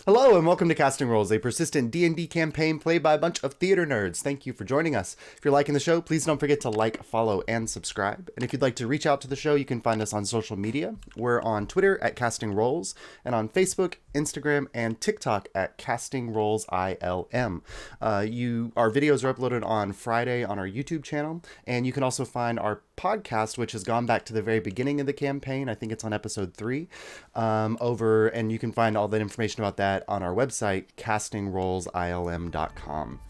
Hello and welcome to Casting Roles, a persistent D&D campaign played by a bunch of theater nerds. Thank you for joining us. If you're liking the show, please don't forget to like, follow, and subscribe. And if you'd like to reach out to the show, you can find us on social media. We're on Twitter at Casting Roles, and on Facebook, Instagram, and TikTok at Casting Roles ILM. Our videos are uploaded on Friday on our YouTube channel, and you can also find our podcast, which has gone back to the very beginning of the campaign. I think it's on episode 3 and you can find all the information about that on our website, castingrolesilm.com.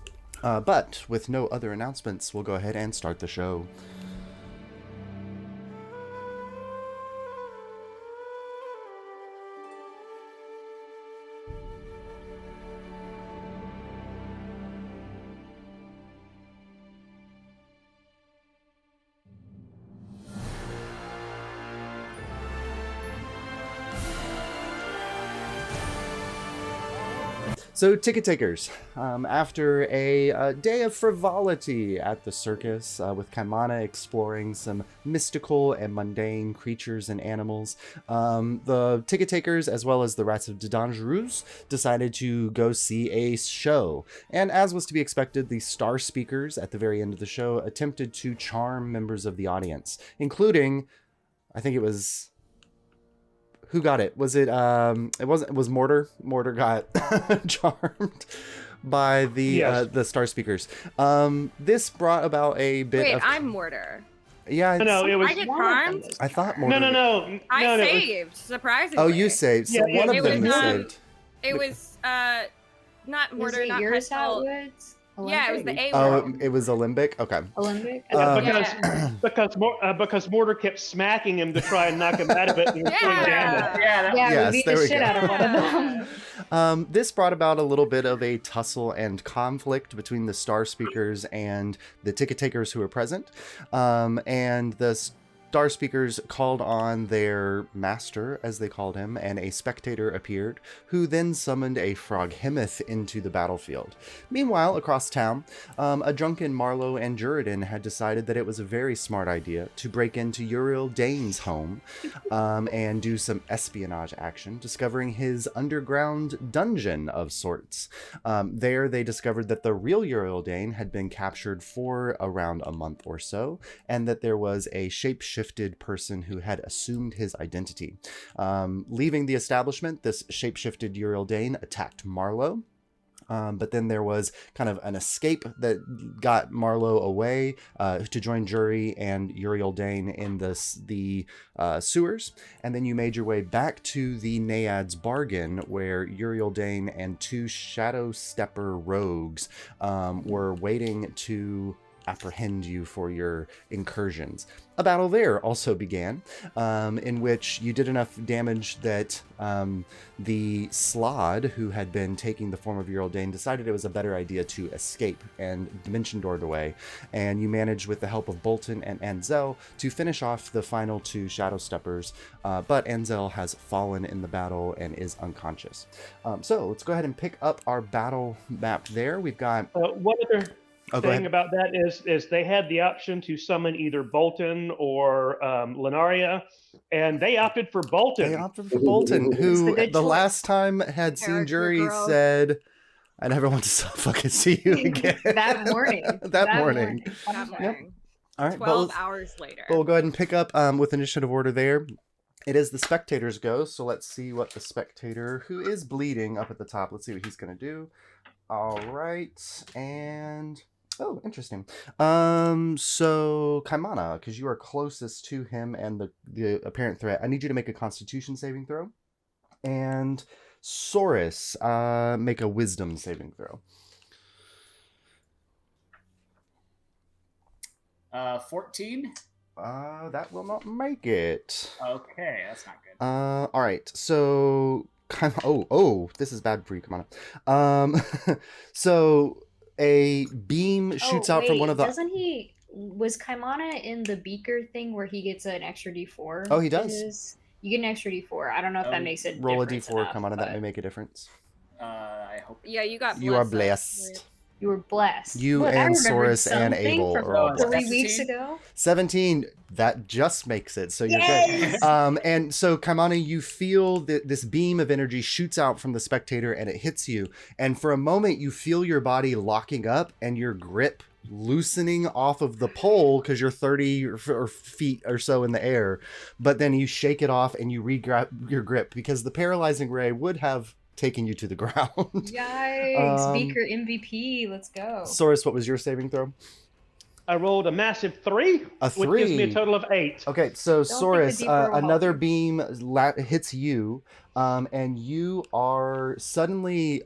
But with no other announcements, we'll go ahead and start the show. So, ticket takers, after a day of frivolity at the circus, with Kaimana exploring some mystical and mundane creatures and animals, the ticket takers, as well as the Rats of Dangerous, decided to go see a show. And as was to be expected, the star speakers at the very end of the show attempted to charm members of the audience, including, I think it was... Who got it? Was it was Mortar? Mortar got charmed by the star speakers. This brought about a bit of... Wait, I'm Mortar. Yeah. No, it was... I get charmed? I thought Mortar... No. I saved, surprisingly. Oh, you saved. So Yeah, one of them was, saved. It was, not Mortar, Was it not yours Petal. Woods? Yeah, it was the A Oh, world. it was Olympic? Okay. Olympic? Because Mortar kept smacking him to try and knock him out of it. And Yeah. Yes, we beat there the we shit go. out of one of them. This brought about a little bit of a tussle and conflict between the star speakers and the ticket takers who were present. And the star speakers called on their master, as they called him, and a spectator appeared, who then summoned a froghemoth into the battlefield. Meanwhile, across town, a drunken Marlowe and Juridan had decided that it was a very smart idea to break into Uriel Dane's home and do some espionage action, discovering his underground dungeon of sorts. There, they discovered that the real Uriel Dane had been captured for around a month or so, and that there was a shapeshifted person who had assumed his identity. Leaving the establishment, this shapeshifted Uriel Dane attacked Marlowe. But then there was kind of an escape that got Marlowe away to join Jury and Uriel Dane in the sewers. And then you made your way back to the Naiad's Bargain, where Uriel Dane and 2 Shadow Stepper rogues were waiting to apprehend you for your incursions. A battle there also began, in which you did enough damage that the Slod, who had been taking the form of Uriel Dane, decided it was a better idea to escape and dimension doored away. And you managed, with the help of Bolton and Anzel, to finish off the final 2 Shadow Steppers, but Anzel has fallen in the battle and is unconscious. So let's go ahead and pick up our battle map there. We've got... One other thing about that is they had the option to summon either Bolton or Lenaria, and they opted for Bolton. They opted for Bolton, who the last time had seen Jury said, "I never want to fucking see you again." That morning. that morning. Yep. All right, 12 hours later. But we'll go ahead and pick up with initiative order there. It is the spectators go, so let's see what the spectator, who is bleeding up at the top, let's see what he's going to do. All right, and... Oh, interesting. So Kaimana, because you are closest to him and the apparent threat, I need you to make a Constitution saving throw. And Saurus, make a Wisdom saving throw. 14? That will not make it. Okay, that's not good. All right. So, this is bad for you, Kaimana. So a beam shoots out from one of the... Was Kaimana in the beaker thing where he gets an extra D4? Oh, he does. You get an extra D4. I don't know if that makes it roll a difference D4, enough, Kaimana, that may make a difference. I hope. Yeah, you got You are blessed. You were blessed. You Look, I and remembered Soros and something Abel from are all blessed. 3 weeks 17? ago. 17, that just makes it, so you're Yes! good. And so, Kaimana, you feel that this beam of energy shoots out from the spectator and it hits you. And for a moment, you feel your body locking up and your grip loosening off of the pole because you're 30 or feet or so in the air. But then you shake it off and you re-grab your grip because the paralyzing ray would have taken you to the ground. Yikes! Beaker MVP, let's go. Soros, what was your saving throw? I rolled a massive 3, A which gives me 3. a total of 8. Okay, so think the Soros, deeper will help another you. beam hits you, and you are suddenly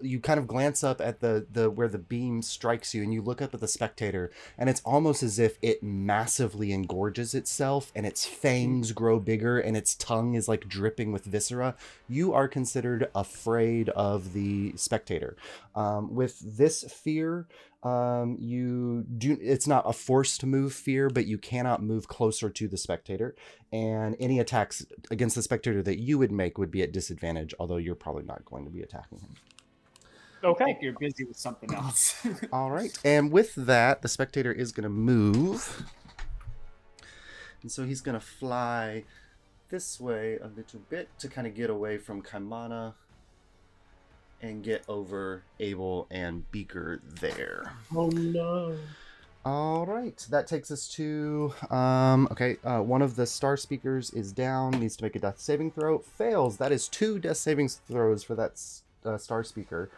you kind of glance up at the where the beam strikes you, and you look up at the spectator, and it's almost as if it massively engorges itself, and its fangs grow bigger, and its tongue is like dripping with viscera. You are considered afraid of the spectator. With this fear, it's not a forced move fear, but you cannot move closer to the spectator, and any attacks against the spectator that you would make would be at disadvantage, although you're probably not going to be attacking him. I Okay. think you're busy with something else. All right, and with that, the spectator is going to move, and so he's going to fly this way a little bit to kind of get away from Kaimana and get over Abel and Beaker there. Oh no. All right, that takes us to one of the star speakers is down, needs to make a death saving throw, fails. That is 2 death saving throws for that star speaker.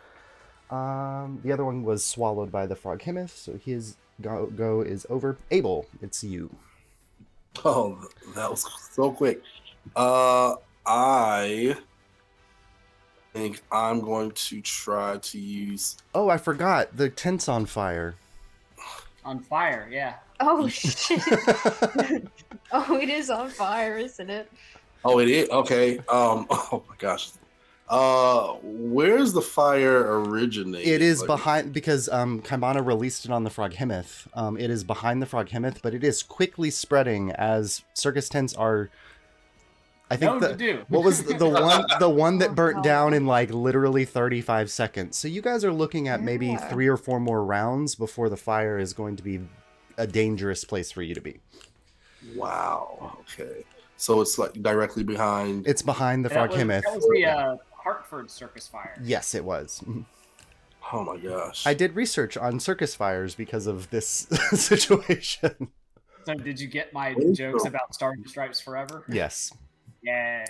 The other one was swallowed by the frog hemith, so his go is over. Abel, it's you. Oh, that was so quick. I think I'm going to try to use. Oh, I forgot, the tent's on fire. On fire, yeah. Oh shit! Oh, it is on fire, isn't it? Oh, it is? Okay. Oh my gosh. Where's the fire originated? It is behind, because Kaimana released it on the frog hemith. It is behind the frog hemith, but it is quickly spreading as circus tents are. I think what was the one that burnt down in like literally 35 seconds. So you guys are looking at maybe 3 or 4 more rounds before the fire is going to be a dangerous place for you to be. Wow. Okay. So it's like directly behind. It's behind the frog hemith. That was the Hartford circus fire. Yes, it was. Oh my gosh. I did research on circus fires because of this situation. So did you get my jokes about Star Stripes Forever? Yes. Yay.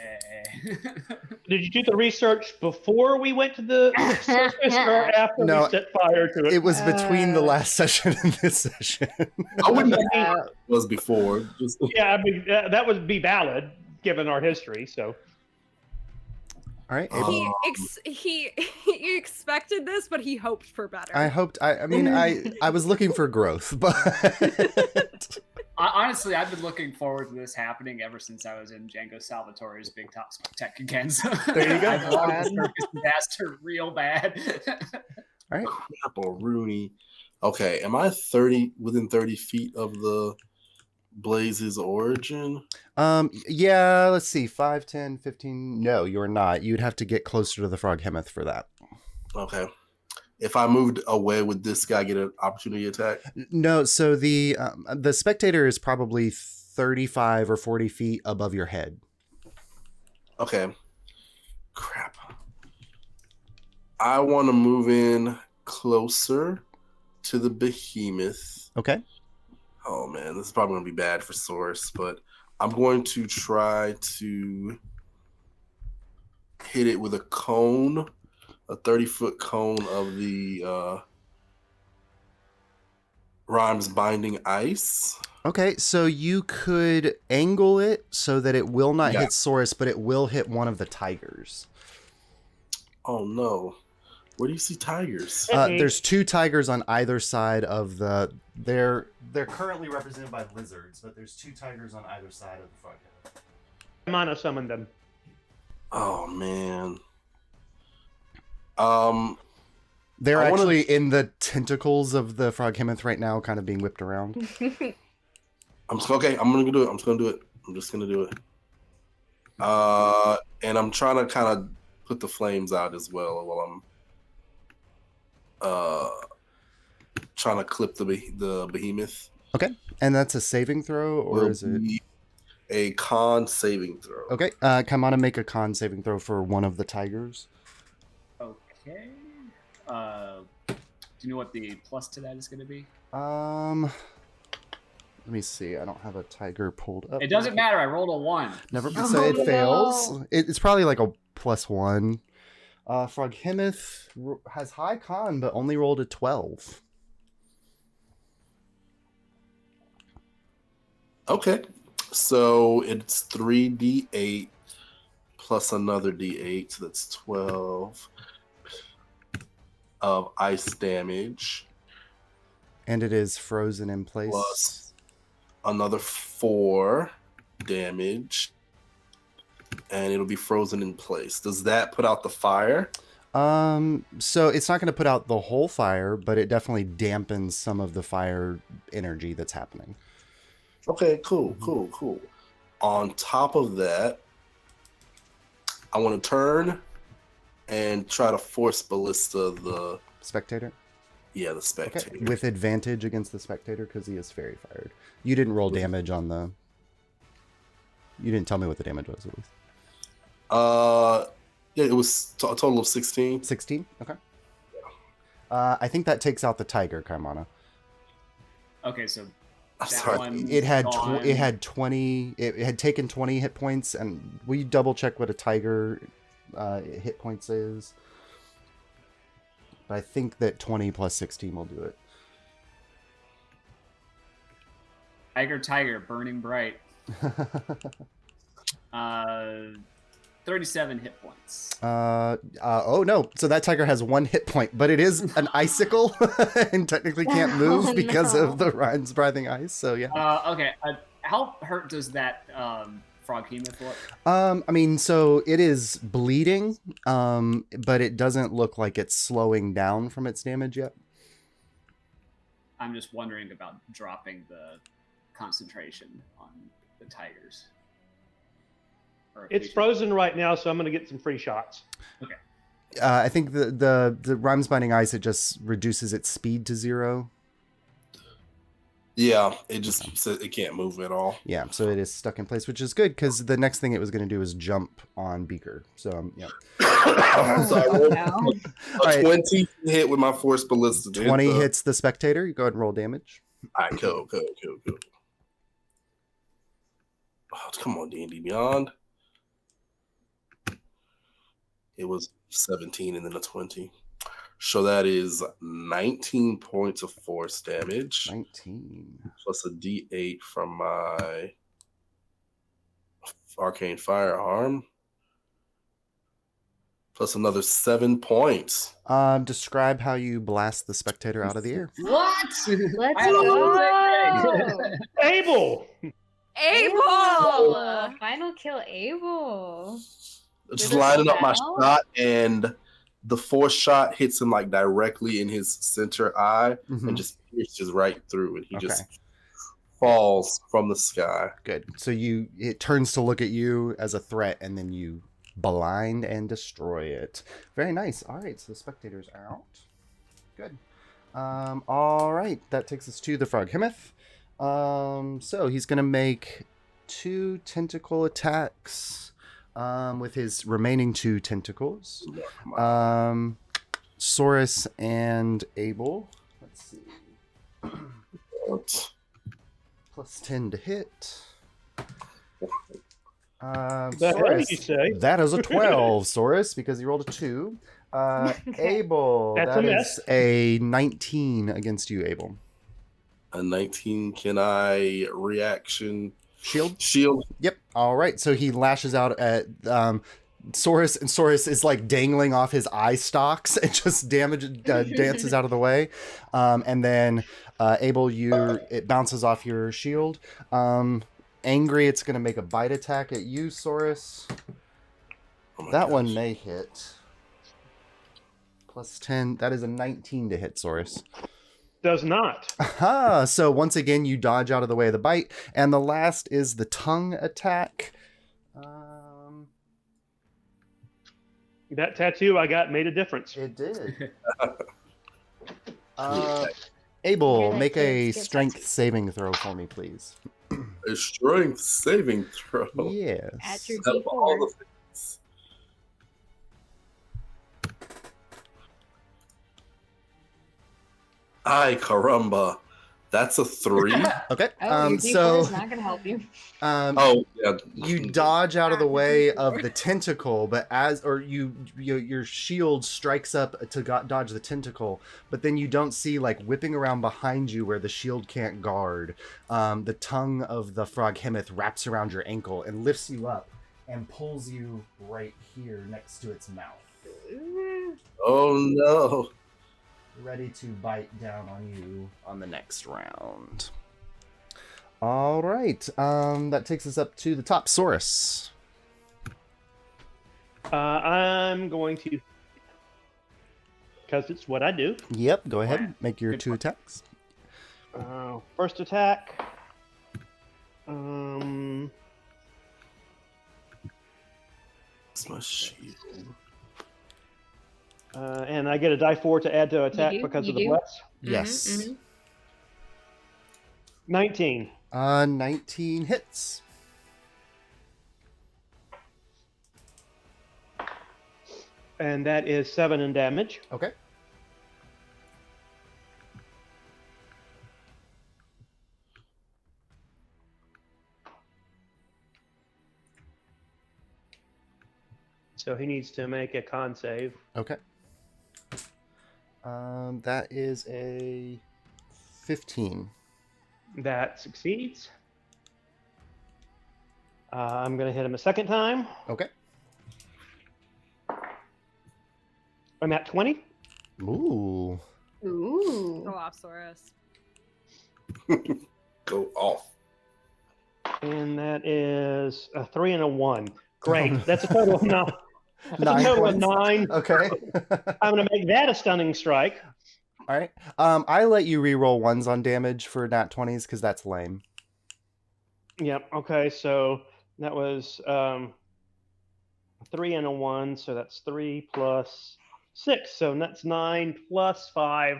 Did you do the research before we went to the circus or after No, we set fire to it? It was between the last session and this session. I wouldn't have it was before. Just... Yeah, I mean, that would be valid given our history, so. All right. He expected this, but he hoped for better. I hoped. I was looking for growth, but Honestly, I've been looking forward to this happening ever since I was in Django Salvatore's Big Top Tech again. So there you go. I wanted the circus disaster real bad. All right. Crap or Rooney. Okay, am I within 30 feet of the Blaze's origin? Yeah, let's see. 5, 10, 15. No, you're not. You'd have to get closer to the frog hemith for that. Okay. If I moved away, would this guy get an opportunity attack? No, so the spectator is probably 35 or 40 feet above your head. Okay. Crap. I want to move in closer to the behemoth. Okay. Oh man, this is probably going to be bad for Source, but I'm going to try to hit it with a cone. A 30-foot cone of the Rhymes Binding Ice. Okay, so you could angle it so that it will not hit Saurus, but it will hit one of the tigers. Oh no. Where do you see tigers? There's 2 tigers on either side of the... They're currently represented by lizards, but there's 2 tigers on either side of the frog head. Mono summoned them. Oh man. They're actually in the tentacles of the frog hemith right now, kind of being whipped around. I'm gonna do it. I'm just gonna do it. And I'm trying to kind of put the flames out as well while I'm trying to clip the behemoth. Okay, and that's a saving throw, or Will is it be a con saving throw? okay? Come on and make a con saving throw for one of the tigers. Okay. Do you know what the plus to that is going to be? Let me see. I don't have a tiger pulled up. It doesn't matter. I rolled a 1. Never. Oh, So it no. fails. It's probably like a +1. Froghemoth has high con, but only rolled a 12. Okay, so it's 3d8 plus another d8, so that's 12 of ice damage, And it is frozen in place. plus another 4 damage, and it'll be frozen in place. Does that put out the fire? So it's not going to put out the whole fire, but it definitely dampens some of the fire energy that's happening. Okay, cool. On top of that, I want to turn and try to force ballista the Spectator? the spectator. Okay. With advantage against the spectator because he is fairy fired. You didn't roll damage on the... You didn't tell me what the damage was, at least. Yeah, it was a total of 16. 16? Okay. I think that takes out the tiger, Kaimana. Okay, so I'm that sorry. one It had gone. it had 20. It had taken 20 hit points, and will you double check what a tiger hit points is? But I think that 20 plus 16 will do it. Tiger, burning bright. 37 hit points. Oh no! So that tiger has 1 hit point, but it is an icicle and technically can't move Oh, because no. of the Ryan's breathing ice. So yeah. Okay. How hurt does that Froghemoth look? I mean, so it is bleeding, but it doesn't look like it's slowing down from its damage yet. I'm just wondering about dropping the concentration on the tigers. Or It's if we frozen right now, so I'm going to get some free shots. I think the Rhymes Binding Ice, it just reduces its speed to 0. Yeah, it just says it can't move at all. Yeah, so it is stuck in place, which is good because the next thing it was going to do is jump on Beaker. So yeah, So I rolled No. a All right. 20 hit with my force ballista. to hit 20 the- hits the spectator. You go ahead and roll damage. All right, cool. Oh, come on, D&D Beyond. It was 17 and then a 20. So that is 19 points of force damage, 19. plus a D8 from my arcane firearm, plus another 7 points. Describe how you blast the spectator out of the air. What? Let's I had a whole go. thing. Abel! Abel! Final kill Abel. Just With a lining up my spell? shot, and the fourth shot hits him like directly in his center eye Mhm. and just pierces right through, and he Okay. just falls from the sky. Good. So it turns to look at you as a threat, and then you blind and destroy it. Very nice. All right, so the spectator's out. Good. All right, that takes us to the Froghemoth. So he's gonna make 2 tentacle attacks with his remaining 2 tentacles. Saurus and Abel. Let's see. Plus 10 to hit. The hell Saurus, you say? that is a 12, Saurus, because he rolled a 2. Abel, That's that a is miss. a 19 against you, Abel. A 19. Can I reaction Shield? shield? Yep. All right. So he lashes out at Saurus, and Saurus is like dangling off his eye stalks and just dances out of the way. And then Abel, it bounces off your shield. Angry, it's going to make a bite attack at you, Saurus. Oh my That gosh. one may hit. Plus 10. That is a 19 to hit, Saurus. Does not. Aha! So once again, you dodge out of the way of the bite. And the last is the tongue attack. That tattoo I got made a difference. It did. Abel, Good, make a kids, strength kids. saving throw for me, please. A strength saving throw. Yes. At your Out of all D4. the things. Ay, caramba. That's a 3. Okay. Oh, your D4 is not gonna help you. Oh, yeah. You dodge out of the Ah, way D4. of the tentacle, but your shield strikes up to dodge the tentacle, but then you don't see, like, whipping around behind you where the shield can't guard. The tongue of the froghemoth wraps around your ankle and lifts you up and pulls you right here next to its mouth, Oh, no. ready to bite down on you on the next round. All right, that takes us up to the top, Saurus. I'm going to, because it's what I do. Yep, go ahead. Make your Good 2 one. attacks. First attack. It's my shield. And I get a die 4 to add to attack do, because you of the do. bless. Yes. Mhm. 19. 19 hits. And that is 7 in damage. Okay. So he needs to make a con save. Okay. That is a 15. That succeeds. I'm going to hit him a second time. Okay. I'm at 20. Ooh. Ooh. Go off, Saurus. Go off. And that is a 3 and a 1. Great. That's a total of 9. That's 9 a total of points. 9. Okay. I'm going to make that a stunning strike. All right. I let you re-roll ones on damage for nat 20s because that's lame. Yep. Okay. So that was 3 and a 1. So that's 3 plus 6. So that's 9 plus 5,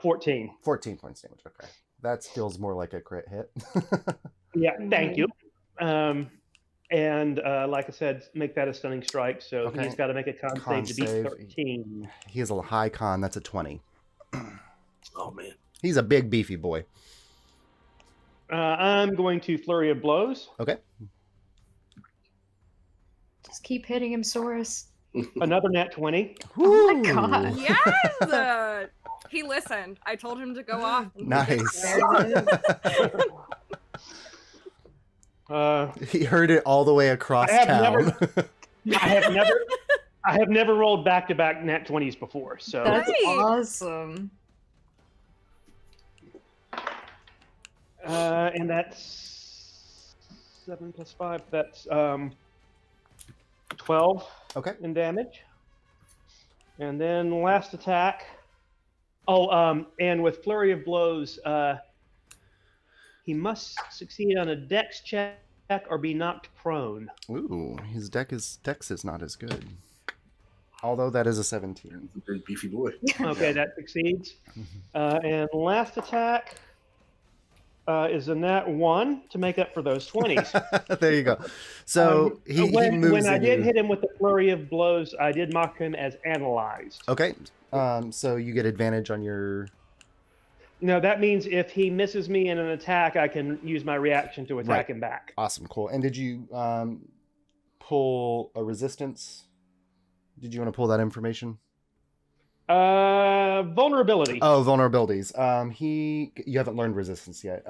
14. 14 points damage. Okay. That feels more like a crit hit. Yeah. Thank you. And like I said, make that a stunning strike. So Okay. he's got to make a con Con save to beat save. 13. He has a high con. That's a 20. Oh, man. He's a big, beefy boy. I'm going to flurry of blows. Okay. Just keep hitting him, Saurus. Another nat 20. Oh my Woo! God. Yes! He listened. I told him to go off. and he Nice. did. He heard it all the way across I have town. I have never rolled back-to-back nat 20s before. So That's Nice. awesome. and that's 7 plus 5. That's 12 Okay. in damage. And then last attack. Oh, and with flurry of blows, he must succeed on a dex check or be knocked prone. Ooh, his dex is not as good. Although that is a 17. Big beefy boy. Okay, that succeeds. And last attack is a nat 1 to make up for those 20s. There you go. So he moves when I in did you. hit him with the flurry of blows, I did mark him as analyzed. Okay. So you get advantage on your. No, that means if he misses me in an attack, I can use my reaction to attack Right. him back. Awesome, cool. And did you pull a resistance? Did you want to pull that information? Vulnerability. Oh, vulnerabilities. You haven't learned resistance yet.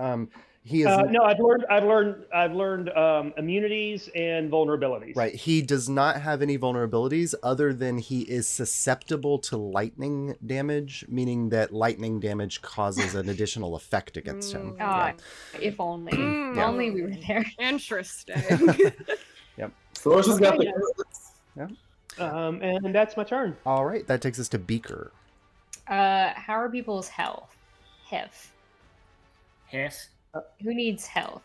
He is No, I've learned immunities and vulnerabilities. right. He does not have any vulnerabilities other than he is susceptible to lightning damage, meaning that lightning damage causes an additional effect against him. Mm. Yeah. If only. Mm. If only we were there. Interesting. So it's just got the. And that's my turn. All right, that takes us to Beaker. How are people's health? Hef. Hiss. Who needs health?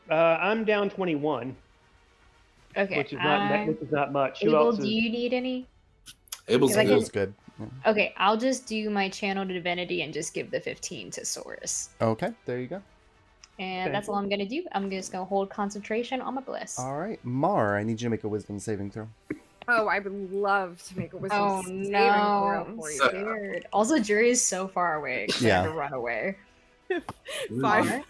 I'm down 21, Okay. which is not much. Who Abel, else do is? you need any? Abel's Because I good. Feels good. Okay, I'll just do my channel divinity and just give the 15 to Saurus. Okay, there you go. And Okay. that's all I'm gonna do. I'm just gonna hold concentration on my bliss. All right, Mar, I need you to make a wisdom saving throw. Oh, I would love to make a wisdom Oh saving no, throw I'm for you. scared. Also, Jury is so far away. I Yeah. had to run away. 5.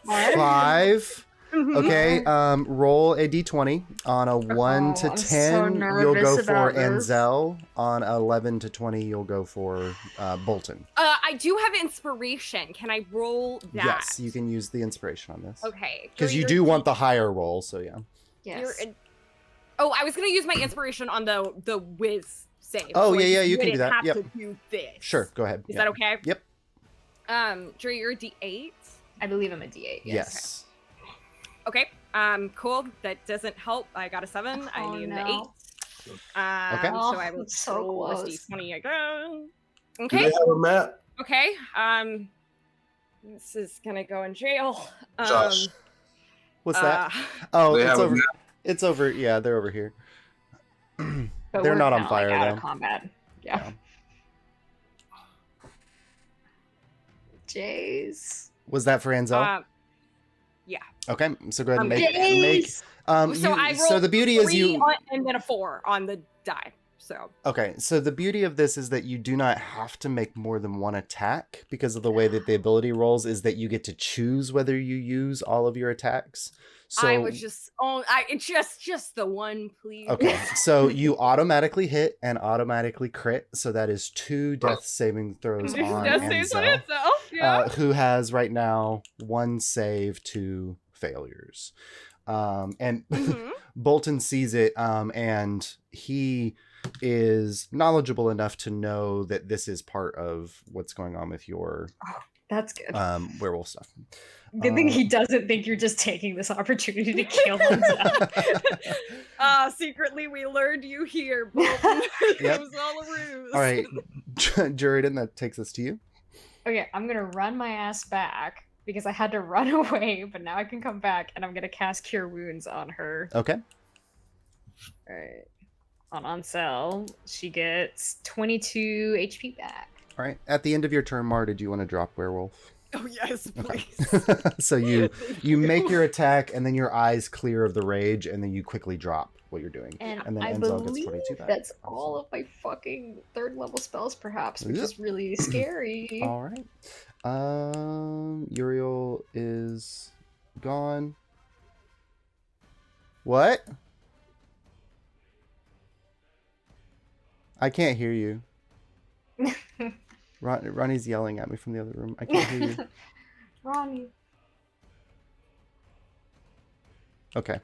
Mark? 5. Okay, roll a d20. On a 1 to I'm 10, so you'll go nervous for about this. Anzel. On 11 to 20, you'll go for Bolton. I do have inspiration. Can I roll that? Yes, you can use the inspiration on this. Okay. Because you You're- do want the higher roll, so yeah. Yes. Oh, I was gonna use my inspiration on the whiz save. Oh, so I yeah, you can wouldn't do that. Have Yep. to do this. Sure, go ahead. Is Yeah. that okay? Yep. Dre, you're a D8. I believe I'm a D8. Yes. Okay. Cool. That doesn't help. I got a 7. I Oh, need an no. 8. Okay. So Oh, I will it's so roll this close. D20 again. Do Okay. they have a map? Okay. This is gonna go in jail. Josh. What's that? uh, Oh, They it's have a over. map. It's over. Yeah, they're over here. But They're we're not on kinda, fire, out though. of combat. Yeah. Jays. Was that for Anzel? yeah. Okay, so go ahead and make. Jays. So I rolled so the beauty is 3 you. and then a 4 on the die. So Okay, so the beauty of this is that you do not have to make more than one attack because of the way that the ability rolls is that you get to choose whether you use all of your attacks. So I was just just the one, please. okay, so you automatically hit and automatically crit, so that is 2 death saving throws on Death saves on Anzel, itself. Yeah. who has right now 1 save, 2 failures. And Mhm. Bolton sees it, and he is knowledgeable enough to know that this is part of what's going on with your That's good. werewolf stuff. Good thing he doesn't think you're just taking this opportunity to kill himself. Secretly we lured you here, Bolton. It Yep. was all a ruse. All right, Juridan, that takes us to you. Okay, I'm gonna run my ass back because I had to run away, but now I can come back and I'm gonna cast Cure Wounds on her. Okay. Alright. On Ansel, she gets 22 HP back. All right. At the end of your turn, Mar, did you want to drop werewolf? Oh yes, Okay. please. So you make your attack, and then your eyes clear of the rage, and then you quickly drop what you're doing. And then I Enzel gets believe 22 back. that's all of my fucking 3rd level spells, perhaps, which Yep. is really scary. All right. Uriel is gone. What? I can't hear you. Ronnie's yelling at me from the other room. I can't hear you. Ronnie. Okay.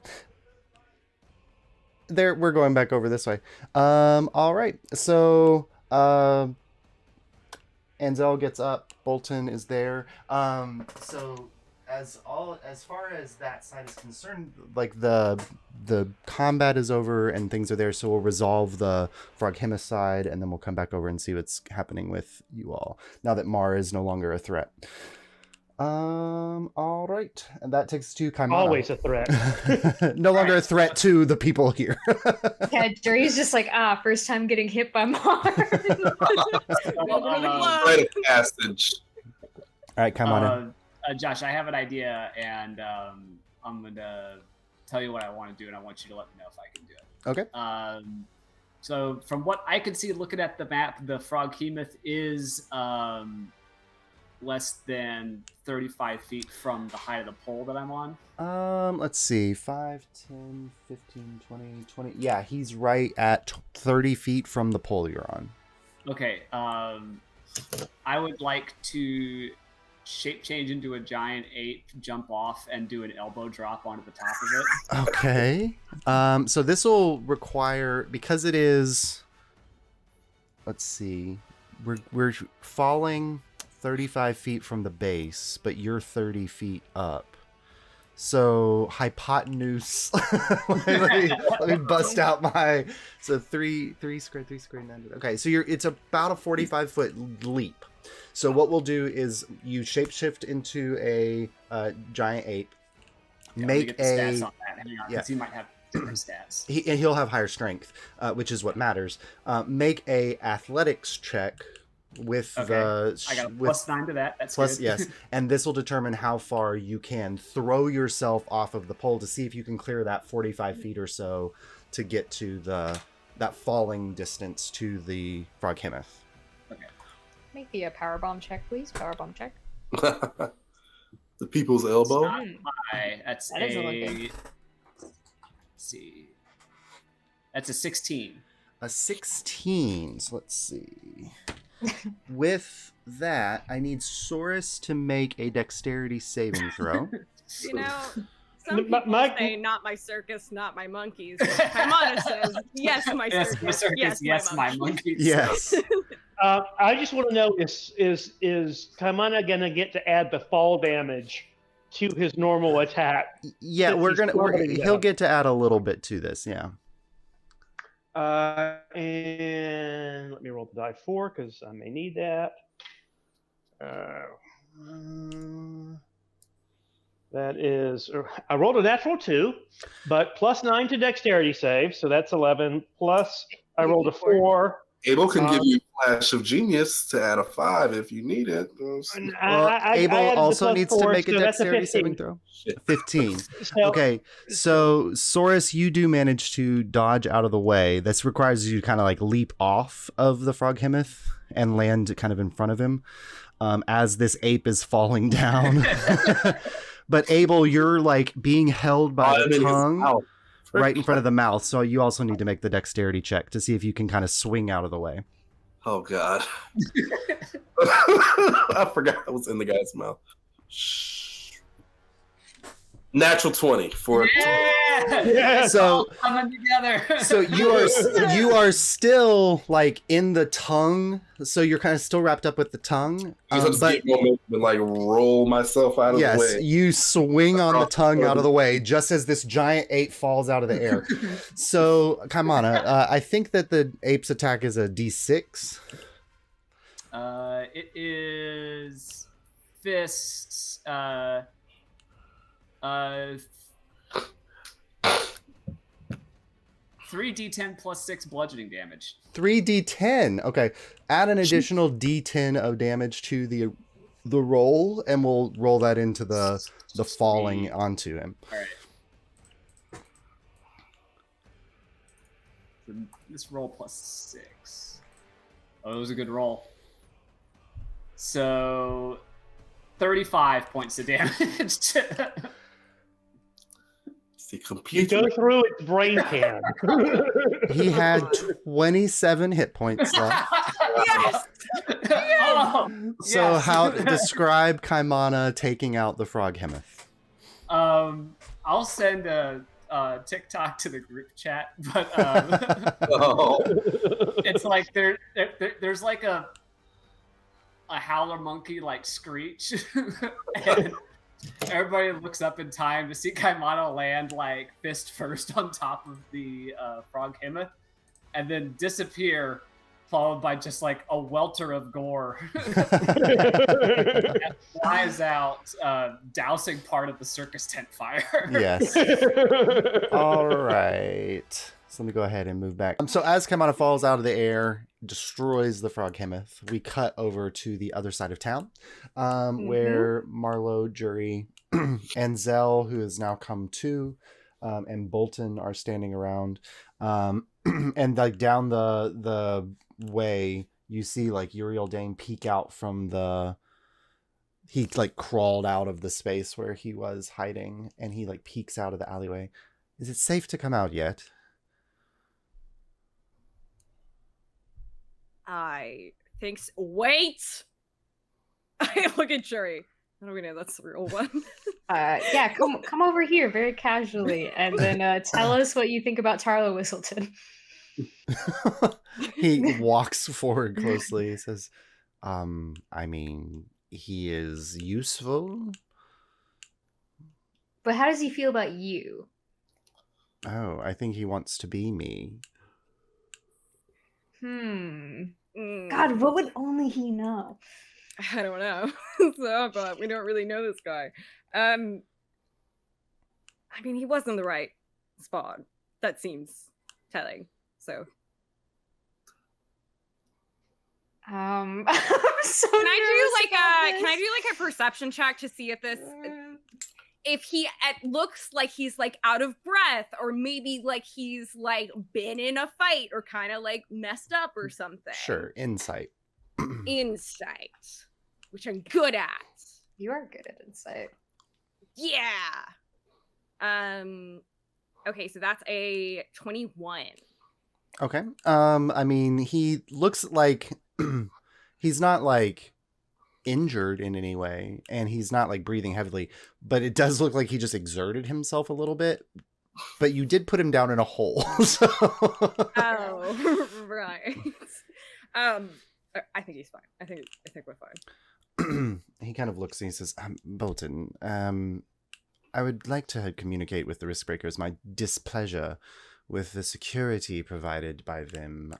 We're going back over this way. All right. So, Anzel gets up. Bolton is there. So as far as that side is concerned, like the combat is over and things are there, so we'll resolve the Froghemus side, and then we'll come back over and see what's happening with you all now that Mar is no longer a threat. All right, and that takes us to Kaimana. Always a threat. No longer a threat to the people here. Yeah, Jerry's just like, first time getting hit by Mars. Welcome to the club. Rite of passage. All right, Kaimana. Josh, I have an idea, and I'm gonna tell you what I want to do, and I want you to let me know if I can do it. Okay. So from what I can see, looking at the map, the Froghemoth is less than 35 feet from the height of the pole that I'm on. Let's see. 5, 10, 15, 20, 20. Yeah, he's right at 30 feet from the pole you're on. Okay. I would like to shape change into a giant ape, jump off, and do an elbow drop onto the top of it. Okay. So this will require, because it is, let's see, we're falling 35 feet from the base, but you're 30 feet up. So hypotenuse. let me bust out my. So three square, 9. Okay, so it's about a 45-foot leap. So what we'll do is you shapeshift into a giant ape. Yeah, let me Make get the stats a on that. Hang on, yeah. 'cause he might have stats. He'll have higher strength, which is what matters. Make a athletics check with the. I got a +9 to that. That's plus good. yes, and this will determine how far you can throw yourself off of the pole to see if you can clear that 45 feet or so to get to that falling distance to the Froghemoth. Okay. Make me a powerbomb check, please. Powerbomb check. The people's elbow. Not high. That's That doesn't look good. Let's see. That's a 16. A 16. So let's see. With that, I need Saurus to make a dexterity saving throw. You know, some My- people my- say not my circus, not my monkeys. Kaimana says yes, my Yes, circus, my circus. Yes, my monkeys. Yes. I just want to know is Kaimana gonna get to add the fall damage to his normal attack? Yeah, Since he's he'll get to add a little bit to this, yeah. And let me roll the die 4 because I may need that. That is, I rolled a natural 2, but +9 to dexterity save, so that's 11. Plus, I rolled a 4. Abel can give you a flash of genius to add a 5 if you need it. Abel added the also +4, needs to make a so that's dexterity 15. saving throw. 15. So, Okay, so Saurus, you do manage to dodge out of the way. This requires you to kind of like leap off of the Froghemoth and land kind of in front of him as this ape is falling down. But Abel, you're like being held by the tongue right in front of the mouth, so you also need to make the dexterity check to see if you can kind of swing out of the way. Oh God! I forgot I was in the guy's mouth. Shh. Natural 20 for yeah. So Coming together. so you are still like in the tongue, so you're kind of still wrapped up with the tongue. But like roll myself out of the yes, way. you swing on the tongue out of the way just as this giant ape falls out of the air. So Kaimana, I think that the ape's attack is a D6. It is fists. 3d10 plus 6 bludgeoning damage. 3d10. Okay, add an additional d10 of damage to the roll, and we'll roll that into the falling onto him. All right. This roll +6. Oh, it was a good roll. So 35 points of damage. The You computer. go through its brain can. He had 27 hit points left. Yes. Oh, So yes. how describe Kaimana taking out the Froghemoth? I'll send a TikTok to the group chat, but Oh. it's like there's like a howler monkey like screech, and everybody looks up in time to see Kaimana land like fist first on top of the Froghemoth, and then disappear, followed by just like a welter of gore. And flies out, dousing part of the circus tent fire. Yes. All right. So let me go ahead and move back. So as Kaimana falls out of the air, destroys the Froghemoth, we cut over to the other side of town, where Marlowe, Jury, and Zell, who has now come to, and Bolton are standing around. And like down the way, you see like Uriel Dane peek out from he like crawled out of the space where he was hiding, and he like peeks out of the alleyway. Is it safe to come out yet? I think so. Wait. I look at Jury. How do we know that's the real one? Yeah, come over here very casually, and then tell us what you think about Tarlo Whistleton. He walks forward closely. He says, I mean, he is useful. But how does he feel about you? Oh, I think he wants to be me. God, what would only he know? I don't know. So, but we don't really know this guy. I mean, he was in the right spot. that seems telling. So I'm so can I nervous do about like a perception check to see if he looks like he's like out of breath, or maybe like he's like been in a fight or kind of like messed up or something. Sure, insight. Insight, which I'm good at. You are good at insight. Yeah. Okay, so that's a 21. Okay. I mean, he looks like he's not like injured in any way, and he's not like breathing heavily, but it does look like he just exerted himself a little bit. But you did put him down in a hole. So. Oh, right. I think he's fine. I think we're fine. He kind of looks and he says, Bolton, I would like to communicate with the Riskbreakers my displeasure with the security provided by them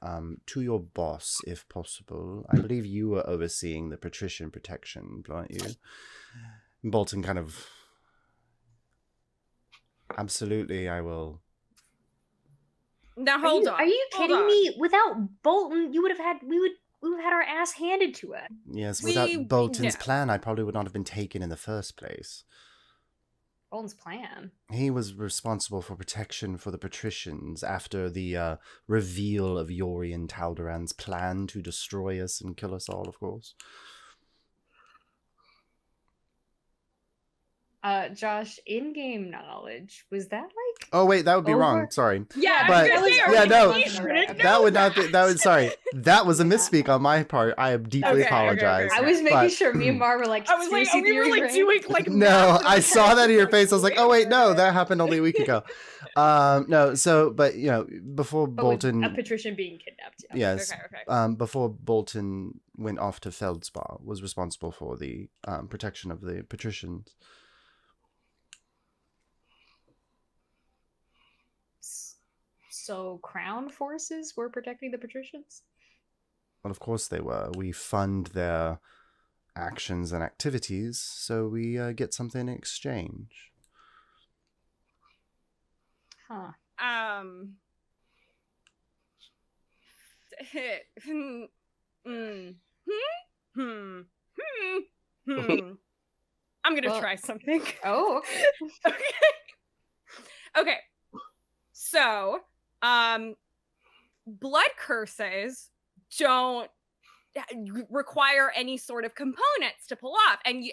to your boss, if possible. I believe you were overseeing the patrician protection, weren't you? Bolton kind of... Absolutely, I will... Now hold on. Are you kidding me? Without Bolton, we would have had our ass handed to us. Yes, without Bolton's plan, I probably would not have been taken in the first place. Bolton's plan? He was responsible for protection for the patricians after the reveal of Yori and Taldaran's plan to destroy us and kill us all, of course. Josh, in-game knowledge, was that like... Oh wait, that would be wrong. Sorry. Yeah, but that would not be. That would. Sorry, that was a Yeah. misspeak on my part. I deeply apologize. I was making but- sure me and Mar were like... I was like, are we were like doing like... No, I saw that in your face. I was like, oh wait, no, that happened only a week ago. No, so but you know, before Bolton, a patrician being kidnapped. Yeah. yes, Okay. before Bolton went off to Feldspar, was responsible for the protection of the patricians. So crown forces were protecting the patricians? Well, of course they were. We fund their actions and activities, so we get something in exchange. Huh. I'm gonna Well, try something. Oh, okay. Okay. So, blood curses don't require any sort of components to pull off, and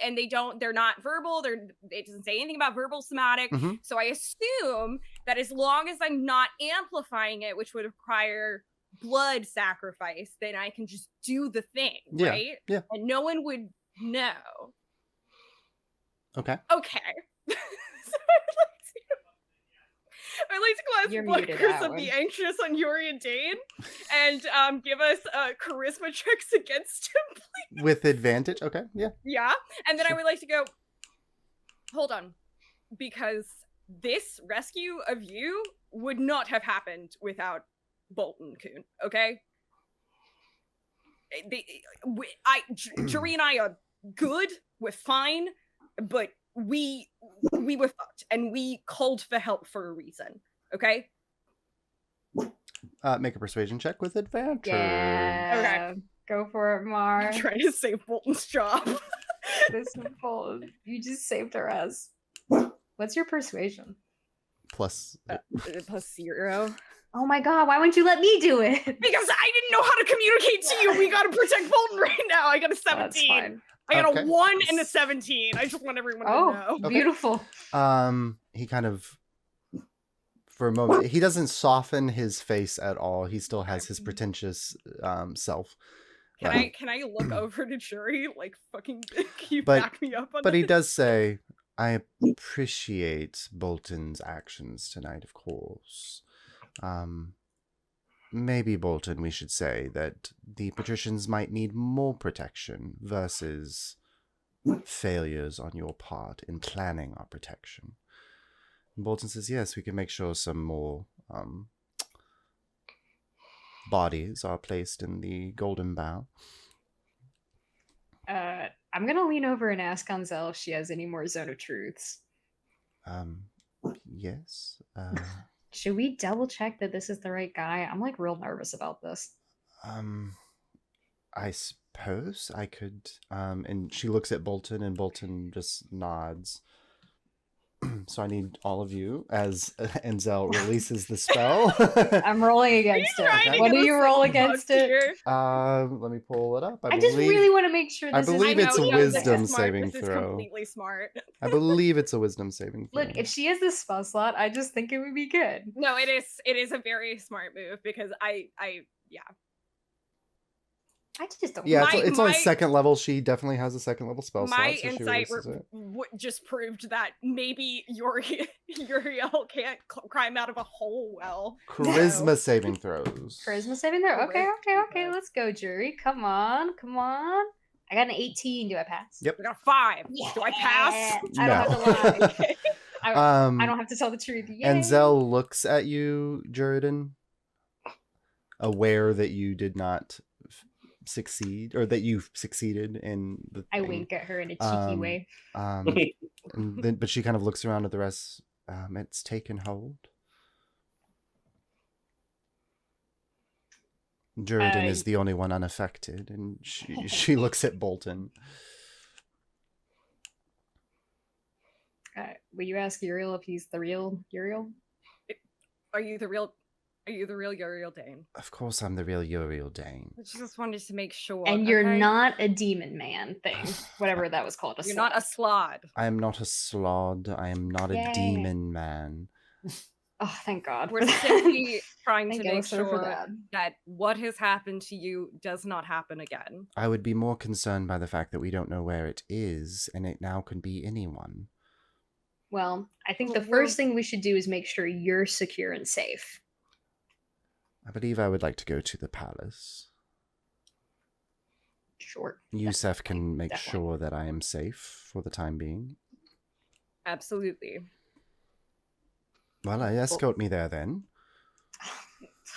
they're not verbal. It doesn't say anything about verbal somatic. Mhm. So I assume that as long as I'm not amplifying it, which would require blood sacrifice, then I can just do the thing, Yeah, right? yeah. And no one would know. Okay. Okay. So I'd like to class You're blood muted, curse of Alan. the anxious on Yori and Dane, and give us charisma checks against him, please. With advantage. Okay. Yeah. Yeah, and then I would like to go. Hold on, because this rescue of you would not have happened without Bolton Coon. Okay. Jury and I are good. We're fine, but we were fucked, and we called for help for a reason. Okay. Make a persuasion check with advantage. Yeah. Okay. Go for it, Mar. I'm trying to save Bolton's job. This is Bolton. You just saved our ass. What's your persuasion? Plus. Plus 0. Oh my god, why wouldn't you let me do it? Because I didn't know how to communicate to you. We gotta protect Bolton right now. I got a 17. That's fine. I got Okay. a 1 and a 17. I just want everyone to Oh, know. Okay. beautiful. He kind of, for a moment, he doesn't soften his face at all. He still has his pretentious self. Can I look over to Jury? Like, fucking, can you But- back me up on But this? he does say, I appreciate Bolton's actions tonight, of course. Maybe, Bolton, we should say that the patricians might need more protection versus failures on your part in planning our protection. And Bolton says, yes, we can make sure some more bodies are placed in the Golden Bough. I'm gonna lean over and ask Gonzel if she has any more Zone of Truths. Yes. Should we double check that this is the right guy? I'm like real nervous about this. I suppose I could. And she looks at Bolton, and Bolton just nods. So I need all of you as Enzel releases the spell. I'm rolling against it. What do you roll against it? Let me pull it up. I just really want to make sure this I believe it's a this is wisdom smart. saving This is throw. completely smart. I believe it's a wisdom saving throw. Look, if she has this spell slot, I just think it would be good. No, it is a very smart move because I I just don't. Yeah, My- it's on my- second level. She definitely has a second level spell slot. my So she insight releases it. just proved that maybe Uriel can't climb out of a hole well. Charisma saving throws. Charisma saving there. Okay. Let's go, jury. Come on. I got an 18. Do I pass? Yep. We got 5. Do I pass? I don't have to lie. I don't have to tell the truth. Yay. Enzel looks at you, Juridan, aware that you did not succeed, or that you succeeded in the I thing. wink at her in a cheeky way. And then, but she kind of looks around at the rest. It's taken hold. Juridan is the only one unaffected, and she looks at Bolton. Will you ask Uriel if he's the real Uriel? Are you the real Uriel Dane? Of course, I'm the real Uriel Dane. I just wanted to make sure. And you're okay? not a demon man thing, whatever that was called. You're not a slod. I am not a slod. I am not Yay. a demon man. Oh, thank God. We're simply trying to Thank make Elsa for sure that what has happened to you does not happen again. I would be more concerned by the fact that we don't know where it is, and it now can be anyone. Well, I think the Well, first thing we should do is make sure you're secure and safe. I believe I would like to go to the palace. Sure. Yusef can make definitely. sure that I am safe for the time being. Absolutely. Well, escort me there then.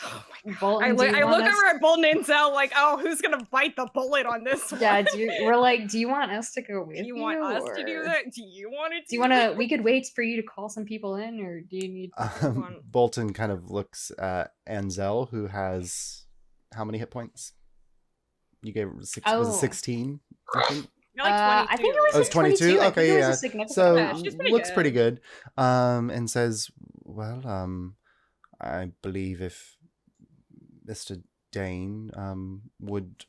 Oh my God. Bolton, I do you look want us- over at Bolton and Zell like, oh, who's gonna bite the bullet on this one? Yeah, we're like, do you want us to go with Do you? you want us to do or- that? Do you want to? Do you want to? We could wait for you to call some people in, or do you need? Bolton kind of looks at Enzel, who has how many hit points? You gave her was it 16? I think. You're like 22. I think it was. Oh, it's 22? I think Okay, it was yeah. a significant So amount. she's pretty looks good. pretty good. And says, well, I believe if Mr. Dane would,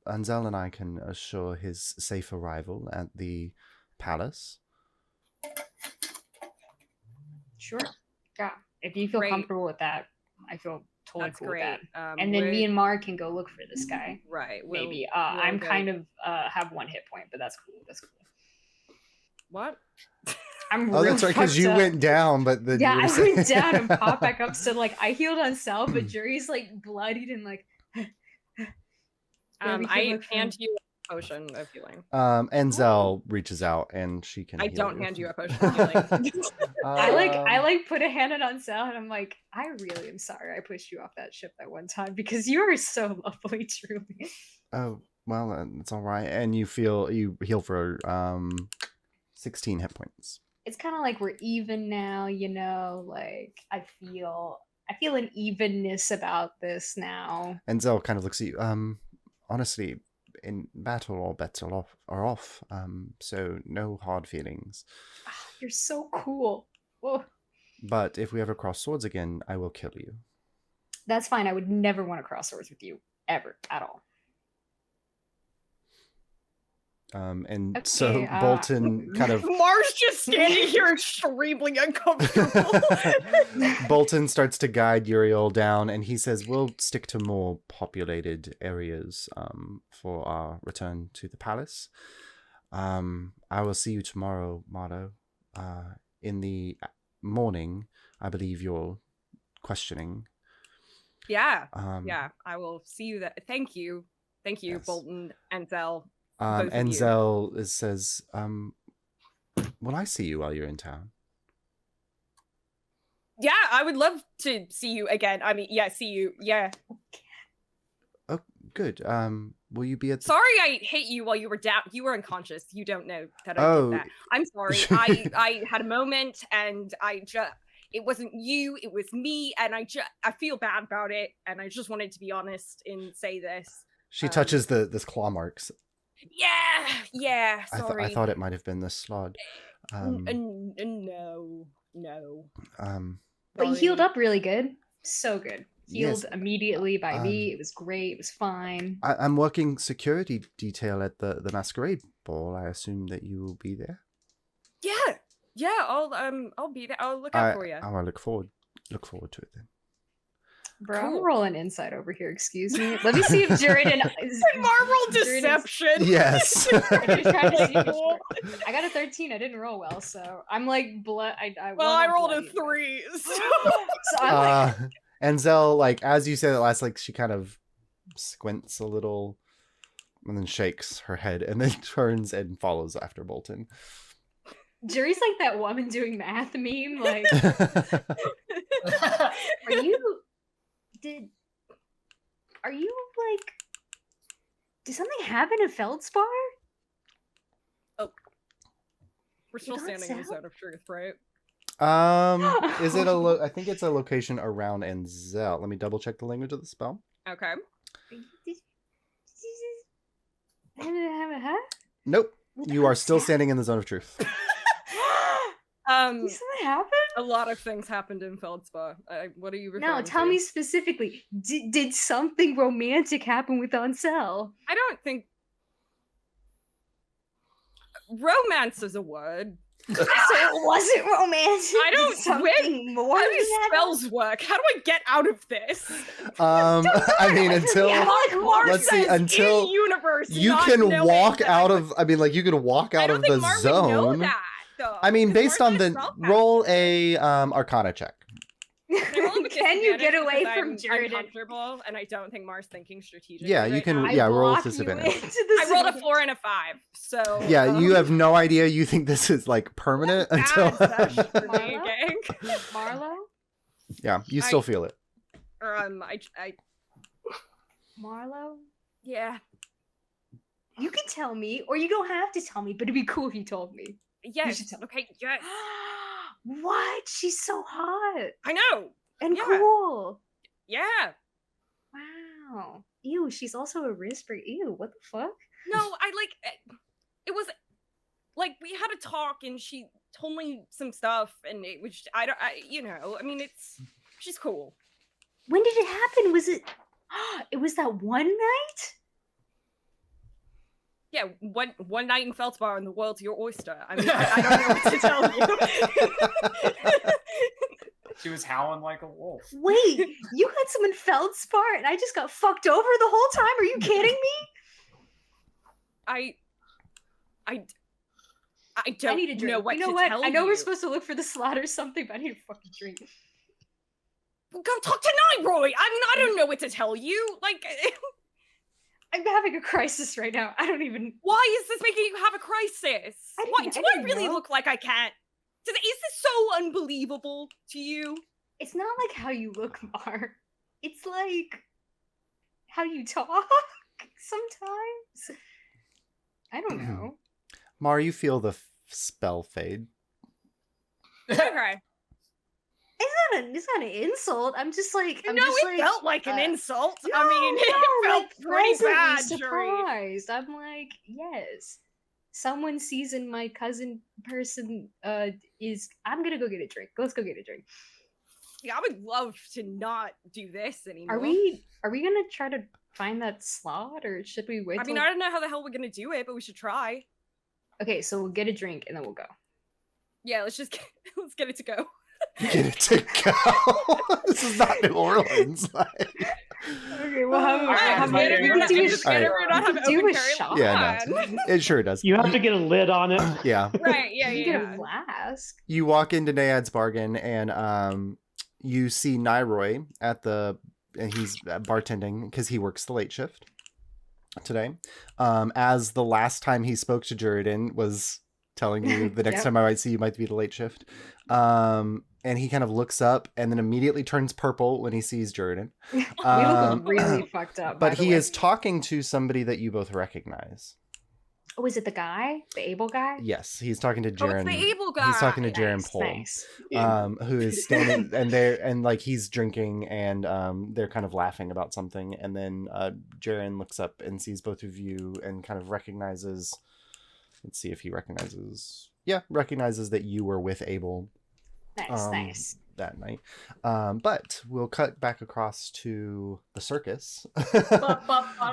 Enzel and I can assure his safe arrival at the palace. Sure. Yeah. If you feel Great. comfortable with that, I feel totally That's cool great. with that. And then me and Mar can go look for this guy. right. Maybe. we'll I'm go- kind of have 1 hit point, but that's cool. That's cool. What? I'm Oh, real that's right, because fucked you up. went down, but then Yeah, you were I saying- went down and popped back up. So like I healed on Sal, but Jury's like bloodied and like. Yeah, we can I look for hand him. you a potion of healing. Enzel reaches out and she can. I heal don't hand you a potion of healing. I put a hand on Sal and I'm like, I really am sorry I pushed you off that ship that one time because you are so lovely, truly. Oh well, it's all right. And you heal for 16 hit points. It's kind of like we're even now, you know. Like I feel an evenness about this now. Enzel kind of looks at you. Honestly, in battle, all bets are off. So no hard feelings. You're so cool. Oh, But if we ever cross swords again, I will kill you. that's fine. I would never want to cross swords with you ever at all. And Okay, so Bolton kind of Mars just standing here extremely uncomfortable. Bolton starts to guide Uriel down, and he says, "We'll stick to more populated areas for our return to the palace. I will see you tomorrow, Mardo. In the morning, I believe you're questioning. yeah. Um, Yeah. I will see you that. Thank you. Thank you, Yes. Bolton and Zell. Both of you. Enzel says, will I see you while you're in town? Yeah, I would love to see you again. I mean, yeah, see you. Yeah. Oh, good. Will you be at the... Sorry I hit you while you were down. You were unconscious. You don't know that I Oh. did that. I'm sorry. I had a moment and I just... it wasn't you, it was me, and I feel bad about it, and I just wanted to be honest and say this. She touches this claw marks. Yeah, sorry. I thought it might have been the slod. No. But he healed up really good. So good. Healed Yes. immediately by me. It was great. It was fine. I'm working security detail at the masquerade ball. I assume that you will be there. Yeah, I'll be there. I'll look out for you. I look forward to it then. Bro, Cool. I'm rolling inside over here. Excuse me. Let me see if Juridan is Marvel deception. Yes. I got a 13. I didn't roll well, so I'm like I rolled a 3. So I'm like, And Zell, like, as you say that last, like, she kind of squints a little and then shakes her head and then turns and follows after Bolton. Jury's like that woman doing math meme. Like, are you like, did something happen in Feldspar? we're still standing in the zone of truth, right? Is it I think it's a location around Enzel. Let me double check the language of the spell. Okay. Nope. You are still standing in the zone of truth. Did something happen? A lot of things happened in Feldspar. What are you referring to? No, tell me specifically. Did something romantic happen with Ansel? I don't think romance is a word. So it wasn't romantic. I don't something more. How do spells work? How do I get out of this? I mean, until let's see, until in universe, you not can knowing walk that out I of. I mean, like you can walk out don't of think the Mar would know zone. that, though, I mean, 'cause based Mar's on not a the spellcaster. roll a Arcana check. Can you get away from I'm Juridan? uncomfortable, and I don't think Mars thinking strategically. Yeah, you right can. now. Yeah, roll lock with you disadvantage. into the I rolled a zone. 4 and a 5, so Yeah, you have no idea. You think this is like permanent until. bad for me, Marlo? gang. Marlo? Yeah, you still feel it. Marlo? Yeah, You can tell me, or you don't have to tell me, but it'd be cool if you told me. yes, should tell- okay, yes. What? She's so hot I know. and Yeah. cool. Yeah. Wow. Ew, she's also a wrist break. Ew, what the fuck? No, I like it was like we had a talk and she told me some stuff and it was I mean she's cool. When did it happen? Was it it was that one night? Yeah, one night in Feldspar and the world's your oyster. I mean, I don't know what to tell you. She was howling like a wolf. Wait, you had someone Feldspar and I just got fucked over the whole time? Are you kidding me? I I don't need a drink. know what you know to what? tell I know you. we're supposed to look for the slot or something, but I need a fucking drink. Well, go talk to Roy. I mean, I don't know what to tell you. Like, I'm having a crisis right now. I don't even. why is this making you have a crisis? I Why didn't- do I I didn't really know. look like I can't? Is this so unbelievable to you? It's not like how you look, Mar. It's like how you talk sometimes. I don't know. Mar, you feel the spell fade. Okay. It's not an insult. I'm just like I'm No, just it like, felt like an insult. I no, mean, it no, felt like, pretty pleasantly bad, Jury. surprised. I'm like, yes. Someone sees in my cousin person is I'm gonna go get a drink. Let's go get a drink. Yeah, I would love to not do this anymore. Are we gonna try to find that slot or should we wait I mean, till... I don't know how the hell we're gonna do it, but we should try. Okay, so we'll get a drink and then we'll go. Yeah, let's get it to go. Get it to go. This is not New Orleans. Okay, we'll have Alright, get it, we're not- do a just get it, we're not shot. having Do open a carry shot. Yeah, line. no, it sure does. You have to get a lid on it. Yeah. Right, yeah, You yeah. get a flask. You walk into Nayad's Bargain and you see Nyroy and he's bartending because he works the late shift today. As the last time he spoke to Juridan was telling you the next Yep. time I might see you might be the late shift. And he kind of looks up and then immediately turns purple when he sees Juridan. We Um, look really fucked up. But by the he way. is talking to somebody that you both recognize. Oh, is it the guy? The able guy? Yes, he's talking to Oh, it's Jaren. the able guy. He's talking to Jaren Nice, Pole, nice. who is standing and like he's drinking and they're kind of laughing about something, and then Jaren looks up and sees both of you and kind of recognizes. Let's see if he recognizes. Yeah, recognizes that you were with Abel. Nice. That night. But we'll cut back across to the circus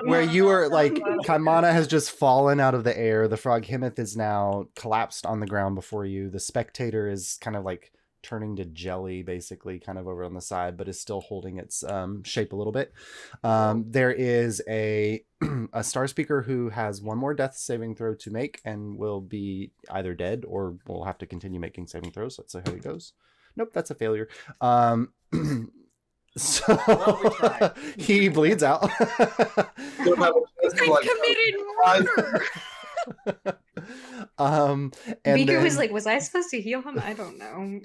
where you are like Kaimana has just fallen out of the air. The frog Himith is now collapsed on the ground before you. The spectator is kind of like turning to jelly basically kind of over on the side, but is still holding its shape a little bit. There is a star speaker who has one more death saving throw to make and will be either dead or will have to continue making saving throws. Let's see how he goes. Nope, that's a failure. So Well, he bleeds out. I committed murder. And Mika was then- like, was I supposed to heal him? I don't know.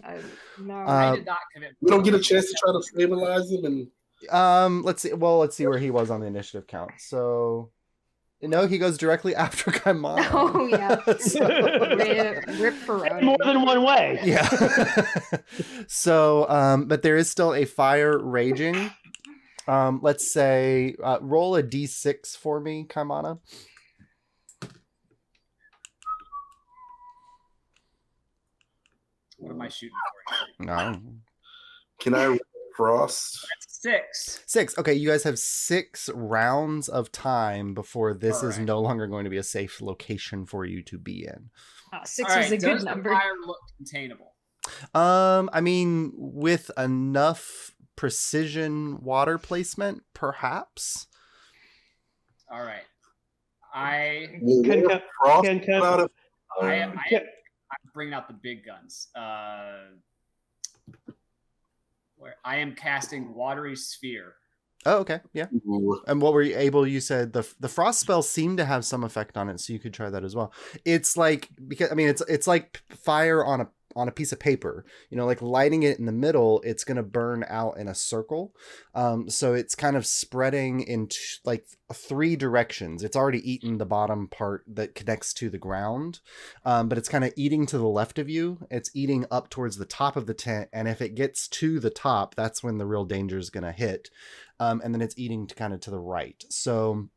No. I did not commit. We don't get a chance to try to stabilize him and let's see where he was on the initiative count. So no, he goes directly after Kaimana. Oh, yeah. So- Rip Peroni. More than one way. yeah. So but there is still a fire raging. Let's say roll a d6 for me, Kaimana. What am I shooting for? No. can I frost? That's 6. 6. Okay, you guys have 6 rounds of time before this is Alright. no longer going to be a safe location for you to be in. Oh, 6 All was right, a good does number. The fire look containable? I mean, with enough precision water placement, perhaps. All right. I Will Can there come- frost can come- come out of- am bringing out the big guns. Where I am casting watery sphere. Oh, okay, yeah. Ooh. And what were you able? You said the frost spell seemed to have some effect on it, so you could try that as well. It's like because I mean it's like fire on a piece of paper. You know, like lighting it in the middle, it's gonna burn out in a circle. So it's kind of spreading into like 3 directions. It's already eaten the bottom part that connects to the ground, but it's kind of eating to the left of you. It's eating up towards the top of the tent, and if it gets to the top, that's when the real danger is gonna hit. And then it's eating to kind of to the right. So,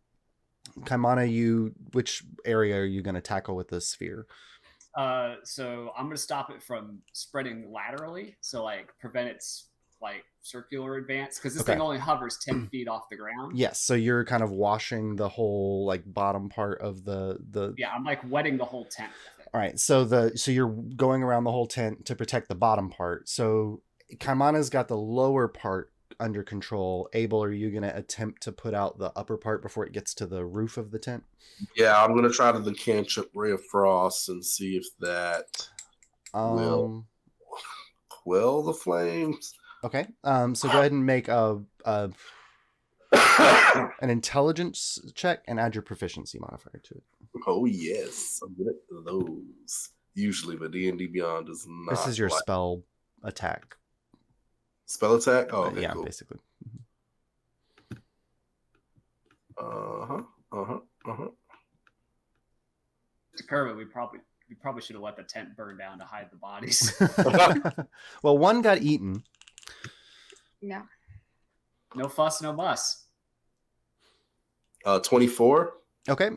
Kaimana, which area are you going to tackle with this sphere? So I'm gonna stop it from spreading laterally, so like prevent its like circular advance, because this Okay. thing only hovers 10 feet off the ground. Yes. So you're kind of washing the whole like bottom part of the. Yeah, I'm like wetting the whole tent with it. All right. So you're going around the whole tent to protect the bottom part. So Kaimana's got the lower part under control. Abel, are you going to attempt to put out the upper part before it gets to the roof of the tent? Yeah, I'm gonna try the cantrip Ray of Frost and see if that will quell the flames. Okay. So go ahead and make an intelligence check and add your proficiency modifier to it. Oh yes, I'm good at those. Usually, but D&D Beyond does not. This is your like- spell attack. spell attack. Oh, okay, yeah, cool. basically. Kermit, we probably should have let the tent burn down to hide the bodies. Well, one got eaten. Yeah. No fuss, no muss. 24. Okay.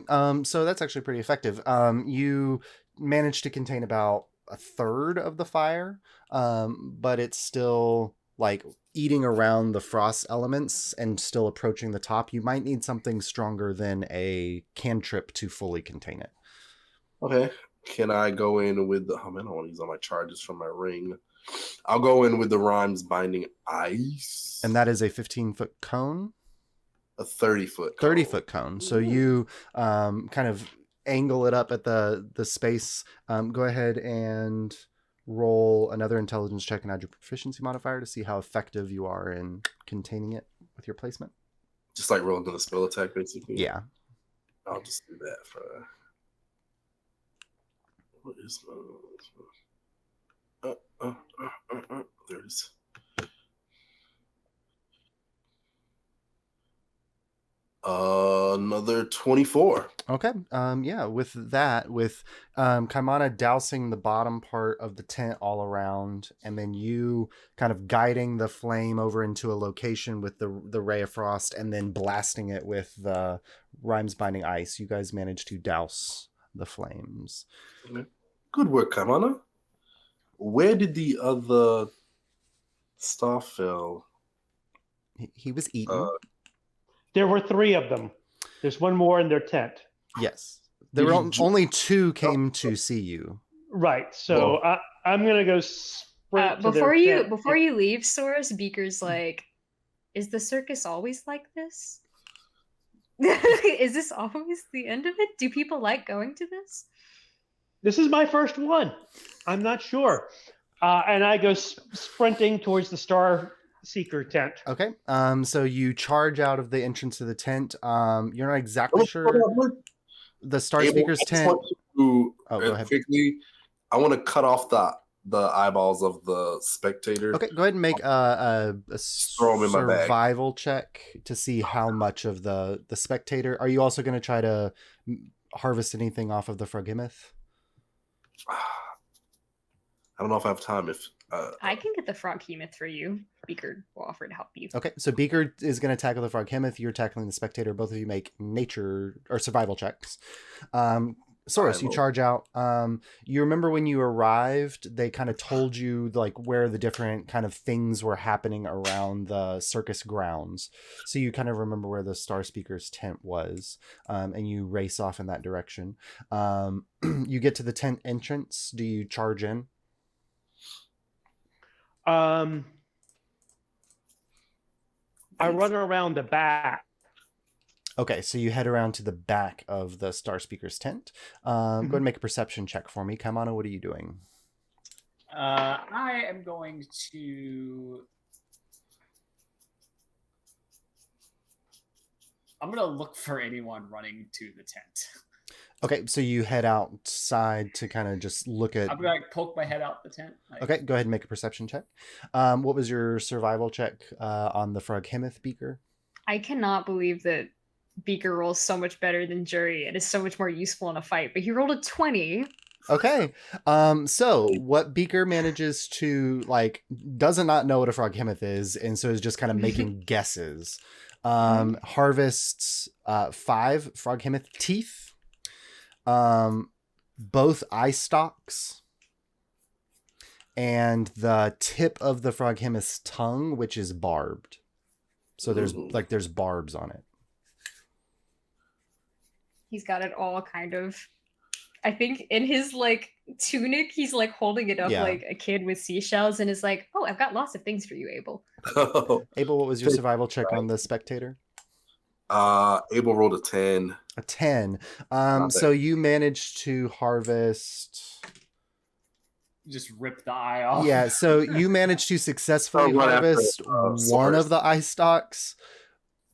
So that's actually pretty effective. You managed to contain about a third of the fire, but it's still like eating around the frost elements and still approaching the top. You might need something stronger than a cantrip to fully contain it. Okay. Can I go in with the? Oh man, I want to use all my charges from my ring. I'll go in with the Rhymes Binding Ice. And that is a 15-foot cone. a 30-foot. 30-foot cone. So you kind of angle it up at the space. Go ahead and roll another intelligence check and add your proficiency modifier to see how effective you are in containing it with your placement. Just like rolling to the spell attack, basically. Yeah. I'll just do that for. What is there's Another 24. Okay. Yeah, with that, with Kaimana dousing the bottom part of the tent all around, and then you kind of guiding the flame over into a location with the ray of frost, and then blasting it with the Rhymes Binding Ice, you guys managed to douse the flames. Good work, Kaimana. Where did the other Starfell? He was eaten. There were 3 of them. There's one more in their tent. Yes. There were only 2 came to see you. Right. So I'm gonna go sprint to before their tent. before you leave, Soros, Beaker's like, is the circus always like this? Is this always the end of it? Do people like going to this? This is my first one. I'm not sure. And I go sprinting towards the Star Seeker tent. Okay. So you charge out of the entrance of the tent. You're not exactly sure. The Star Speaker's tent. Go ahead. Quickly, I want to cut off the eyeballs of the spectator. Okay, go ahead and make a Throw 'em in my bag. survival check to see how much of the spectator. Are you also going to try to harvest anything off of the Froghemoth? I don't know if I have time. If I can get the Froghemoth for you. Beaker will offer to help you. Okay, so Beaker is going to tackle the Froghemoth. You're tackling the spectator. Both of you make nature or survival checks. Soros, you charge out. You remember when you arrived, they kind of told you like where the different kind of things were happening around the circus grounds. So you kind of remember where the Star Speaker's tent was, and you race off in that direction. You get to the tent entrance. Do you charge in? I run around the back. Okay, so you head around to the back of the Star Speaker's tent. Go ahead and make a perception check for me. Kaimana, what are you doing? I am going to... I'm going to look for anyone running to the tent. Okay, so you head outside to kind of just look at... I'm going to poke my head out the tent. Okay, go ahead and make a perception check. What was your survival check on the Froghemoth, Beaker? I cannot believe that Beaker rolls so much better than Jury and is so much more useful in a fight, but he rolled a 20. Okay. So what Beaker manages to does not know what a Froghemoth is, and so is just kind of making guesses. Harvests 5 Froghemoth teeth, both eye stalks, and the tip of the Froghemoth's tongue, which is barbed. So there's barbs on it. He's got it all kind of, I think in his tunic, he's holding it up like a kid with seashells and is like, oh, I've got lots of things for you, Abel. Abel, what was your survival check on the spectator? Abel rolled a 10. A 10. So you managed to harvest... Just rip the eye off. Yeah, so you managed to successfully harvest one of the eye stalks,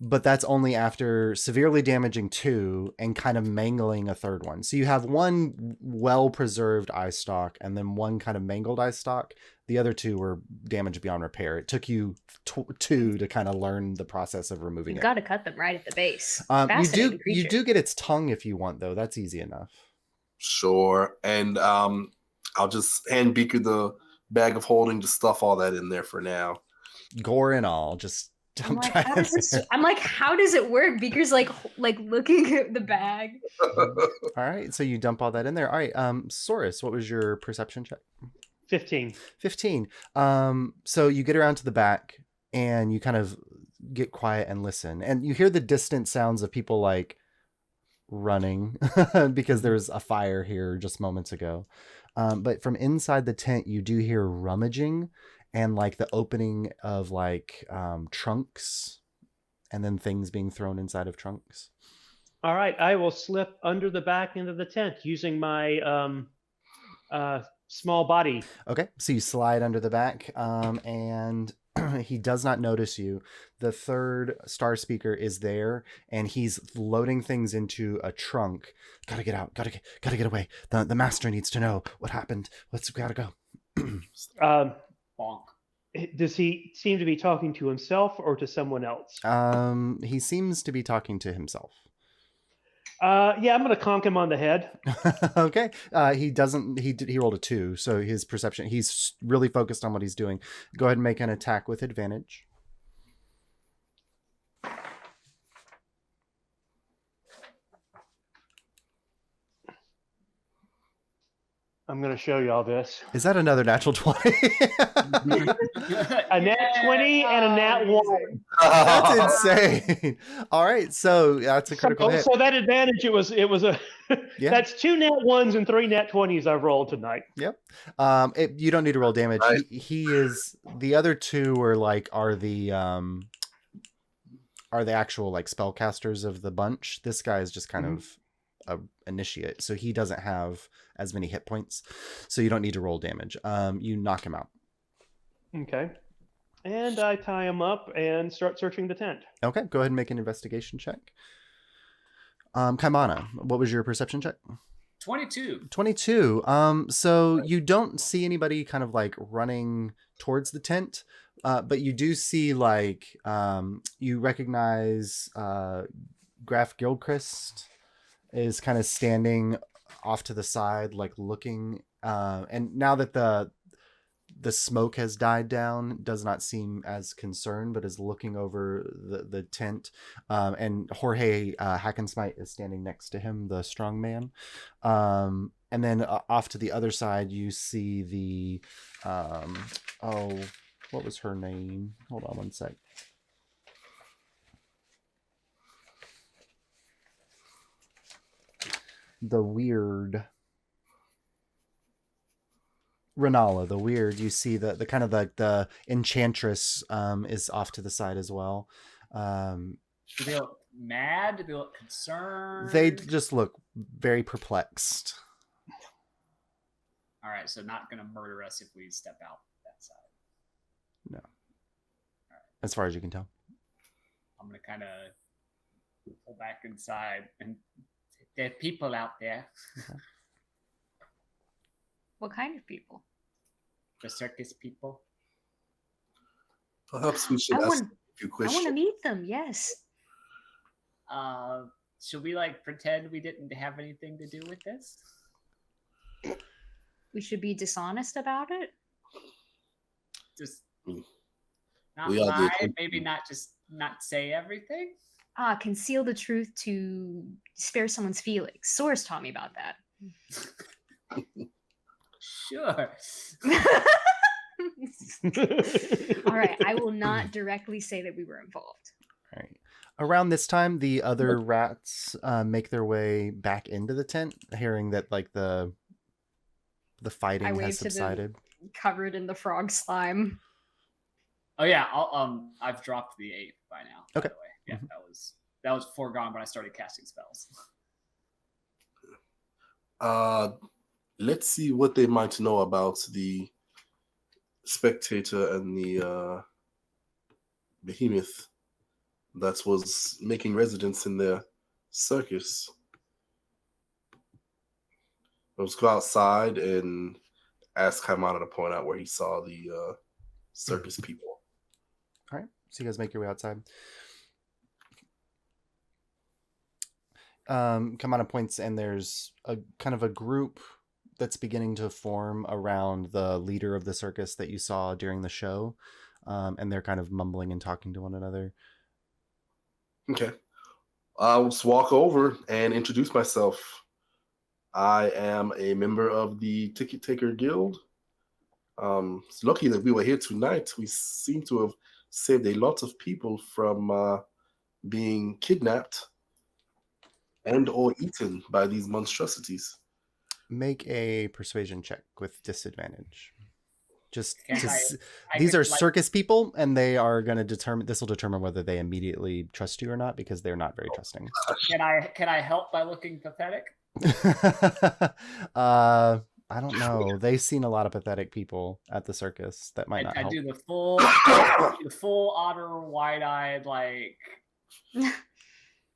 but that's only after severely damaging 2 and kind of mangling a third one. So you have one well-preserved eye stalk and then one kind of mangled eye stalk. The other 2 were damaged beyond repair. It took you 2 to kind of learn the process of removing it. You've got to cut them right at the base. You do get its tongue if you want, though. That's easy enough. Sure. And I'll just hand Beaker the bag of holding to stuff all that in there for now. Gore and all, just I'm like, how does it work? Beaker's like looking at the bag. All right, so you dump all that in there. All right, Soros, what was your perception check? 15. 15. So you get around to the back and you kind of get quiet and listen, and you hear the distant sounds of people running because there's a fire here just moments ago. But from inside the tent, you do hear rummaging and the opening of trunks and then things being thrown inside of trunks. All right, I will slip under the back into the tent using my small body. Okay, so you slide under the back and he does not notice you. The third Star Speaker is there and he's loading things into a trunk. Gotta get out. Gotta get away. The master needs to know what happened. Gotta go. Bonk. Does he seem to be talking to himself or to someone else? He seems to be talking to himself. Yeah, I'm gonna conk him on the head. Okay. He doesn't. He rolled a 2, so his perception. He's really focused on what he's doing. Go ahead and make an attack with advantage. I'm gonna show y'all this. Is that another natural 20? A nat 20 and a nat 1. That's insane. All right, so that's a critical hit. So that advantage, it was a. Yeah. That's 2 nat 1s and 3 nat 20s I've rolled tonight. Yep. You don't need to roll damage. He is the other 2 are the actual like spellcasters of the bunch. This guy is just kind of a initiate, so he doesn't have as many hit points, so you don't need to roll damage. You knock him out. Okay. And I tie him up and start searching the tent. Okay, go ahead and make an investigation check. Kaimana, what was your perception check? 22. 22. So you don't see anybody kind of like running towards the tent, but you do see like you recognize Graf Gilchrist is kind of standing off to the side, like looking, and now that the smoke has died down, does not seem as concerned, but is looking over the tent. And Jorge Hackensmite is standing next to him, the strong man. And then off to the other side, you see the what was her name? Hold on one sec. The weird Renala, the weird. You see the kind of like the enchantress is off to the side as well. Do they look mad? Do they look concerned? They just look very perplexed. All right, so not gonna murder us if we step out that side. No. All right. As far as you can tell. I'm gonna kind of pull back inside, and there are people out there. Okay. What kind of people? The circus people. Perhaps we should ask a few I questions. want to meet them. Yes. Should we like pretend we didn't have anything to do with this? We should be dishonest about it. Just not We all lie, did. maybe not say everything. Conceal the truth to spare someone's feelings. Sora's taught me about that. Sure. All right, I will not directly say that we were involved. All right. Around this time, the other rats make their way back into the tent, hearing that like the fighting wave has to them. subsided. Covered in the frog slime. Oh yeah, I've dropped the 8 by now. Okay. By the way. Yeah, that was foregone when I started casting spells. Let's see what they might know about the spectator and the behemoth that was making residence in their circus. Let's go outside and ask Kaimana to point out where he saw the circus people. All right, so you guys make your way outside. Kaimana points, and there's a kind of a group that's beginning to form around the leader of the circus that you saw during the show, and they're kind of mumbling and talking to one another. Okay. I'll just walk over and introduce myself. I am a member of the Ticket Taker Guild. It's lucky that we were here tonight. We seem to have saved a lot of people from being kidnapped and or eaten by these monstrosities. Make a persuasion check with disadvantage. Just Can I these could, are like- circus people, and they are going to determine. This will determine whether they immediately trust you or not, because they're not very trusting. Can I help by looking pathetic? I don't know. They've seen a lot of pathetic people at the circus. That might not I help. do the full otter, wide-eyed, like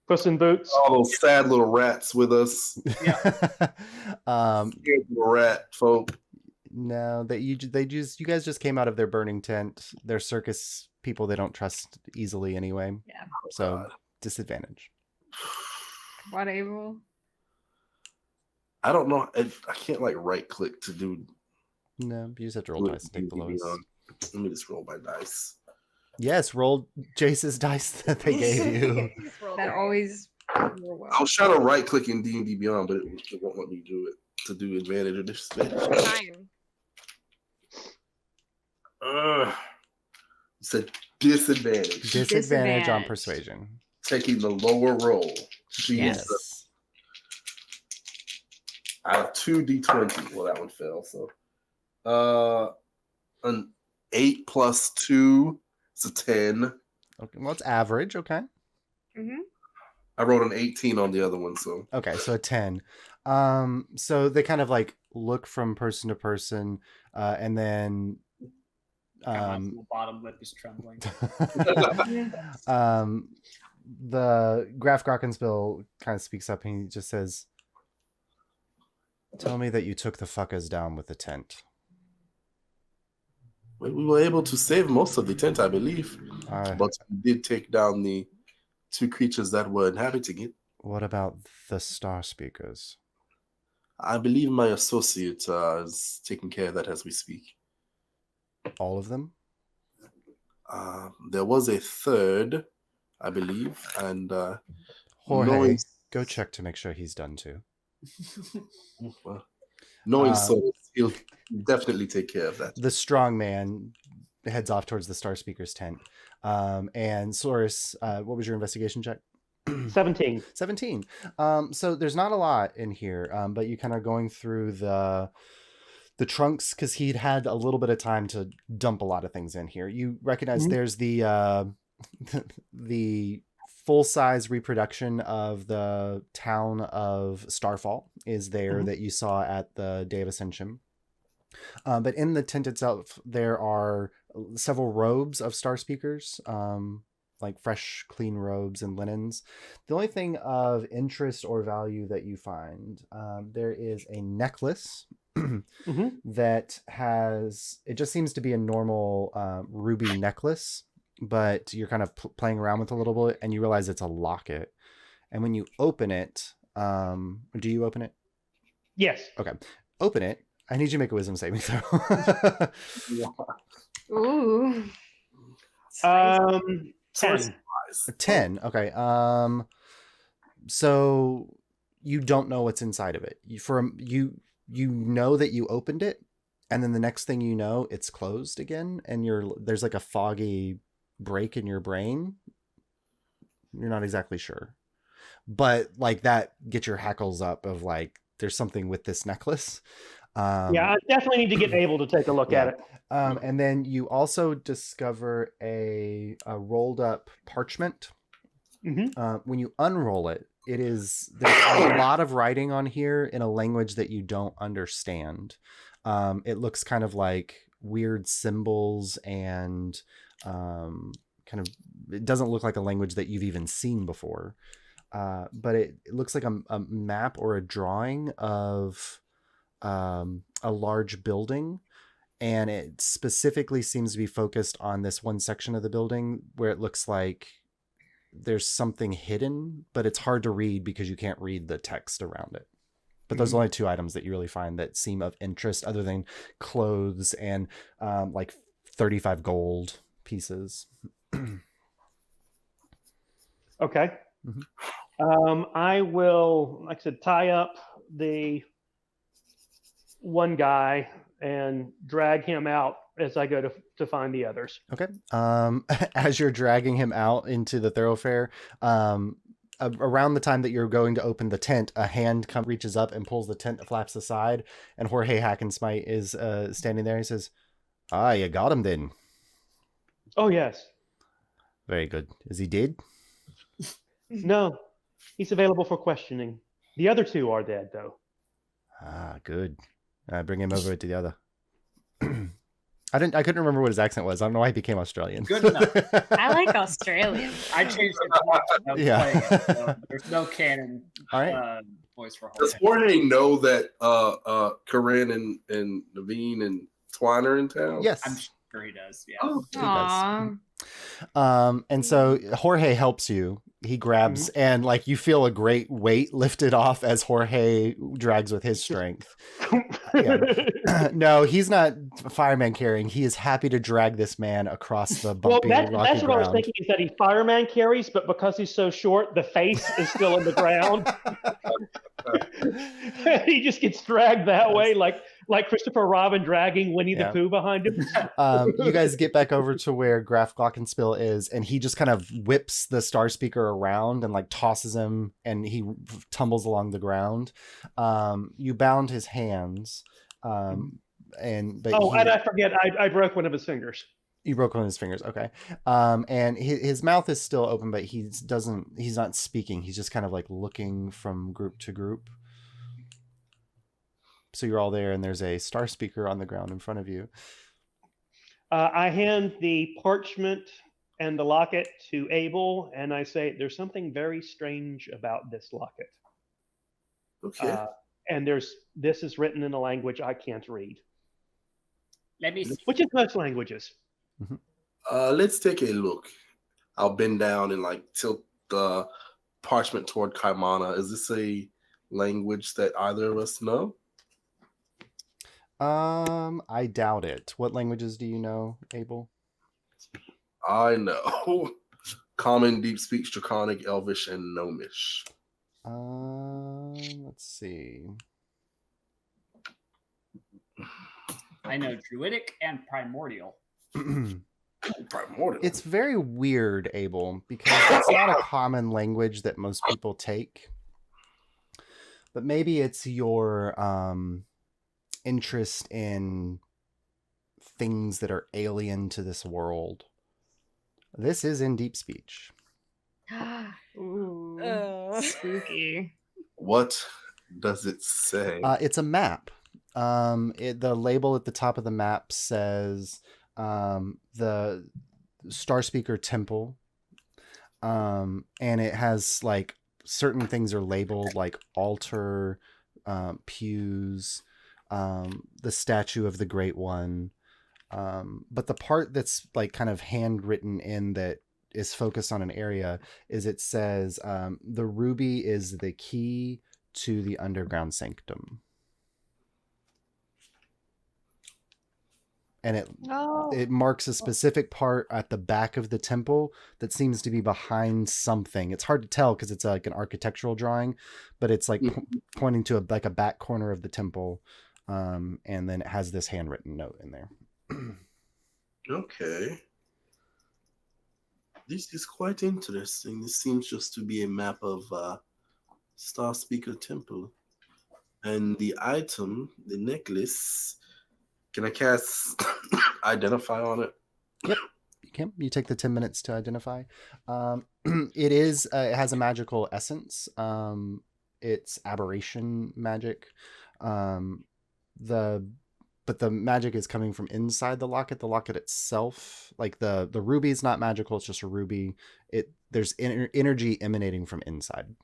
Puss in Boots. All those sad little rats with us. yeah. Scared little rat folk. No, you guys just came out of their burning tent. They're circus people they don't trust easily anyway. Yeah. So disadvantage. Whatever. I don't know. I can't like right click to do. No, you just have to roll dice and take the lowest. Let me just roll my dice. Yes, roll Jace's dice that they gave you. That always well. I was trying to right click in D&D Beyond, but it won't let me do it to do advantage or disadvantage. Fine. It's a disadvantage. Disadvantage on persuasion. Taking the lower roll. Yes. Out of 2d20. Well, that one fell. So, an 8 plus 2 is a 10. Okay, well, it's average. Okay. Mm-hmm. I rolled an 18 on the other one, so okay, so a 10. So they kind of like look from person to person, and then My bottom lip is trembling. The Graf Glockenspiel kind of speaks up and he just says, "Tell me that you took the fuckers down with the tent." we were able to save most of the tent, I believe, but we did take down the 2 creatures that were inhabiting it. What about the Star Speakers? I believe my associate is taking care of that as we speak. All of them? There was a third, I believe, and Jorge, go check to make sure he's done too. Well, knowing so, he'll definitely take care of that. The strong man heads off towards the Star Speaker's tent. And Soris, what was your investigation check? 17. 17. So there's not a lot in here, but you kind of going through the trunks because he'd had a little bit of time to dump a lot of things in here. You recognize there's the full-size reproduction of the town of Starfall is there that you saw at the Day of Ascension. But in the tent itself, there are several robes of Star Speakers, like fresh, clean robes and linens. The only thing of interest or value that you find, there is a necklace that has, it just seems to be a normal ruby necklace, but you're kind of playing around with a little bit and you realize it's a locket. And when you open it, do you open it? Yes. Okay. Open it. I need you to make a wisdom saving throw. Ooh. 10. 10. Okay. So you don't know what's inside of it. You know that you opened it, and then the next thing you know, it's closed again, and there's like a foggy break in your brain. You're not exactly sure, but like that gets your hackles up of like there's something with this necklace. I definitely need to get able to take a look at it. And then you also discover a rolled up parchment. When you unroll it, there's a lot of writing on here in a language that you don't understand. It looks kind of like weird symbols and it doesn't look like a language that you've even seen before. But it looks like a map or a drawing of a large building, and it specifically seems to be focused on this one section of the building where it looks like there's something hidden, but it's hard to read because you can't read the text around it. But those are only 2 items that you really find that seem of interest other than clothes and like 35 gold pieces. Okay. I will, like I said, tie up the one guy and drag him out as I go to find the others. Okay. As you're dragging him out into the thoroughfare, around the time that you're going to open the tent, a hand reaches up and pulls the tent flaps aside, and Jorge Hackensmite is standing there. He says, you got him then. Oh, yes. Very good. Is he dead? No, he's available for questioning. The other 2 are dead, though. Good. Bring him over to the other. I couldn't remember what his accent was. I don't know why he became Australian. Good enough. I like Australian. I changed it to watch when I was Yeah. playing it, so there's no canon All right. voice for Does Jorge. Jorge know that Corinne and Naveen and Twine are in town? Yes. I'm sure he does. Yeah. Oh, He does. Aw. And so Jorge helps you. He grabs and like you feel a great weight lifted off as Jorge drags with his strength. No, he's not fireman carrying. He is happy to drag this man across the Well, bumpy, that's rocky what I was ground. thinking, is that he fireman carries, but because he's so short, the face is still in the ground. He just gets dragged that way, like Christopher Robin dragging Winnie the Pooh behind him. You guys get back over to where Graf Glockenspiel is, and he just kind of whips the star speaker around and like tosses him, and he tumbles along the ground. You bound his hands, and I forget, I broke one of his fingers. You broke one of his fingers, okay. And his mouth is still open, but he's not speaking. He's just kind of like looking from group to group. So you're all there, and there's a star speaker on the ground in front of you. I hand the parchment and the locket to Abel, and I say, "There's something very strange about this locket." Okay. And this is written in a language I can't read, Let me see. which is most languages. Let's take a look. I'll bend down and like tilt the parchment toward Kaimana. Is this a language that either of us know? I doubt it. What languages do you know, Abel? I know Common, Deep Speech, Draconic, Elvish, and Gnomish. Let's see. I know Druidic and Primordial. Primordial. It's very weird, Abel, because it's not a common language that most people take. But maybe it's your interest in things that are alien to this world. This is in Deep Speech. Ooh, spooky. What does it say? It's a map. The label at the top of the map says the Star Speaker Temple, and it has like certain things are labeled like altar, pews, the statue of the Great One, but the part that's like kind of handwritten in that is focused on an area is it says the ruby is the key to the underground sanctum. And it marks a specific part at the back of the temple that seems to be behind something. It's hard to tell because it's like an architectural drawing, but it's like pointing to a back corner of the temple, and then it has this handwritten note in there. Okay. This is quite interesting. This seems just to be a map of Star Speaker Temple. And the item, the necklace, can I cast Identify on it? Yep, you can. You take the 10 minutes to identify. It has a magical essence. It's aberration magic. But the magic is coming from inside the locket. The locket itself, like the ruby is not magical. It's just a ruby. There's energy emanating from inside.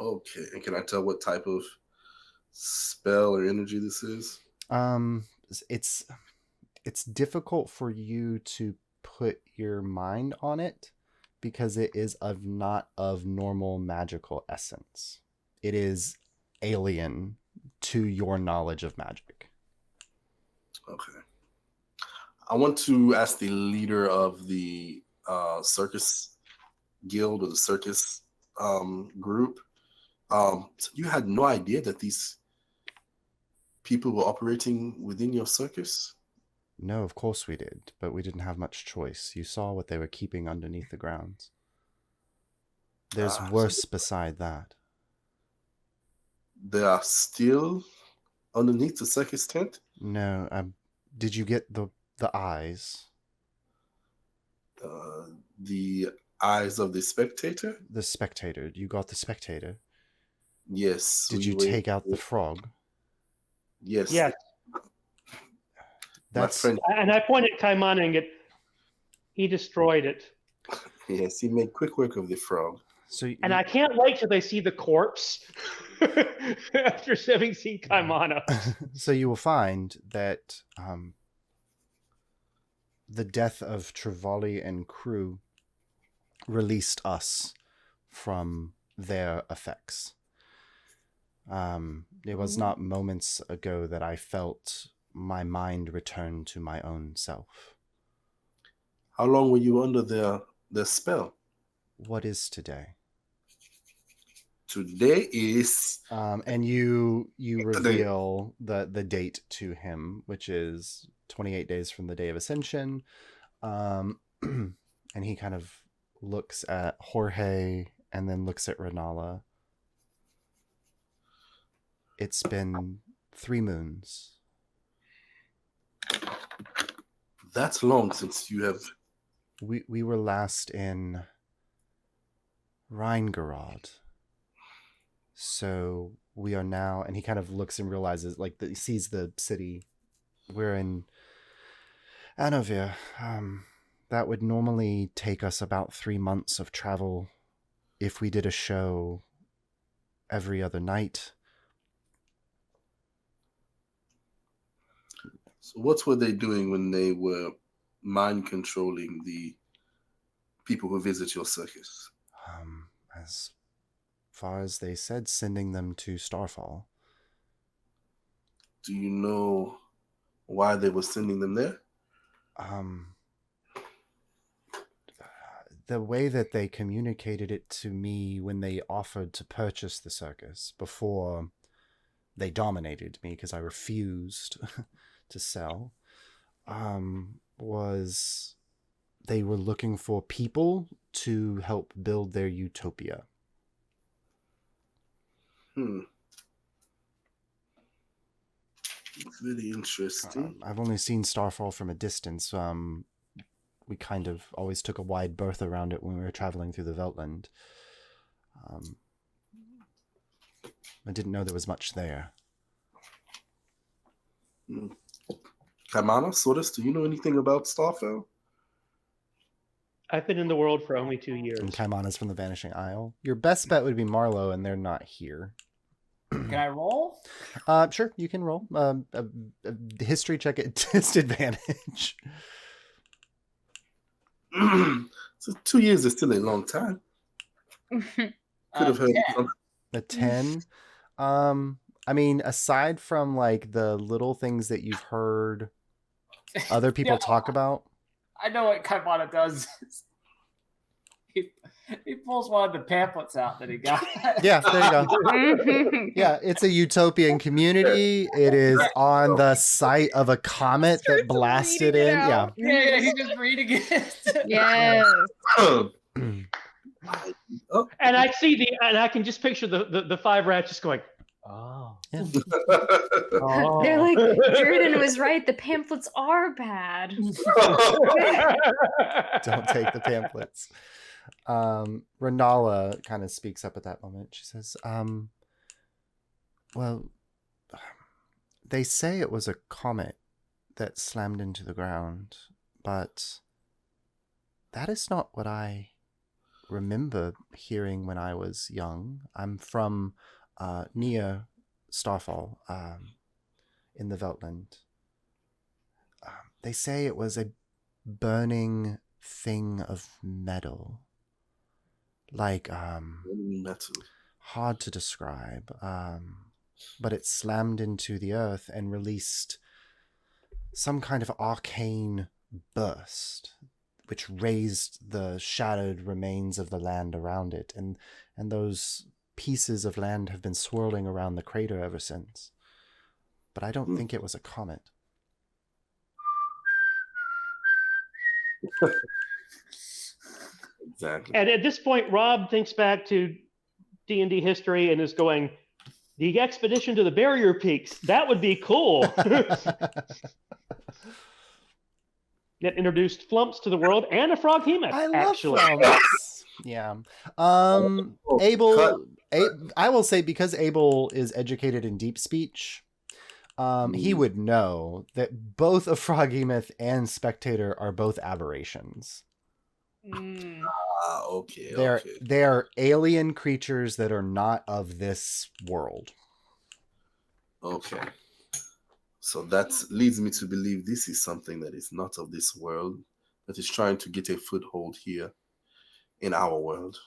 Okay. And can I tell what type of spell or energy this is? It's difficult for you to put your mind on it because it is not of normal magical essence. It is alien to your knowledge of magic. Okay. I want to ask the leader of the circus guild or the circus group. So you had no idea that these people were operating within your circus? No, of course we did, but we didn't have much choice. You saw what they were keeping underneath the grounds. There's worse beside that. They are still underneath the circus tent? No, did you get the eyes? The eyes of the spectator? The spectator. You got the spectator. Yes. Did you take out the frog? Yes. Yes. That's friend. And I point at Kaimana and he destroyed it. Yes, he made quick work of the frog. so. And I can't wait till they see the corpse after having seen Kaimana. So you will find that the death of Trevally and crew released us from their effects. It was not moments ago that I felt my mind return to my own self. How long were you under the spell? What is today? Today is And you reveal the date to him, which is 28 days from the day of Ascension. And he kind of looks at Jorge and then looks at Renala. It's been 3 moons. that's long since you have. We were last in Rheingerod. So we are now, and he kind of looks and realizes, like, he sees the city. We're in Anovir. That would normally take us about 3 months of travel if we did a show every other night. So what were they doing when they were mind controlling the people who visit your circus? As far as they said, sending them to Starfall. Do you know why they were sending them there? The way that they communicated it to me when they offered to purchase the circus before they dominated me because I refused to sell, was they were looking for people to help build their utopia. It's really interesting. I've only seen Starfall from a distance. We kind of always took a wide berth around it when we were traveling through the Veltland. I didn't know there was much there. Kaimana, Sordus, do you know anything about Starfell? I've been in the world for only 2 years. And Kaimana's from the Vanishing Isle. Your best bet would be Marlowe, and they're not here. Can I roll? Sure, you can roll. A history check at disadvantage. So 2 years is still a long time. Could have heard 10. something. A 10. I mean, aside from like the little things that you've heard other people talk about. I know what Kaimana does. He pulls one of the pamphlets out that he got. Yeah, there you go. Yeah, it's a utopian community. It is on the site of a comet that blasted in. Yeah. Yeah, he's just reading it. Yes. And I can just picture the 5 rats just going, oh. Yeah. Oh. They're like, Jordan was right. The pamphlets are bad. Don't take the pamphlets. Renala kind of speaks up at that moment. She says, well, they say it was a comet that slammed into the ground, but that is not what I remember hearing when I was young. I'm from near Starfall, in the Veltland. They say it was a burning thing of metal. Like, Metal. hard to describe, but it slammed into the earth and released some kind of arcane burst, which raised the shattered remains of the land around it, and those pieces of land have been swirling around the crater ever since. But I don't think it was a comet. Exactly. And at this point, Rob thinks back to D&D history and is going, the expedition to the barrier peaks, that would be cool. That introduced Flumps to the world and a frog hemoth, I love actually. Flumps. Yeah. Abel, I will say, because Abel is educated in deep speech, He would know that both a Froghemoth and Spectator are both aberrations. Okay. They are alien creatures that are not of this world. Okay. So that leads me to believe this is something that is not of this world, that is trying to get a foothold here in our world.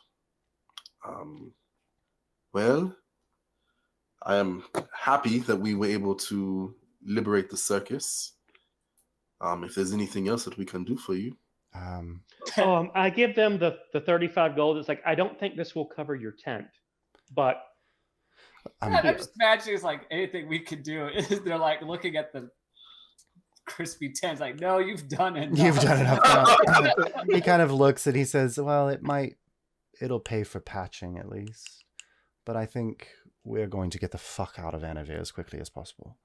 Well, I am happy that we were able to liberate the circus. If there's anything else that we can do for you. I give them the 35 gold. It's like, I don't think this will cover your tent, but I'm just imagining it's like anything we could do is they're like looking at the crispy tents like, no, you've done enough. You've done enough. He kind of looks and he says, well, it'll pay for patching at least. But I think we're going to get the fuck out of Anavir as quickly as possible.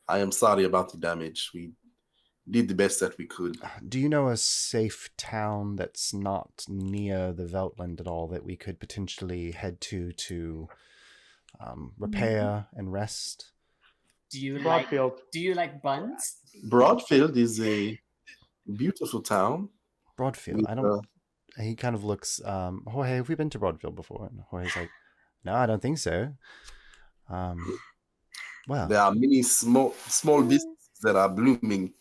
I am sorry about the damage. We did the best that we could. Do you know a safe town that's not near the Veltland at all that we could potentially head to repair and rest? Do you Broadfield. like buns? Broadfield is a beautiful town. Broadfield. He kind of looks. Jorge, have we been to Broadfield before? And Jorge's like, no, I don't think so. Well, there are many small businesses that are blooming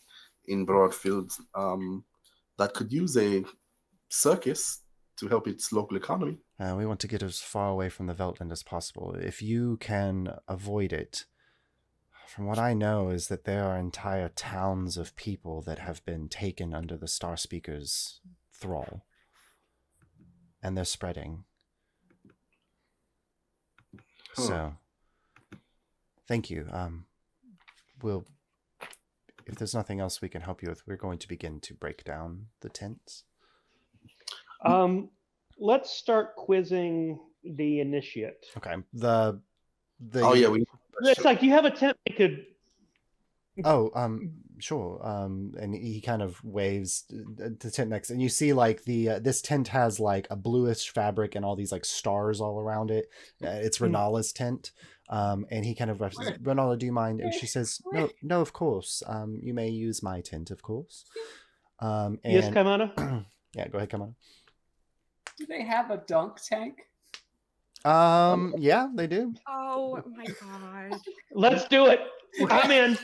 in Broadfield that could use a circus to help its local economy. We want to get as far away from the Veltland as possible. If you can avoid it, from what I know is that there are entire towns of people that have been taken under the Star Speaker's thrall. And they're spreading. So, thank you. If there's nothing else we can help you with, we're going to begin to break down the tents. Let's start quizzing the initiate. Okay. It's like you have a tent that could. Sure. And he kind of waves the tent next, and you see like this tent has like a bluish fabric and all these like stars all around it. It's Renala's tent. And he kind of rushes, Renala, do you mind? And she says, no, of course. You may use my tent, of course. Yes, Kaimana? Yeah, go ahead, Kaimana. Do they have a dunk tank? Yeah, they do. Oh my god. Let's do it. I'm in.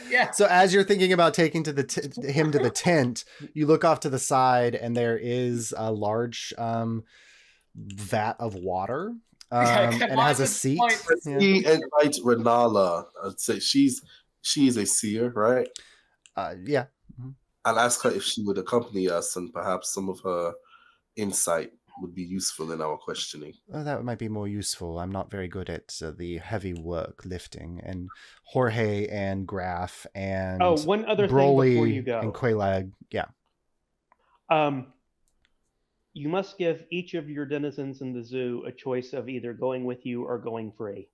Yeah. So as you're thinking about taking him to the tent, you look off to the side, and there is a large vat of water, and it has a seat. He invites Renala. I'd say she's a seer, right? Yeah. I'll ask her if she would accompany us, and perhaps some of her insight would be useful in our questioning. That might be more useful. I'm not very good at the heavy work lifting. And Jorge and Graf and one other Broly thing before you go. And Qualag, yeah. You must give each of your denizens in the zoo a choice of either going with you or going free.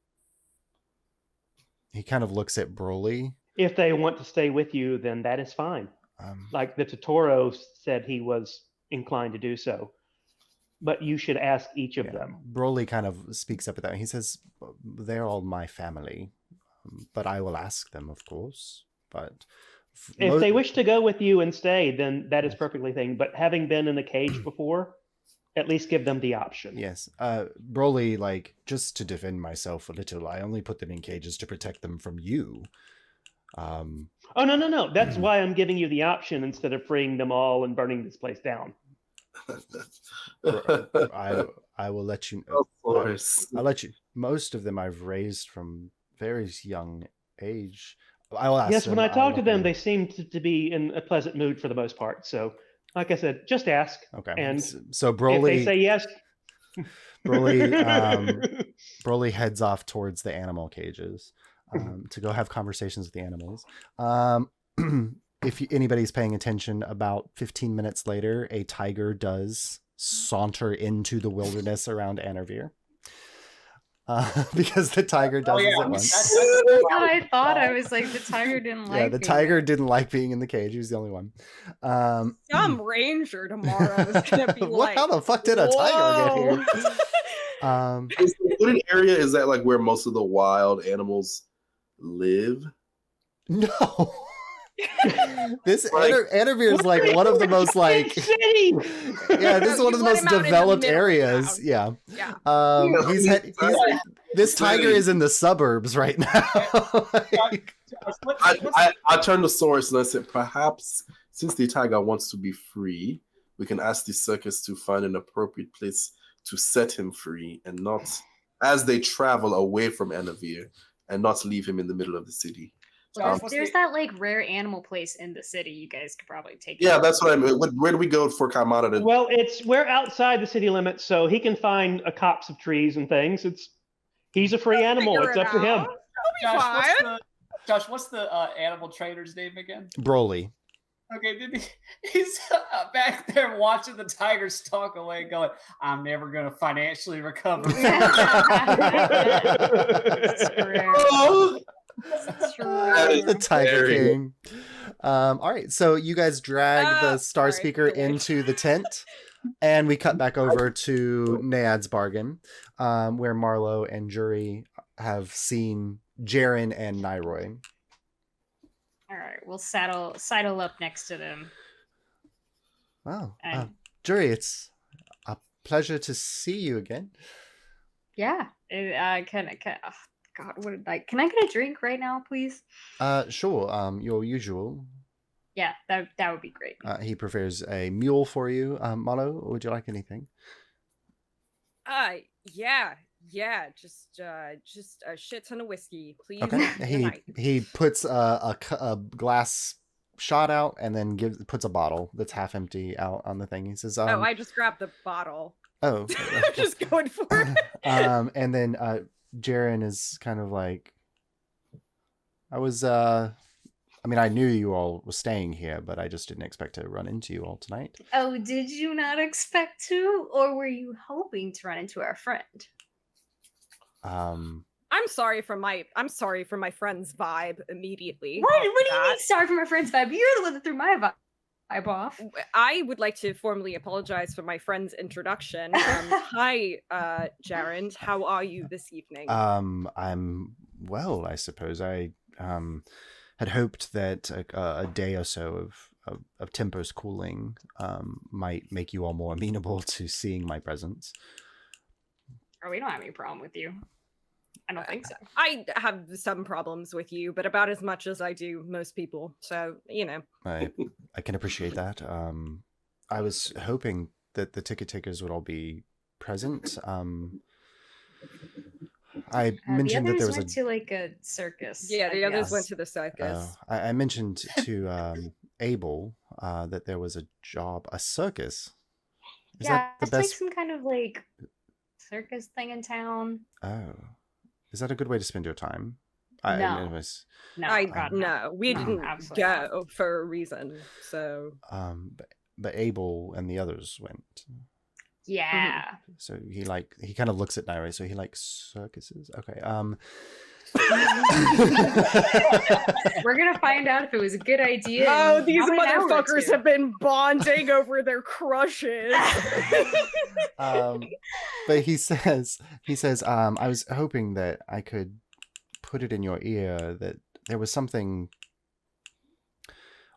He kind of looks at Broly. If they want to stay with you, then that is fine. Like the Totoro said he was inclined to do so. But you should ask each of them. Broly kind of speaks up at that. He says, they're all my family, but I will ask them, of course. But if they wish to go with you and stay, then that is perfectly fine. But having been in a cage before, at least give them the option. Yes. Broly, like, just to defend myself a little, I only put them in cages to protect them from you. Oh, no. That's why I'm giving you the option instead of freeing them all and burning this place down. I will let you know. Of course. I'll let you. Most of them I've raised from very young age. I will ask. Yes, them, when I talk to them, they seem to be in a pleasant mood for the most part. So, like I said, just ask. Okay. And so Broly, if they say yes, Broly heads off towards the animal cages to go have conversations with the animals. If anybody's paying attention, about 15 minutes later, a tiger does saunter into the wilderness around Anarvir. Because the tiger does it once. That's what I thought. I was like, the tiger didn't like. Yeah, the tiger didn't like being in the cage. He was the only one. Some ranger tomorrow is gonna be like, how the fuck did a tiger get here? Is the wooded area, is that like where most of the wild animals live? No. This Like- Anarvir is like one of the most like city. yeah, this is No, one you of the let most him out in the developed middle of areas. town. Yeah. Yeah. This tiger is in the suburbs right now. Like, I turned to Source and I said, perhaps since the tiger wants to be free, we can ask the circus to find an appropriate place to set him free and not, as they travel away from Anavir, and not leave him in the middle of the city. There's that like rare animal place in the city. You guys could probably take. Yeah, that's what I mean. Where do we go for Kaimana? Well, we're outside the city limits, so he can find a copse of trees and things. He's a free animal. Figure It's it up to him. out. It'll be fine. Josh, what's the animal trainer's name again? Broly. Okay, he's back there watching the tiger stalk away, going, "I'm never going to financially recover." The Tiger King. All right, so you guys drag the Star sorry, Speaker delay. into the tent, and we cut back over to Naad's bargain, where Marlo and Jury have seen Jaren and Nairoy. All right, we'll saddle up next to them. Wow, And- Jury, it's a pleasure to see you again. Yeah, can God, what did I? Can I get a drink right now, please? Sure. Your usual. Yeah, that would be great. He prefers a mule for you. Marlo, would you like anything? Yeah, just a shit ton of whiskey, please. Okay. Good night. He puts a glass shot out and then puts a bottle that's half empty out on the thing. He says, Oh, I just grabbed the bottle. "Oh, I'm just going for it. and then Jaren is kind of like, I mean, I knew you all were staying here, but I just didn't expect to run into you all tonight. Oh, did you not expect to, or were you hoping to run into our friend? Um, I'm sorry for my friend's vibe immediately. What off do the you mean? bat. Sorry for my friend's vibe. You're the one that threw my vibe off. I would like to formally apologize for my friend's introduction. Hi, Jaren. How are you this evening? I'm well, I suppose. I had hoped that a day or so of tempers cooling might make you all more amenable to seeing my presence. Oh, we don't have any problem with you. I don't think so. I have some problems with you, but about as much as I do most people. So, I can appreciate that. I was hoping that the ticket takers would all be present. I mentioned the that others there was went to like a circus. Yeah, the others guess. went to the circus. I mentioned to Abel that there was a circus. Is that the it's like best? some kind of like circus thing in town. Oh, is that a good way to spend your time? No. Anyways, No, God, no, we No, didn't absolutely go for a reason. So but Abel and the others went. Yeah. So he kind of looks at Nairi. So he likes circuses. Okay. We're gonna find out if it was a good idea. Oh, in these about an hour or motherfuckers two. have been bonding over their crushes. But he says, I was hoping that I could put it in your ear that there was something.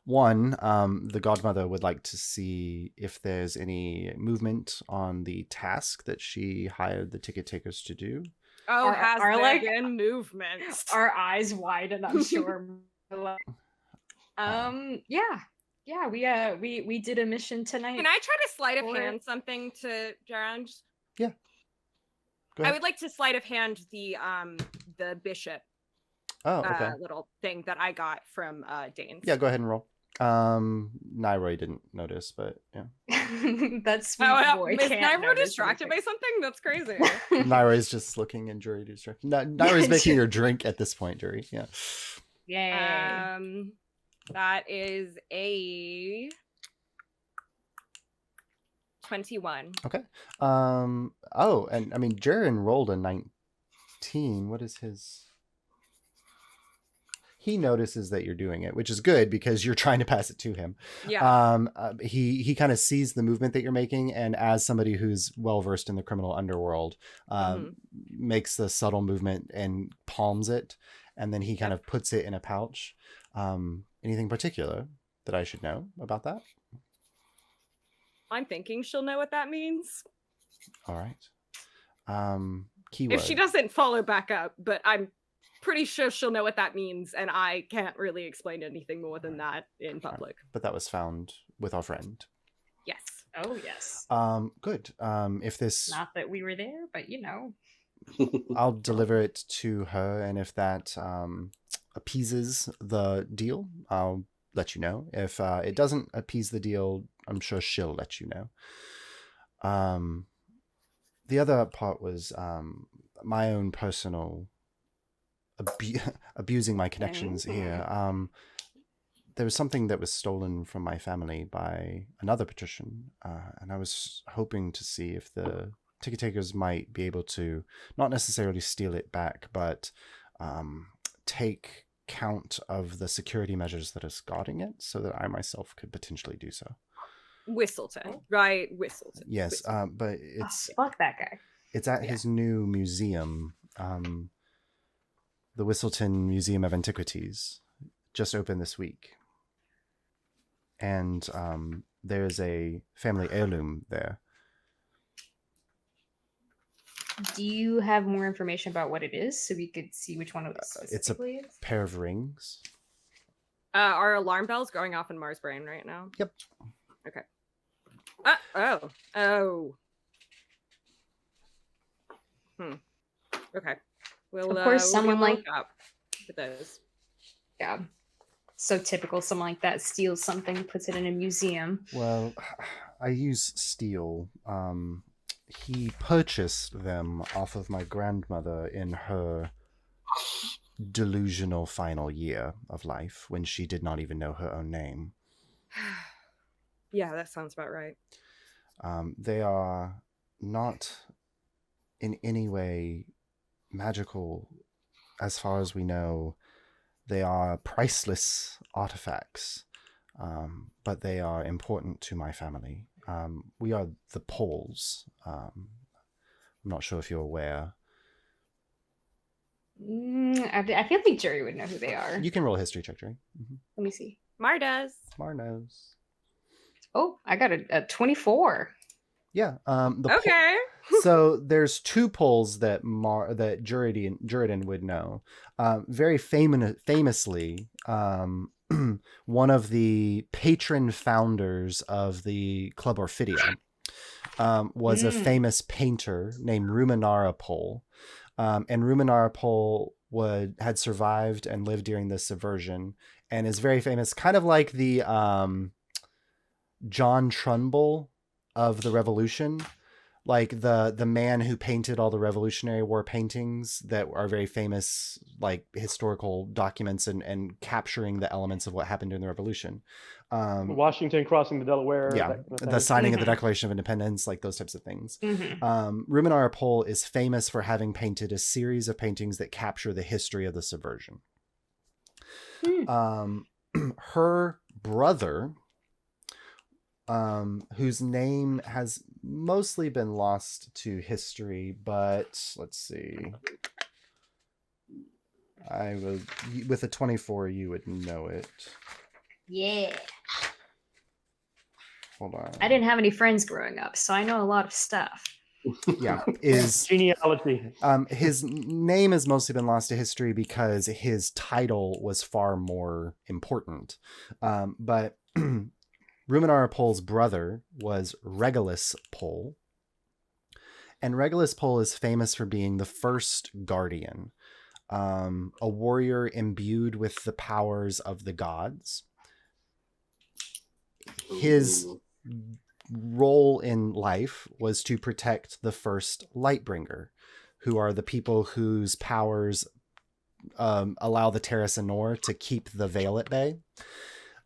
One, the godmother would like to see if there's any movement on the task that she hired the ticket takers to do. Oh, has are there like- been movements? Our eyes widen, I'm sure. Yeah, we did a mission tonight. Can I try to sleight of Or- hand something to Jaron? Go I ahead. would like to sleight of hand the bishop Oh, okay. little thing that I got from Dane. Yeah, go ahead and roll. Nairo didn't notice, but yeah. That sweet Oh, boy is can't Nairo notice distracted by anything. something? That's crazy. Nairo is just looking and Jury distracted. Nairo is making your drink at this point, Jury. Yeah. Yay. That is a 21. Okay. Oh, and I mean, Jaren rolled a 19. What is his? he notices that you're doing it, which is good because you're trying to pass it to him. Yeah. He kind of sees the movement that you're making, and as somebody who's well versed in the criminal underworld, makes the subtle movement and palms it, and then he kind of puts it in a pouch. Anything particular that I should know about that? I'm thinking she'll know what that means. All right. Keyword. If she doesn't follow back up, but I'm pretty sure she'll know what that means, and I can't really explain anything more than that in public. But that was found with our friend. Yes. Oh, yes. Good. If this... Not that we were there, but you know. I'll deliver it to her, and if that appeases the deal, I'll let you know. If it doesn't appease the deal, I'm sure she'll let you know. The other part was my own personal abusing my connections here. There was something that was stolen from my family by another patrician, and I was hoping to see if the ticket takers might be able to not necessarily steal it back, but take count of the security measures that are guarding it, so that I myself could potentially do so. Whistleton, right? Whistleton. Yes, but it's fuck that guy. It's at his new museum, the Whistleton Museum of Antiquities, just opened this week, and there's a family heirloom there. Do you have more information about what it is, so we could see which one of those specifically it's a pair of rings. Are alarm bells going off in Mars brain right now? Yep. Okay. Oh. Okay. Well, of course, someone like up with those. Yeah. So typical. Someone like that steals something, puts it in a museum. Well, I use steel. He purchased them off of my grandmother in her delusional final year of life, when she did not even know her own name. Yeah, that sounds about right. They are not in any way magical, as far as we know. They are priceless artifacts, but they are important to my family. We are the Poles. I'm not sure if you're aware. I feel like Jerry would know who they are. You can roll a history check, Jerry. Let me see. Mar does. Mar knows. Oh, I got a 24. Yeah. Okay. So there's two Poles that Juridan would know. Very famously, one of the patron founders of the Club Orfidia was a famous painter named Ruminara Pole. And Ruminara Pole had survived and lived during the subversion, and is very famous, kind of like the John Trumbull of the Revolution, like the man who painted all the Revolutionary War paintings that are very famous, like historical documents and capturing the elements of what happened during the Revolution. Washington crossing the Delaware. Yeah, that kind of the signing of the Declaration of Independence, like those types of things. Ruminara Pole is famous for having painted a series of paintings that capture the history of the subversion. Her brother, whose name has mostly been lost to history, but let's see. With a 24, you would know it. Yeah. Hold on. I didn't have any friends growing up, so I know a lot of stuff. Yeah, is genealogy. His name has mostly been lost to history because his title was far more important. But Ruminara Pole's brother was Regulus Pole, and Regulus Pole is famous for being the first guardian, a warrior imbued with the powers of the gods. His role in life was to protect the first Lightbringer, who are the people whose powers allow the Terras Anor to keep the Veil at bay.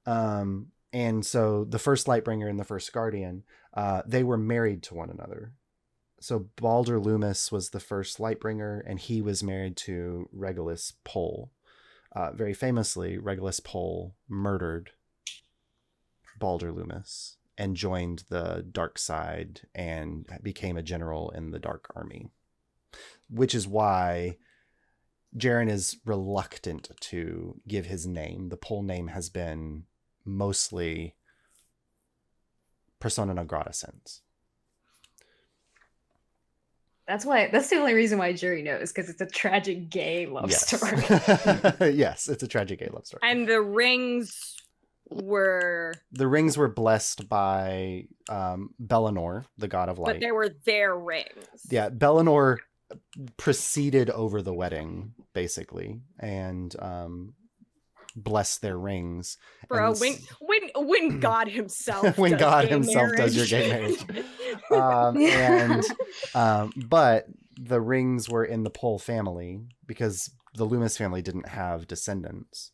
And so the first Lightbringer and the first Guardian, they were married to one another. So Balder Loomis was the first Lightbringer, and he was married to Regulus Pole. very famously, Regulus Pole murdered Balder Loomis and joined the dark side and became a general in the Dark Army, which is why Jaren is reluctant to give his name. The Pole name has been mostly persona non grata since. That's the only reason why Jury knows, because it's a tragic gay love story. Yes, it's a tragic gay love story. And the rings were blessed by Bellinor, the god of light. But they were their rings. Yeah, Bellinor proceeded over the wedding, basically, and blessed their rings. Bro, when God himself when does God gay himself does your gay marriage. But the rings were in the Pole family because the Loomis family didn't have descendants.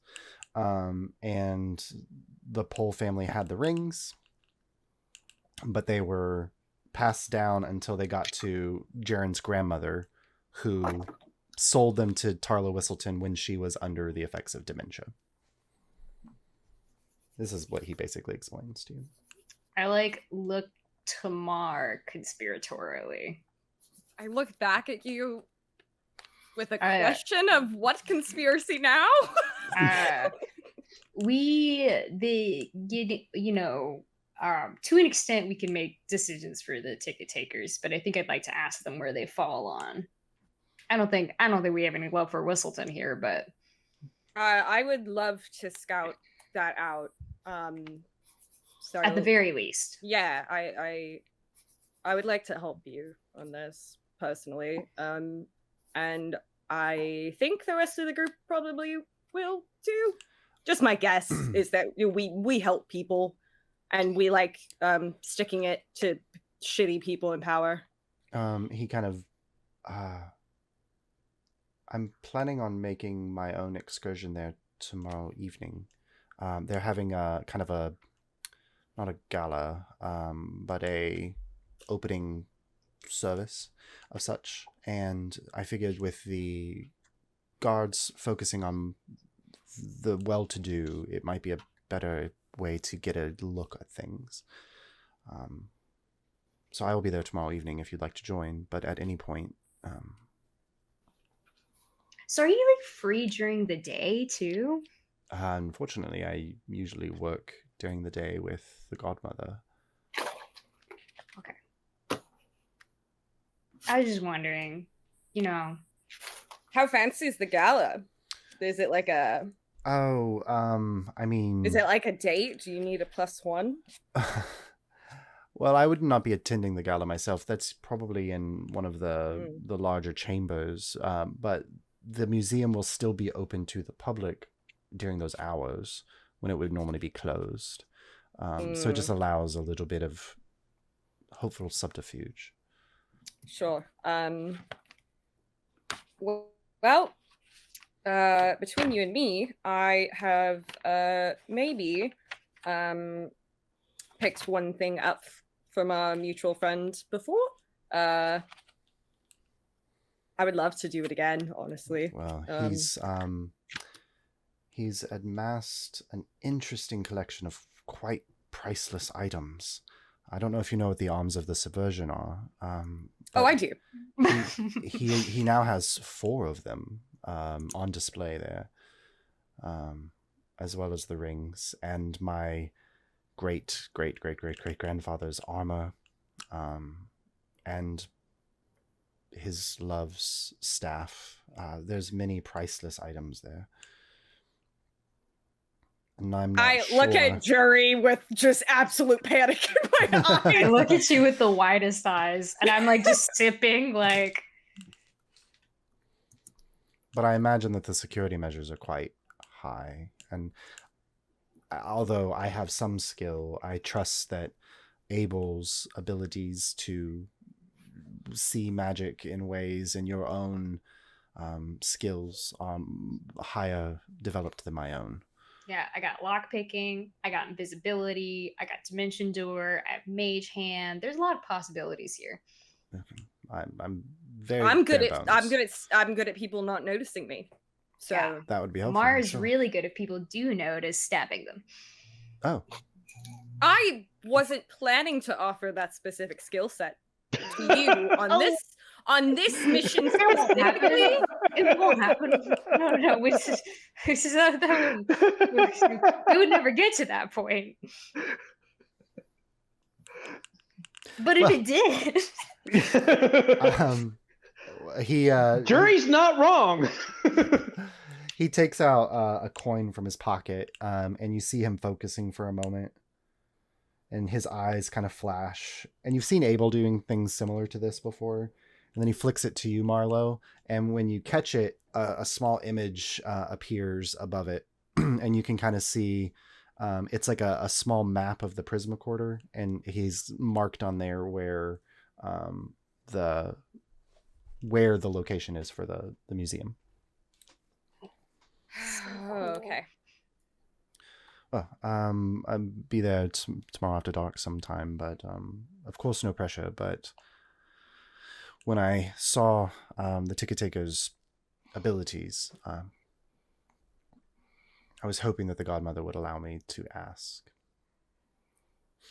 And the Pole family had the rings, but they were passed down until they got to Jaren's grandmother, who sold them to Tarla Whistleton when she was under the effects of dementia. This is what he basically explains to you. I look to Mar conspiratorially. I look back at you with a question of what conspiracy now? To an extent, we can make decisions for the ticket takers, but I think I'd like to ask them where they fall on. I don't think we have any love for Whistleton here, but I would love to scout that out. So at the very least, yeah, I would like to help you on this personally, and I think the rest of the group probably will too. Just my guess is that we help people, and we like sticking it to shitty people in power. He kind of I'm planning on making my own excursion there tomorrow evening. They're having a kind of not a gala, but a opening service of such. And I figured with the guards focusing on the well-to-do, it might be a better way to get a look at things. So I will be there tomorrow evening if you'd like to join, but at any point. So are you free during the day too? Unfortunately, I usually work during the day with the godmother. Okay. I was just wondering, how fancy is the gala? Is it like a... I mean... Is it like a date? Do you need a +1? Well, I would not be attending the gala myself. That's probably in one of the larger chambers. But the museum will still be open to the public during those hours when it would normally be closed. So it just allows a little bit of hopeful subterfuge. Sure. Well, between you and me, I have maybe picked one thing up from our mutual friend before. I would love to do it again, honestly. Well, he's amassed an interesting collection of quite priceless items. I don't know if you know what the Arms of the Subversion are. I do. He now has 4 of them on display there, as well as the rings and my great grandfather's armor, and his love's staff. There's many priceless items there. And I look at Jury with just absolute panic in my eyes. I look at you with the widest eyes, and I'm just sipping, But I imagine that the security measures are quite high, and although I have some skill, I trust that Abel's abilities to see magic in ways and your own skills are higher developed than my own. Yeah, I got lockpicking, I got invisibility, I got dimension door, I have mage hand. There's a lot of possibilities here. Okay. I'm very. I'm good at people not noticing me. So Yeah. That would be helpful. Mars sure. really good if people do notice stabbing them. Oh, I wasn't planning to offer that specific skill set to you on this mission That won't specifically. happen. It won't happen. No. We would never get to that point. But if it did, Jury's not wrong. he takes out a coin from his pocket, and you see him focusing for a moment, and his eyes kind of flash. And you've seen Abel doing things similar to this before. And then he flicks it to you, Marlo. And when you catch it, a small image appears above it, and you can kind of see it's like a small map of the Prismacorder, and he's marked on there where the location is for the museum. Oh, okay. Well, I'll be there tomorrow after dark sometime, but of course no pressure. But when I saw the ticket taker's abilities, I was hoping that the godmother would allow me to ask.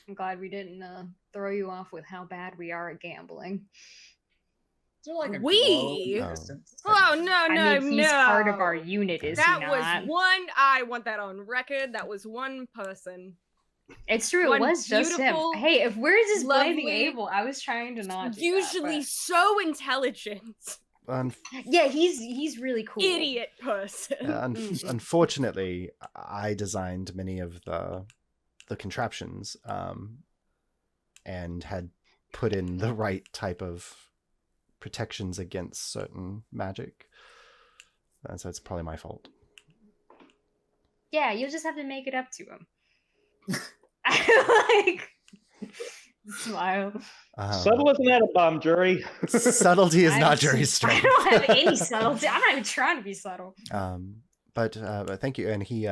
I'm glad we didn't throw you off with how bad we are at gambling. Is there like a We? glow Oh. distance? Oh no, I mean, he's part of no. our unit, is That he was not? one. I want that on record. That was one person. It's true. one It was just him. beautiful, Hey, if we're just blaming lovely, Abel, I was trying to not. Do Usually that, so intelligent. but... yeah, he's really cool. Idiot person. Unfortunately, I designed many of the contraptions, and had put in the right type of protections against certain magic. So it's probably my fault. Yeah, you'll just have to make it up to him. Like, smile. Subtle as an atom bomb, Jury. Subtlety is not Jury's I strength. don't have any subtlety. I'm not even trying to be subtle. But thank you. And he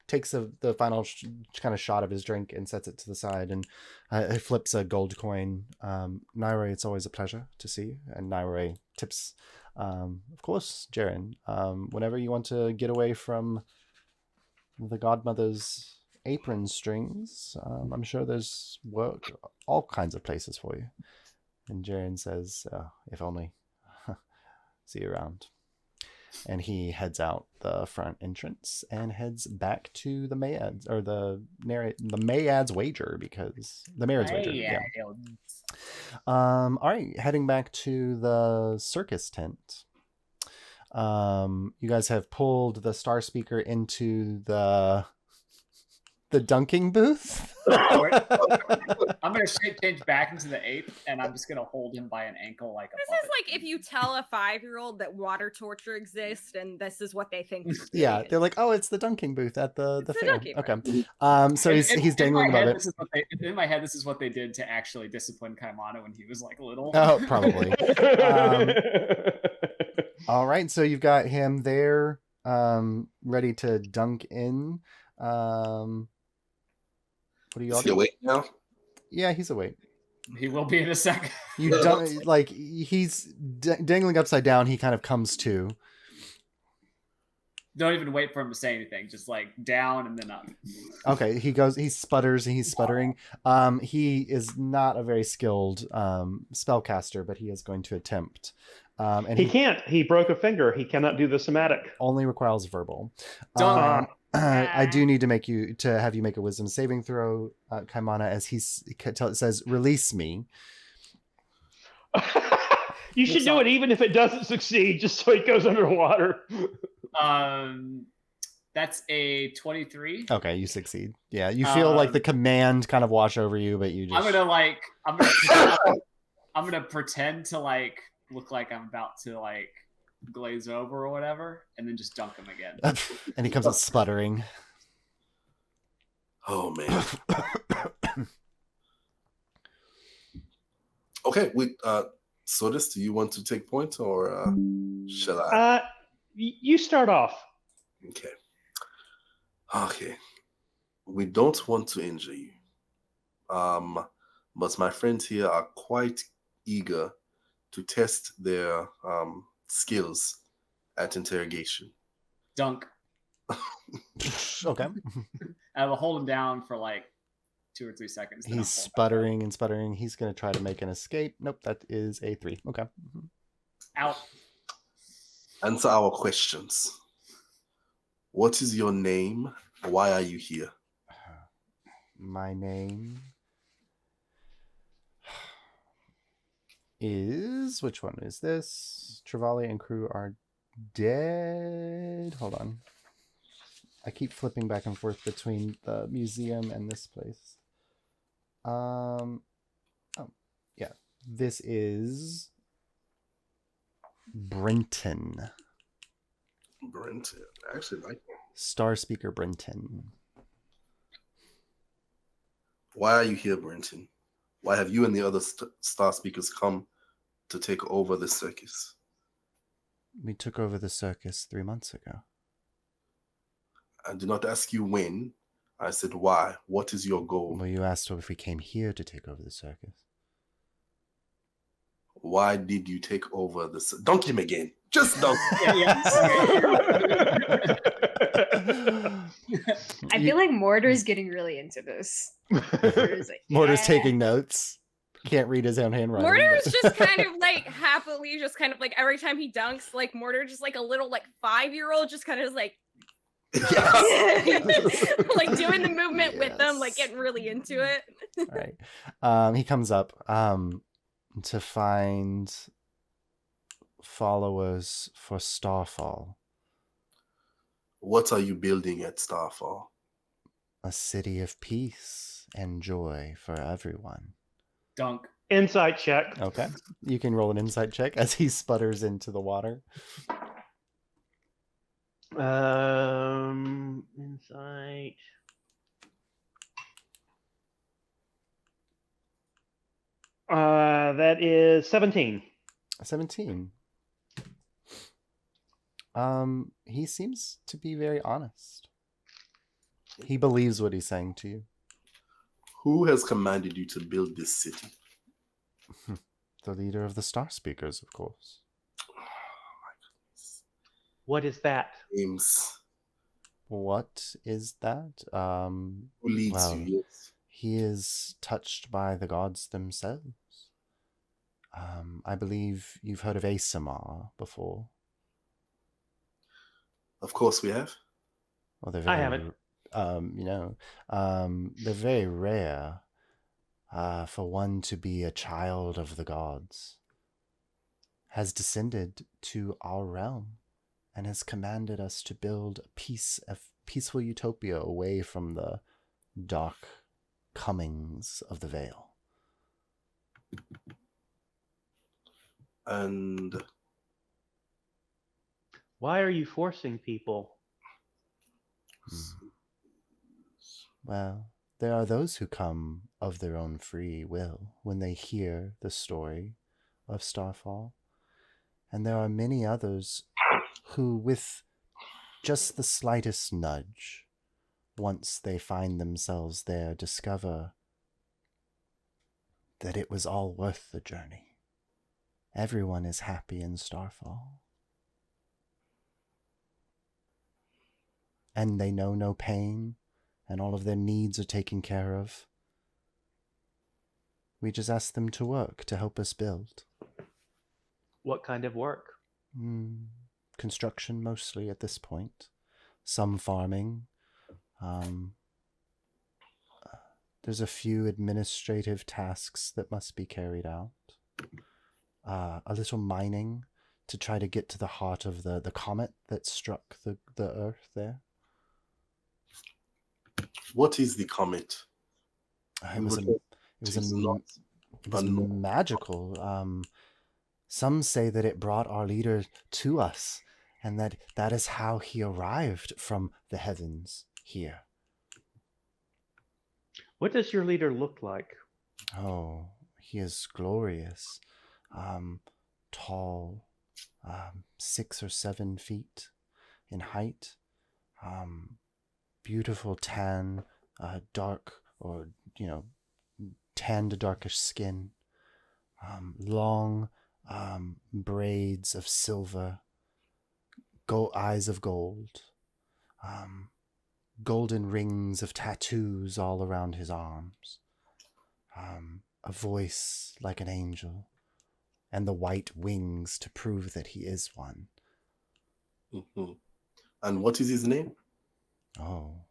takes the final kind of shot of his drink and sets it to the side, and he flips a gold coin. Naire, it's always a pleasure to see you. And Naire tips, of course, Jaren, whenever you want to get away from the godmother's apron strings, I'm sure there's work, all kinds of places for you. And Jaren says, if only. See you around. And he heads out the front entrance and heads back to the Maeads, or the Maeads wager, because the Maeads wager. Yeah. All right, heading back to the circus tent. You guys have pulled the star speaker into the dunking booth. I'm gonna straight change back into the ape, and I'm just gonna hold him by an ankle like a This puppet. is like if you tell a 5-year-old that water torture exists, and this is what they think. Yeah, they're like, oh, it's the dunking booth at the It's the fair. dunking Okay. booth. So he's dangling above it. In my head, this is what they did to actually discipline Kaimana when he was like little. Oh, probably. All right, so you've got him there, ready to dunk in. What are you all Is he doing? awake now? Yeah, he's awake. He will be in a second. You don't like he's dangling upside down. He kind of comes to. Don't even wait for him to say anything. Just like down and then up. Okay, he sputters and he's sputtering. He is not a very skilled spellcaster, but he is going to attempt. And He can't. He broke a finger. He cannot do the somatic. only requires verbal. Don't. I do need to have you make a wisdom saving throw, Kaimana, as it says, release me. You should do it even if it doesn't succeed, just so he goes underwater. That's a 23. Okay, you succeed. Yeah, you feel like the command kind of wash over you, but you just. I'm gonna pretend to like look like I'm about to like glaze over or whatever, and then just dunk him again. And he comes out sputtering. Oh man. Okay, Sodus, do you want to take point, or shall I? You start off. Okay. We don't want to injure you. But my friends here are quite eager to test their skills at interrogation. Dunk. Okay. I will hold him down for like 2 or 3 seconds. then I'll He's pull him back up. sputtering and sputtering. He's going to try to make an escape. Nope, that is a 3. Okay. Out. Answer our questions. What is your name? Why are you here? My name is... Which one is this? Travali and crew are dead. Hold on. I keep flipping back and forth between the museum and this place. Oh, yeah. This is Brenton. Brenton. I actually like that. Star Speaker Brenton. Why are you here, Brenton? Why have you and the other star speakers come to take over the circus? We took over the circus 3 months ago. I did not ask you when. I said why. What is your goal? Well, you asked if we came here to take over the circus. Why did you take over the... Dunk him again. Just dunk. I feel like Mortar's getting really into this. Mortar's like, Mortar's yeah. taking notes. Can't read his own handwriting. Mortar's but- just kind of like happily, just kind of like every time he dunks, like Mortar, just like a little like 5-year-old, just kind of like like doing the movement with them, like getting really into it. Right. He comes up to find followers for Starfall. What are you building at Starfall? A city of peace and joy for everyone. Dunk. Insight check. Okay. You can roll an insight check as he sputters into the water. Insight. That is 17. 17. He seems to be very honest. He believes what he's saying to you. Who has commanded you to build this city? The leader of the Star Speakers, of course. What is that? James. What is that? Who leads well, you? Yes. He is touched by the gods themselves. I believe you've heard of Asamar before. Of course we have. Well, they're very, I haven't. They're very rare for one to be a child of the gods. Has descended to our realm and has commanded us to build a peaceful utopia away from the dark comings of the Veil. And Why are you forcing people? Well, there are those who come of their own free will when they hear the story of Starfall. And there are many others who, with just the slightest nudge, once they find themselves there, discover that it was all worth the journey. Everyone is happy in Starfall. And they know no pain, and all of their needs are taken care of. We just ask them to work to help us build. What kind of work? Construction mostly at this point. Some farming. There's a few administrative tasks that must be carried out. A little mining to try to get to the heart of the comet that struck the Earth there. what is the comet? It was magical. Some say that it brought our leader to us, and that is how he arrived from the heavens here. What does your leader look like? Oh, he is glorious. Tall, 6 or 7 feet in height. Beautiful tan, dark or, tan to darkish skin. Long braids of silver. eyes of gold, golden rings of tattoos all around his arms, a voice like an angel, and the white wings to prove that he is one. Mm-hmm. And what is his name? Oh,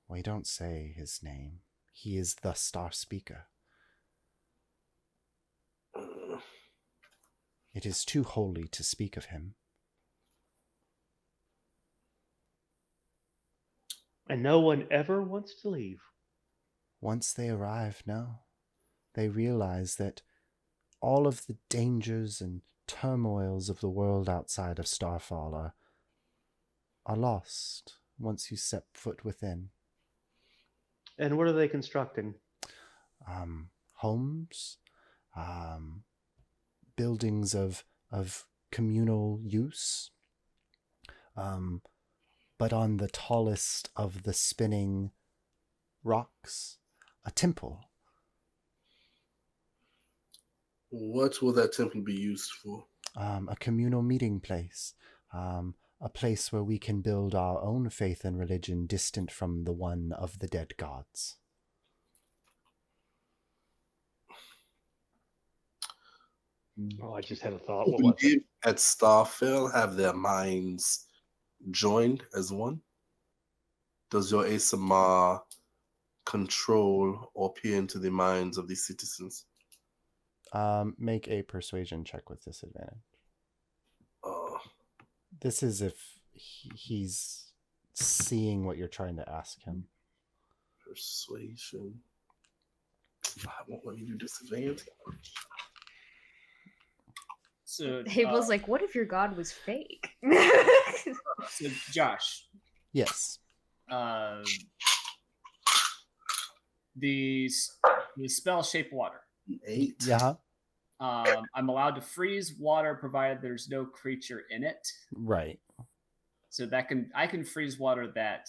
we don't say his name. He is the Star Speaker. It is too holy to speak of him. And no one ever wants to leave. Once they arrive, no. They realize that all of the dangers and turmoils of the world outside of Starfall are lost once you step foot within. And what are they constructing? Homes, buildings of communal use, but on the tallest of the spinning rocks, a temple. What will that temple be used for? A communal meeting place, a place where we can build our own faith and religion distant from the one of the dead gods. Oh, I just had a thought. What was it? Believe at Starfell have their minds joined as one? Does your ASMR control or peer into the minds of the citizens? Make a persuasion check with disadvantage. Uh, This is if he's seeing what you're trying to ask him. Persuasion. I won't let me do disadvantage. So, It was like, what if your god was fake? so Josh, Yes. the spell Shape Water. 8. Yeah. I'm allowed to freeze water provided there's no creature in it. Right. So I can freeze water that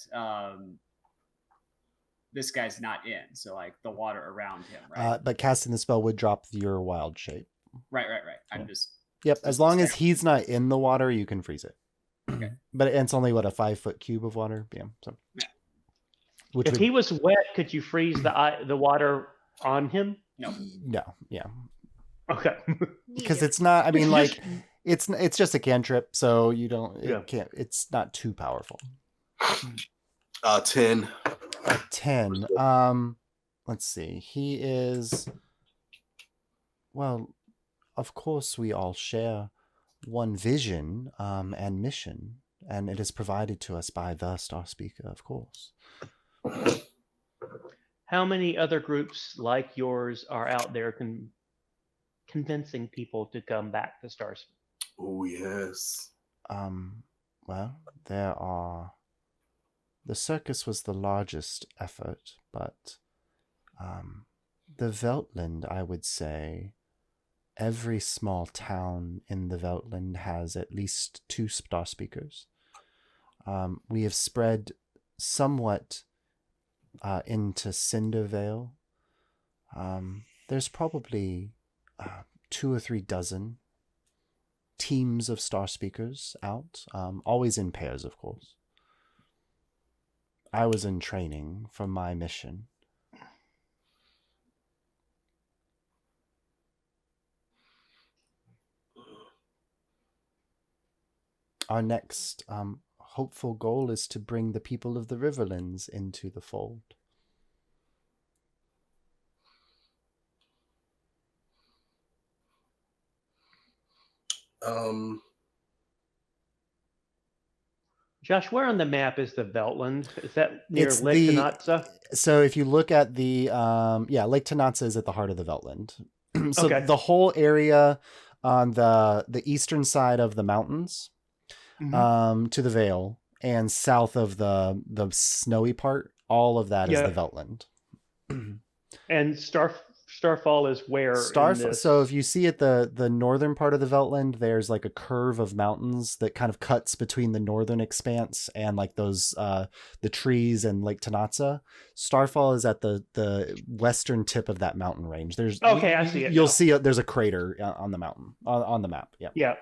this guy's not in. So like the water around him, right? But casting the spell would drop your wild shape. Right. I'm Yeah. just. Yep. As long as he's not in the water, you can freeze it. Okay. But it's only a 5-foot cube of water. Yeah. So. Yeah. If he was wet, could you freeze the water on him? No. No. Yeah. Okay. Because it's not. I mean, like, it's just a cantrip, so you don't. It Yeah. can't. It's not too powerful. 10. 10. Let's see. He is. Well, of course, we all share one vision and mission, and it is provided to us by the Star Speaker, of course. How many other groups like yours are out there convincing people to come back to Stars? Oh, yes. Well, there are. The circus was the largest effort, but the Veltland, I would say, every small town in the Veltland has at least 2 Star Speakers. We have spread somewhat into Cindervale. There's probably 2 or 3 dozen teams of Star Speakers out, always in pairs, of course. I was in training for my mission. Our next hopeful goal is to bring the people of the Riverlands into the fold. Josh, where on the map is the Veltland? Is that near It's Lake the- Tanatsa? So if you look at the Lake Tanatsa is at the heart of the Veltland. So Okay. the whole area on the eastern side of the mountains, to the Vale, and south of the snowy part, all of that is Yeah. the Veltland. And Starfall is where? So if you see at the northern part of the Veltland, there's like a curve of mountains that kind of cuts between the northern expanse and like those the trees and Lake Tanatsa. Starfall is at the western tip of that mountain range. There's Okay, I see it You'll now. see there's a crater on the mountain on the map. Yeah. Yeah.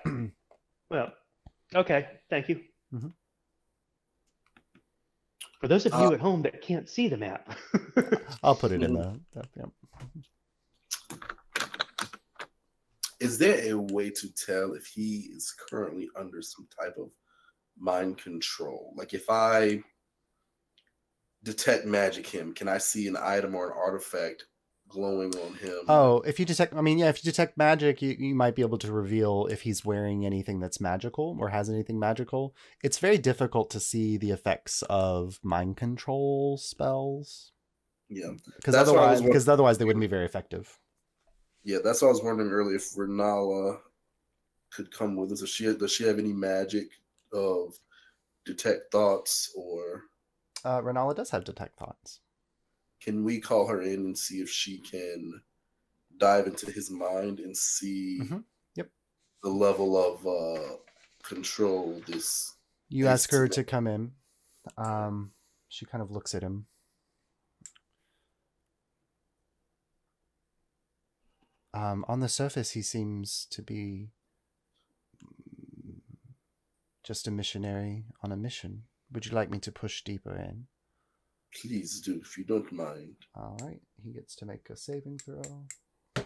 Well, okay. Thank you. Mhm. For those of you at home that can't see the map, I'll put it in the yep. Is there a way to tell if he is currently under some type of mind control? Like if I detect magic him, can I see an item or an artifact glowing on him? Oh, if you detect, I mean, yeah, if you detect magic, you might be able to reveal if he's wearing anything that's magical or has anything magical. It's very difficult to see the effects of mind control spells. Yeah. Because otherwise they wouldn't be very effective. Yeah, that's what I was wondering earlier, if Renala could come with us. Does she have any magic of detect thoughts, or Renala does have detect thoughts. can we call her in and see if she can dive into his mind and see Yep. the level of control this? You ask her to come in. She kind of looks at him. On the surface, he seems to be just a missionary on a mission. Would you like me to push deeper in? Please do, if you don't mind. All right. He gets to make a saving throw. All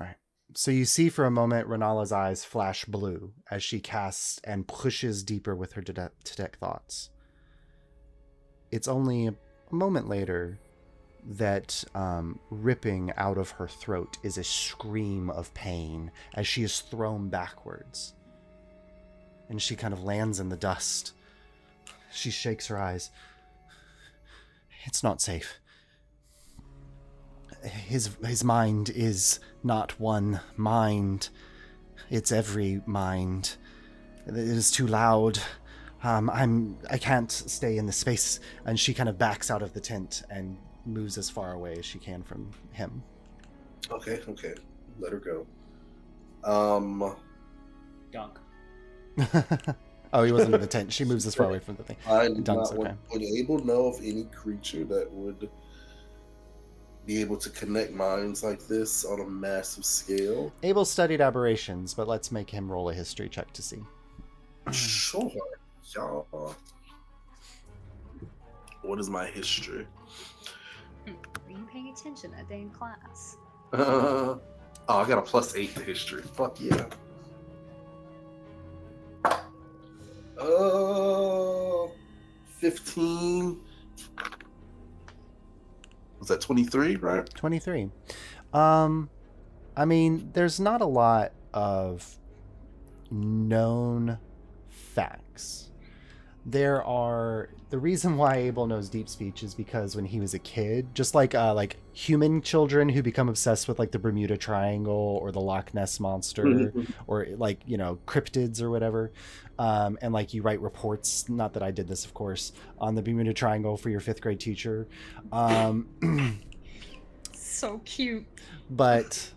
right. So you see for a moment Renala's eyes flash blue as she casts and pushes deeper with her detect thoughts. It's only a moment later that ripping out of her throat is a scream of pain as she is thrown backwards. And she kind of lands in the dust. She shakes her eyes. It's not safe. His mind is not one mind. It's every mind. It is too loud. I can't stay in the space. And she kind of backs out of the tent and moves as far away as she can from him. Okay. Let her go. Dunk. Oh, he wasn't in the tent. She moves as far away from the thing. Would Abel know of any creature that would be able to connect minds like this on a massive scale? Abel studied aberrations, but let's make him roll a history check to see. Sure. Yeah. What is my history? Were you paying attention that day in class? I got a +8 to history. Fuck yeah. 15. Was that 23, right? 23. I mean, there's not a lot of known facts. The reason why Abel knows deep speech is because when he was a kid, just like human children who become obsessed with like the Bermuda Triangle or the Loch Ness Monster or like, cryptids or whatever. And like you write reports, not that I did this, of course, on the Bermuda Triangle for your 5th grade teacher. So cute. But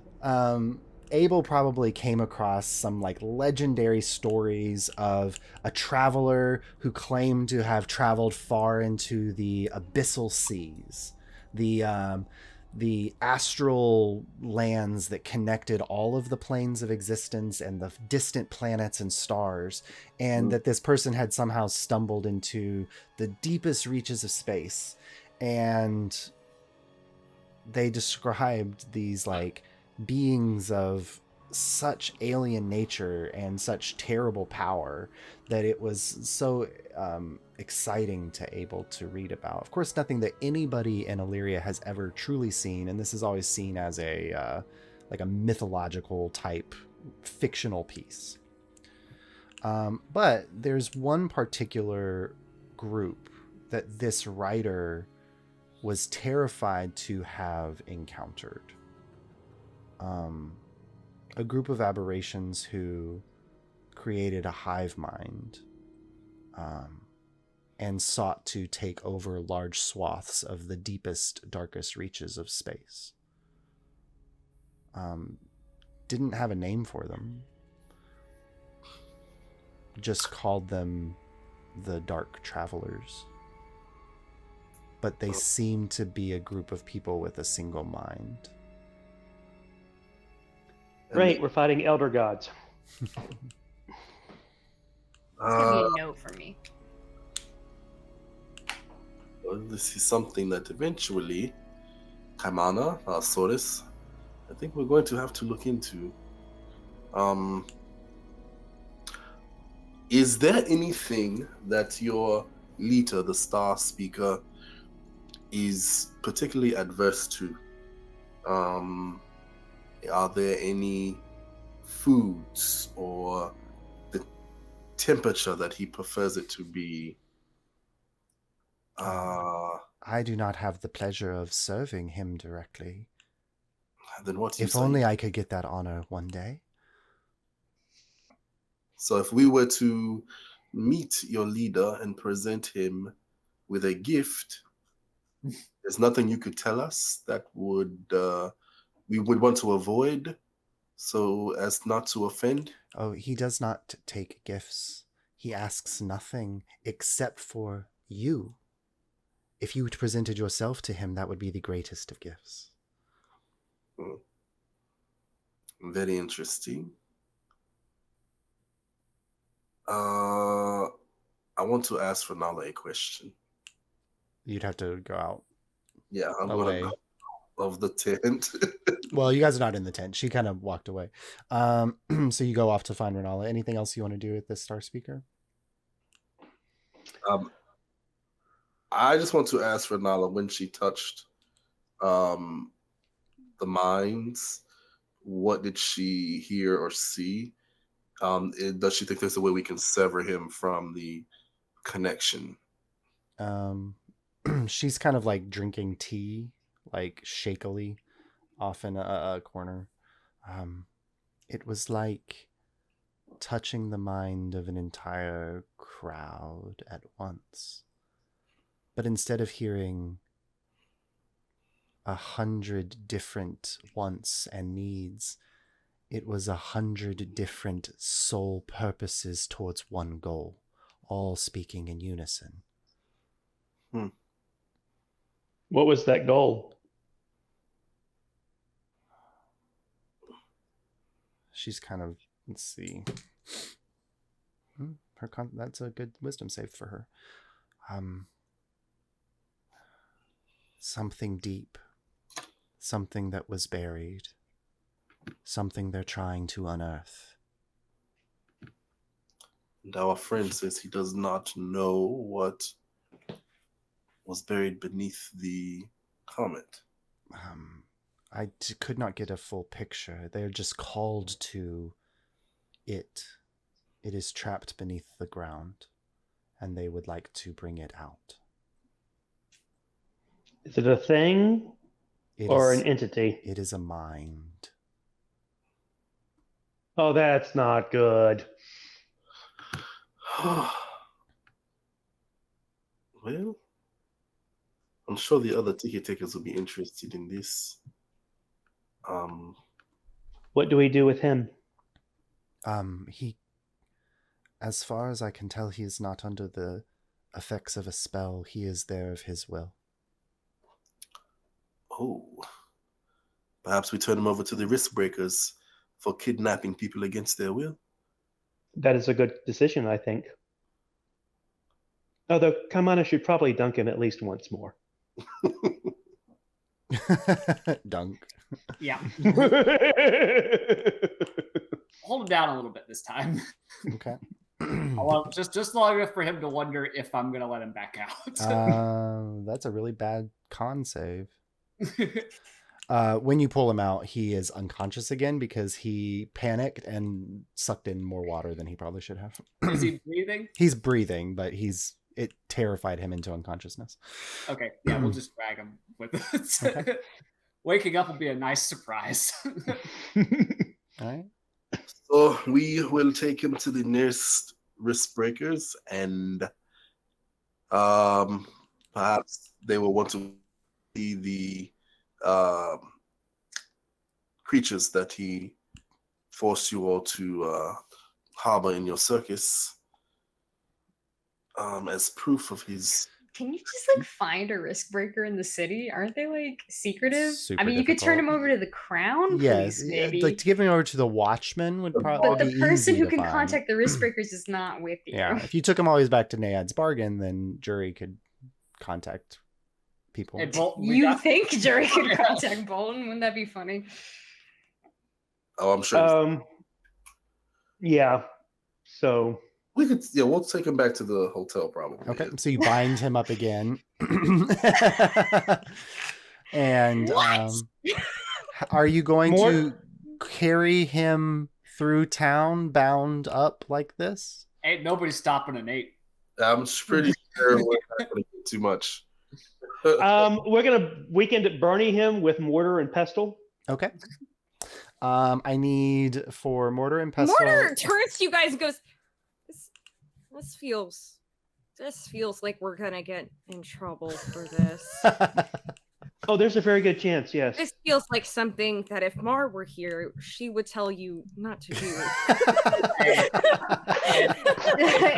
Abel probably came across some like legendary stories of a traveler who claimed to have traveled far into the abyssal seas, the astral lands that connected all of the planes of existence and the distant planets and stars, and that this person had somehow stumbled into the deepest reaches of space. And they described these like beings of such alien nature and such terrible power that it was so exciting to able to read about. Of course, nothing that anybody in Alyria has ever truly seen, and this is always seen as a like a mythological type fictional piece. But there's one particular group that this writer was terrified to have encountered. A group of aberrations who created a hive mind and sought to take over large swaths of the deepest, darkest reaches of space. Didn't have a name for them. Just called them the Dark Travelers. But they seem to be a group of people with a single mind. Great, we're fighting elder gods. It's gonna be a note for me. Well, this is something that eventually, Kaimana, Soris, I think we're going to have to look into. Is there anything that your leader, the Star Speaker, is particularly adverse to? Are there any foods or the temperature that he prefers it to be? I do not have the pleasure of serving him directly. Then what's If only I could get that honor one day. So if we were to meet your leader and present him with a gift, there's nothing you could tell us that would we would want to avoid so as not to offend? Oh, he does not take gifts. He asks nothing except for you. If you presented yourself to him, that would be the greatest of gifts. Very interesting. I want to ask Fenala a question. You'd have to go out. Yeah, I'm away. going to go of the tent. Well, you guys are not in the tent. She kind of walked away. So you go off to find Renala. Anything else you want to do with this Star Speaker? I just want to ask Renala, when she touched the mines, what did she hear or see? Does she think there's a way we can sever him from the connection? She's kind of like drinking tea, like shakily, off in a corner. It was like touching the mind of an entire crowd at once. But instead of hearing 100 different wants and needs, it was 100 different soul purposes towards one goal, all speaking in unison. What was that goal? She's kind of, let's see. That's a good wisdom save for her. Something deep, something that was buried, something they're trying to unearth. And our friend says he does not know what was buried beneath the comet. I could not get a full picture. They're just called to it. It is trapped beneath the ground, and they would like to bring it out. Is it a thing or an entity? It is a mind. Oh, that's not good. Well, I'm sure the other ticket takers will be interested in this. What do we do with him? He, as far as I can tell, he is not under the effects of a spell. He is there of his will. Oh, perhaps we turn him over to the risk breakers for kidnapping people against their will. That is a good decision, I think. Although Kamana should probably dunk him at least once more. Dunk. Yeah. Hold him down a little bit this time. Okay. just long enough for him to wonder if I'm going to let him back out. That's a really bad con save. When you pull him out, he is unconscious again because he panicked and sucked in more water than he probably should have. Is he breathing? He's breathing, but it terrified him into unconsciousness. Okay, yeah, we'll just drag him with it. Okay. Waking up will be a nice surprise. All right. So we will take him to the nearest risk breakers, and perhaps they will want to see the creatures that he forced you all to harbor in your circus as proof of his Can you just like find a risk breaker in the city? Aren't they like secretive? Super I mean, you could turn difficult. him over to the crown Yes, police, maybe. like to give him over to the watchman would but probably the be person easy who to can find. contact the risk breakers is not with you. Yeah, if you took him always back to Nayad's bargain, then jury could contact people. Hey, Bolton, we You got- think Jerry could contact Bolton? Wouldn't that be funny? Oh, I'm sure. Yeah. So we'll take him back to the hotel probably. Okay, so you bind him up again. And are you going to carry him through town bound up like this? Ain't nobody stopping an 8. I'm pretty sure we're not going to get too much. we're gonna weekend at Bernie him with mortar and pestle. Okay. I need for mortar and pestle. Mortar turns to you guys and goes, this feels like we're gonna get in trouble for this. Oh, there's a very good chance, yes. This feels like something that if Mar were here, she would tell you not to do.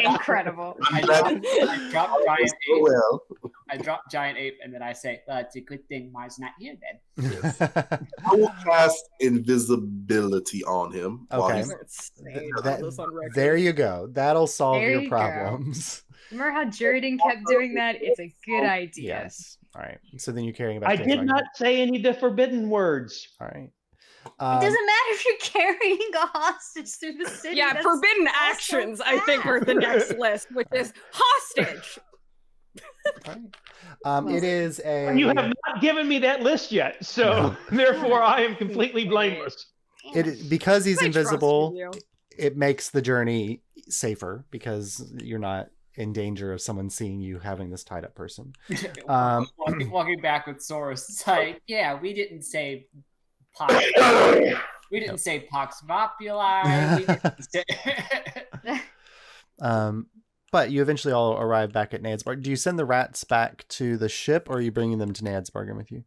Incredible. I drop Giant Ape, and then I say, it's a good thing Mars not here then. Yes. I will cast invisibility on him. Okay. There you go. That'll solve There your you problems. Remember how Jeridan kept doing that? It's a good idea. Yes. All right. So then you're carrying back. I did not say any of the forbidden words. All right. It doesn't matter if you're carrying a hostage through the city. Yeah, That's forbidden also actions, bad. I think, are the next list, which is hostage. Right. It is a. You have not given me that list yet, so therefore I am completely blameless. Because he's I trust invisible. you. It makes the journey safer because you're not in danger of someone seeing you having this tied up person. Walking back with Soros, it's like, yeah, we didn't say Pox. We didn't say Pox Populi. We didn't say... But you eventually all arrive back at Nayad's bargain. Do you send the rats back to the ship, or are you bringing them to Nayad's bargain with you?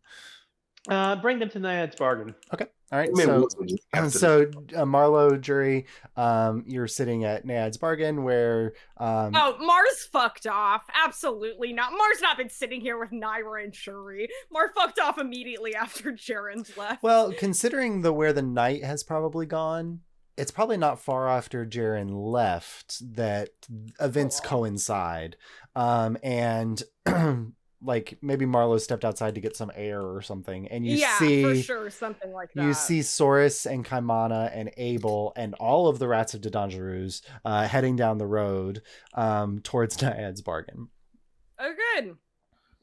Bring them to Nayad's bargain. Okay. All right. So Marlo, jury, you're sitting at Nayad's bargain where... Oh, Mars fucked off. Absolutely not. Mars not been sitting here with Naira and Shuri. Mar fucked off immediately after Jaren's left. Well, considering where the night has probably gone, it's probably not far after Jaren left that events coincide. And... like maybe Marlo stepped outside to get some air or something, and you see for sure something like that. You see Soros and Kaimana and Abel and all of the rats of Dedangerous heading down the road towards Nayad's bargain. Oh, good.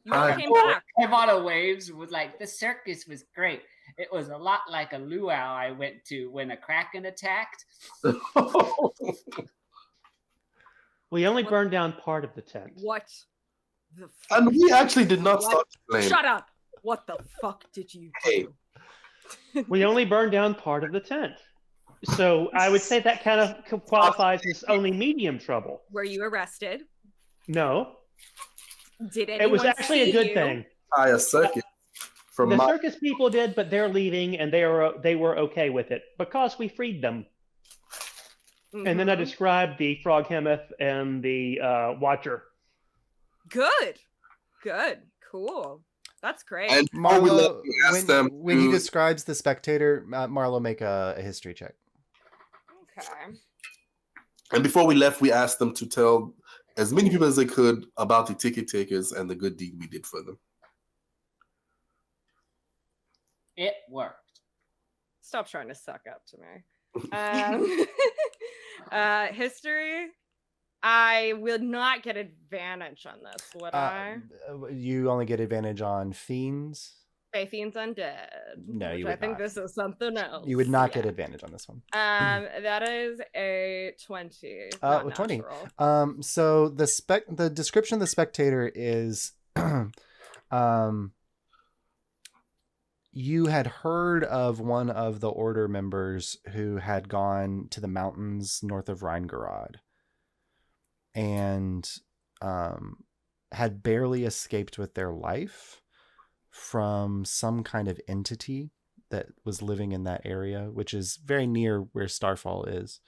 You all came back. Kaimana waves was like, the circus was great. It was a lot like a luau I went to when a kraken attacked. We only burned down part of the tent. What? The fuck? And we actually did not start the flame. Shut up! What the fuck did you do? We only burned down part of the tent. So I would say that kind of qualifies as only medium trouble. Were you arrested? No. Did anyone It was actually a good thing. A circus. The circus people did, but they're leaving, and they were okay with it because we freed them. Mm-hmm. And then I described the Frog Hemeth and the Watcher. Good. Cool. That's great. And Marlo, when he describes the spectator, Marlo, make a history check. Okay. And before we left, we asked them to tell as many people as they could about the ticket takers and the good deed we did for them. It worked. Stop trying to suck up to me. History. I will not get advantage on this, would I? You only get advantage on fiends. Fey fiends undead. No, you would not. I think this is something else. You would not get advantage on this one. That is a 20. 20. So the description of the spectator is you had heard of one of the order members who had gone to the mountains north of Rheingerod and had barely escaped with their life from some kind of entity that was living in that area, which is very near where Starfall is.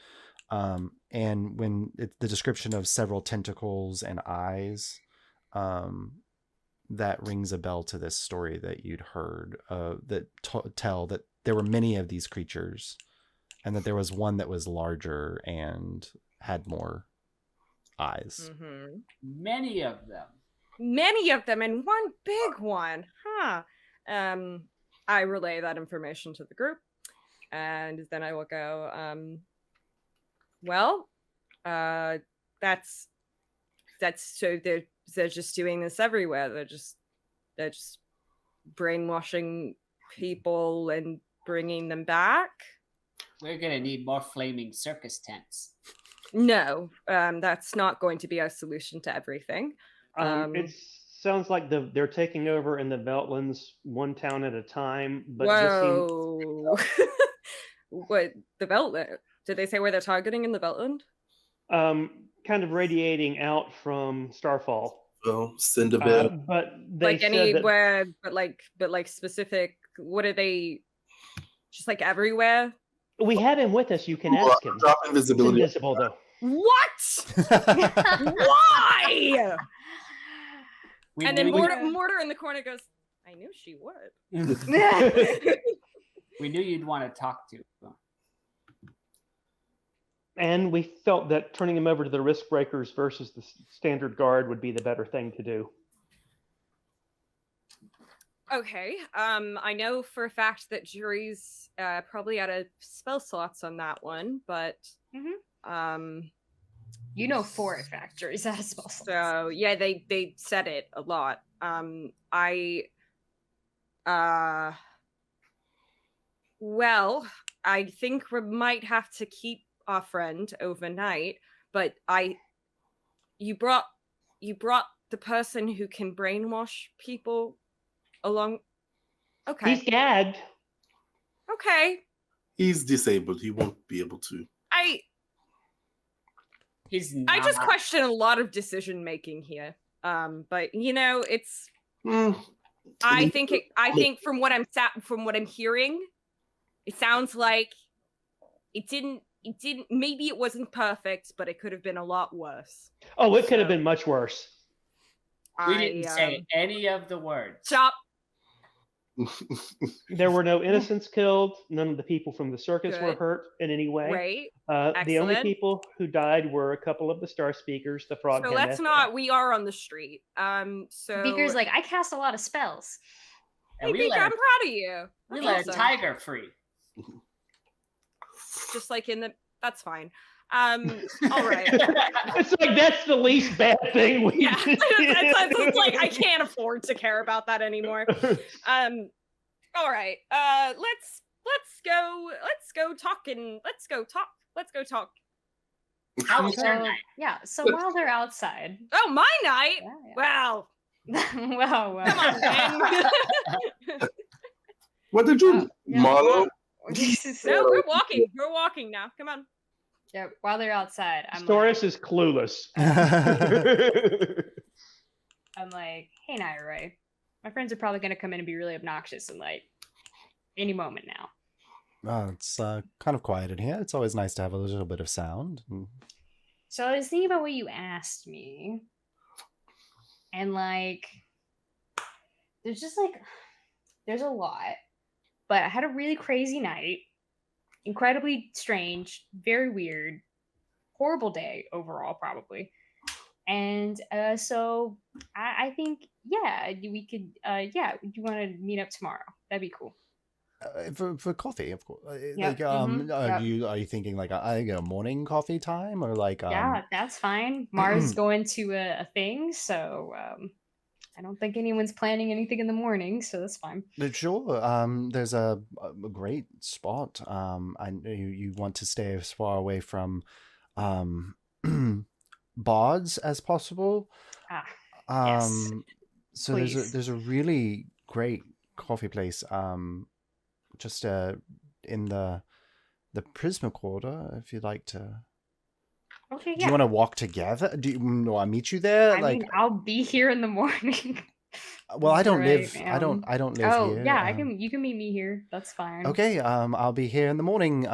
And when the description of several tentacles and eyes that rings a bell to this story that you'd heard, that tell that there were many of these creatures, and that there was one that was larger and had more eyes. Mm-hmm. Many of them. Many of them, and one big one. Huh. I relay that information to the group, and then I will go, that's so they're just doing this everywhere. They're just brainwashing people and bringing them back. We're gonna need more flaming circus tents. No, that's not going to be our solution to everything. It sounds like they're taking over in the Veltlands one town at a time. But whoa! What, the Veltland? Did they say where they're targeting in the Veltland? Kind of radiating out from Starfall. Well, Cinderbell. But they Like said anywhere, but like specific. What are they? Just like everywhere? we have him with us. You can ask him. Drop He's invisibility. invisible though. What? Why? And then we Mortar in the corner goes, I knew she would. knew you'd want to talk to. And we felt that turning him over to the risk breakers versus the standard guard would be the better thing to do. Okay. I know for a fact that Jury's probably out of spell slots on that one, but You know for a fact Jury's out of spell slots. so yeah, they said it a lot. Well, I think we might have to keep our friend overnight, but you brought the person who can brainwash people along. Okay. He's gagged. Okay. He's disabled. He won't be able to. He's I not. just question a lot of decision making here. But it's I think from what I'm hearing, it sounds like it didn't maybe it wasn't perfect, but it could have been a lot worse. Oh, it could have been much worse. We didn't say any of the words. Chop. There were no innocents killed. None of the people from the circus were Good. hurt in any way. Great. The only Excellent. people who died were a couple of the star speakers, the frog. So let's not. We are on the street. So Speaker's like, I cast a lot of spells. I think I'm proud of you. We That's let a awesome. tiger free. Just like in the. That's fine. All right. It's like that's the least bad thing we Yeah. did. it's like I can't afford to care about that anymore. All right. Let's go talk. How was your So, night? yeah, so while they're outside. Oh, my night. Yeah, Well, well, come on, Ben. What did you, yeah. Marlo? No, we're walking. We're walking now. Come on. Yeah, while they're outside, I'm Storis is clueless. like, hey, Nairoi, my friends are probably going to come in and be really obnoxious in like any moment now. Oh, it's kind of quiet in here. It's always nice to have a little bit of sound. So I was thinking about what you asked me, and like, there's a lot, but I had a really crazy night, incredibly strange, very weird, horrible day overall, probably. And so I think, yeah, we could, you want to meet up tomorrow? That'd be cool. For coffee, of course. Yep. Like, Yep. are you thinking like a morning coffee time or like? Yeah, that's fine. Mars going to a thing, so I don't think anyone's planning anything in the morning, so that's fine. Sure. There's a great spot. I know you want to stay as far away from bards as possible. Yes. So Please. there's a really great coffee place. Just in the Prisma Quarter, if you'd like to. Okay, Do yeah. you want to walk together? Do I meet you there? I mean, I'll be here in the morning. Well, I don't Right, live. I don't live Oh, here. yeah, you can meet me here. That's fine. Okay. I'll be here in the morning.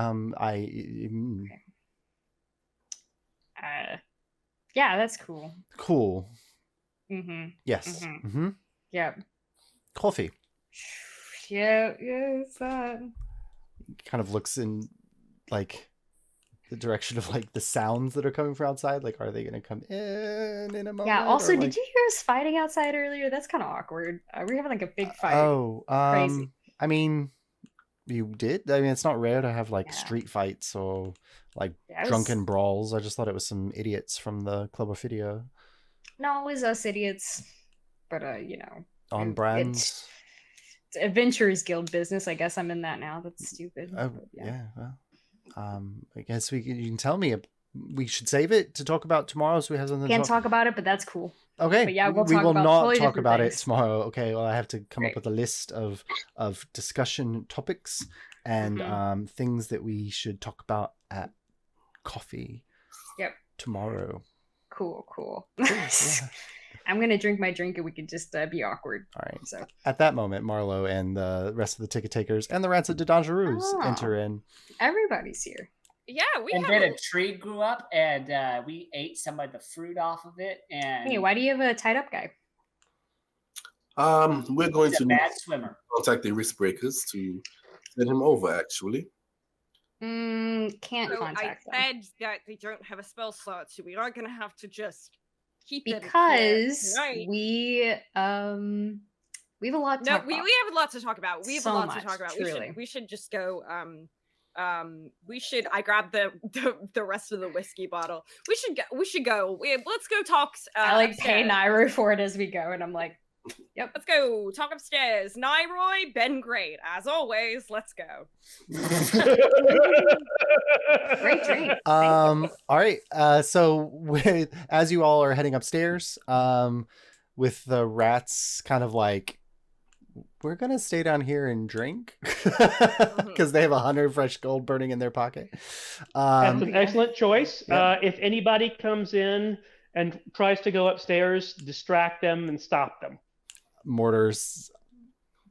Yeah, that's cool. Cool. Mm-hmm. Yes. Mm-hmm. Mm-hmm. Yep. Coffee. Yeah, it's that. Kind of looks in like the direction of like the sounds that are coming from outside. Like, are they going to come in a moment? Yeah. Also, or, like... did you hear us fighting outside earlier? That's kind of awkward. We're having like a big fight. Oh, Crazy. I mean, you did. I mean, it's not rare to have like Yeah. street fights or like Yeah, drunken brawls. I just thought it was some idiots from the Club of Fidia. No, it was us idiots. But you know, On brand. It's Adventurers Guild business. I guess I'm in that now. That's stupid. Oh, but yeah. Well, I guess you can tell me. We should save it to talk about tomorrow, so we have something. Can't to talk about it, but that's cool. Okay. But yeah, we talk will about not totally talk different about things. it tomorrow. Okay. Well, I have to come Great. up with a list of discussion topics and things that we should talk about at coffee. Yep. Tomorrow. Cool. Yeah. I'm gonna drink my drink and we can just be awkward. All right. So at that moment, Marlo and the rest of the ticket takers and the Rancid de Dangeroux enter in. Everybody's here. Yeah, and then a tree grew up, and we ate some of the fruit off of it. And hey, why do you have a tied up guy? We're going he's to a bad swimmer. Contact the risk breakers to send him over. Actually, Can't So contact I them said that they don't have a spell slot, so we aren't gonna have to just keep them because here, right? we have a lot to talk we about. have a lot to talk about. We have So a lot much, to talk about. truly. We should just go. I grabbed the rest of the whiskey bottle. We should go. Let's go talk. I like pay upstairs. Nairo for it as we go, and I'm like, yep. Let's go talk upstairs. Nyroy, been great as always. Let's go. Great drink. All right. So as you all are heading upstairs, with the rats kind of like, we're gonna stay down here and drink because they have 100 fresh gold burning in their pocket. That's an excellent choice. Yep. If anybody comes in and tries to go upstairs, distract them and stop them. Mortars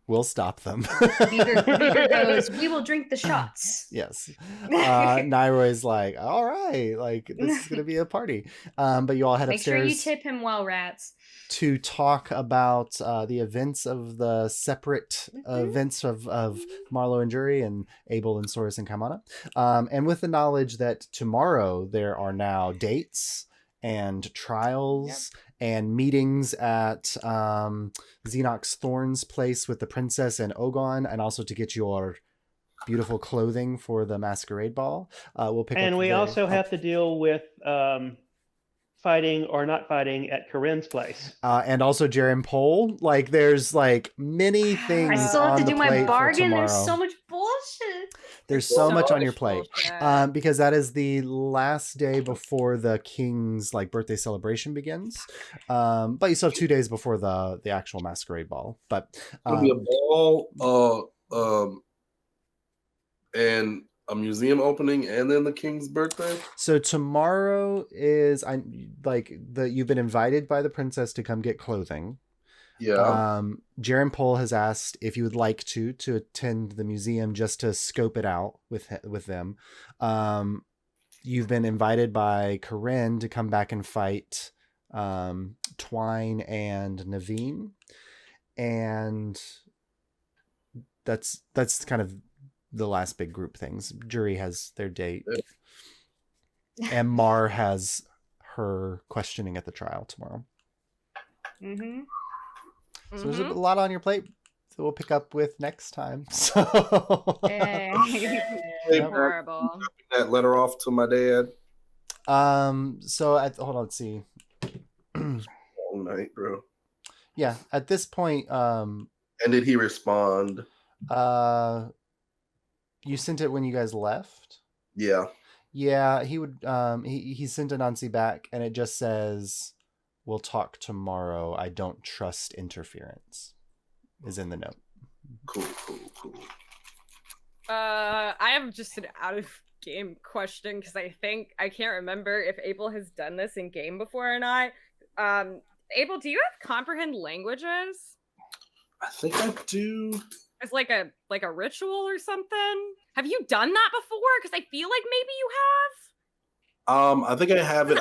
will stop them. Beaver goes, we will drink the shots. Yes. Nyroy's like, all right, like this is gonna be a party. But you all head upstairs. Make sure you tip him well, rats. To talk about the events of the separate events of Marlo and Jury and Abel and Soros and Kamana. And with the knowledge that tomorrow there are now dates and trials and meetings at Xenox Thorn's place with the princess and Ogon, and also to get your beautiful clothing for the masquerade ball. We'll pick and up we also have to deal with fighting or not fighting at Corinne's place. And also Jaren Pole. Like there's like many things. I still have to do my bargain. There's so much bullshit. There's so much on your plate. Because that is the last day before the king's like birthday celebration begins. But you still have 2 days before the actual masquerade ball. But it'll be a ball, and a museum opening, and then the king's birthday. So tomorrow is you've been invited by the princess to come get clothing. Yeah. Jaren Pole has asked if you would like to attend the museum just to scope it out with them. You've been invited by Corinne to come back and fight Twine and Naveen, and that's kind of the last big group things. Jury has their date, and Mar has her questioning at the trial tomorrow. So there's a lot on your plate that we'll pick up with next time. So horrible. That letter off to my dad. So hold on, let's see. All night, bro. Yeah, at this point, and did he respond? You sent it when you guys left? Yeah. Yeah, he would he sent a Nancy back and it just says, "We'll talk tomorrow. I don't trust interference." Is in the note. Cool. I have just an out of game question because I can't remember if Abel has done this in game before or not. Abel, do you have comprehend languages? I think I do. As like a ritual or something? Have you done that before? Because I feel like maybe you have. I think I have it.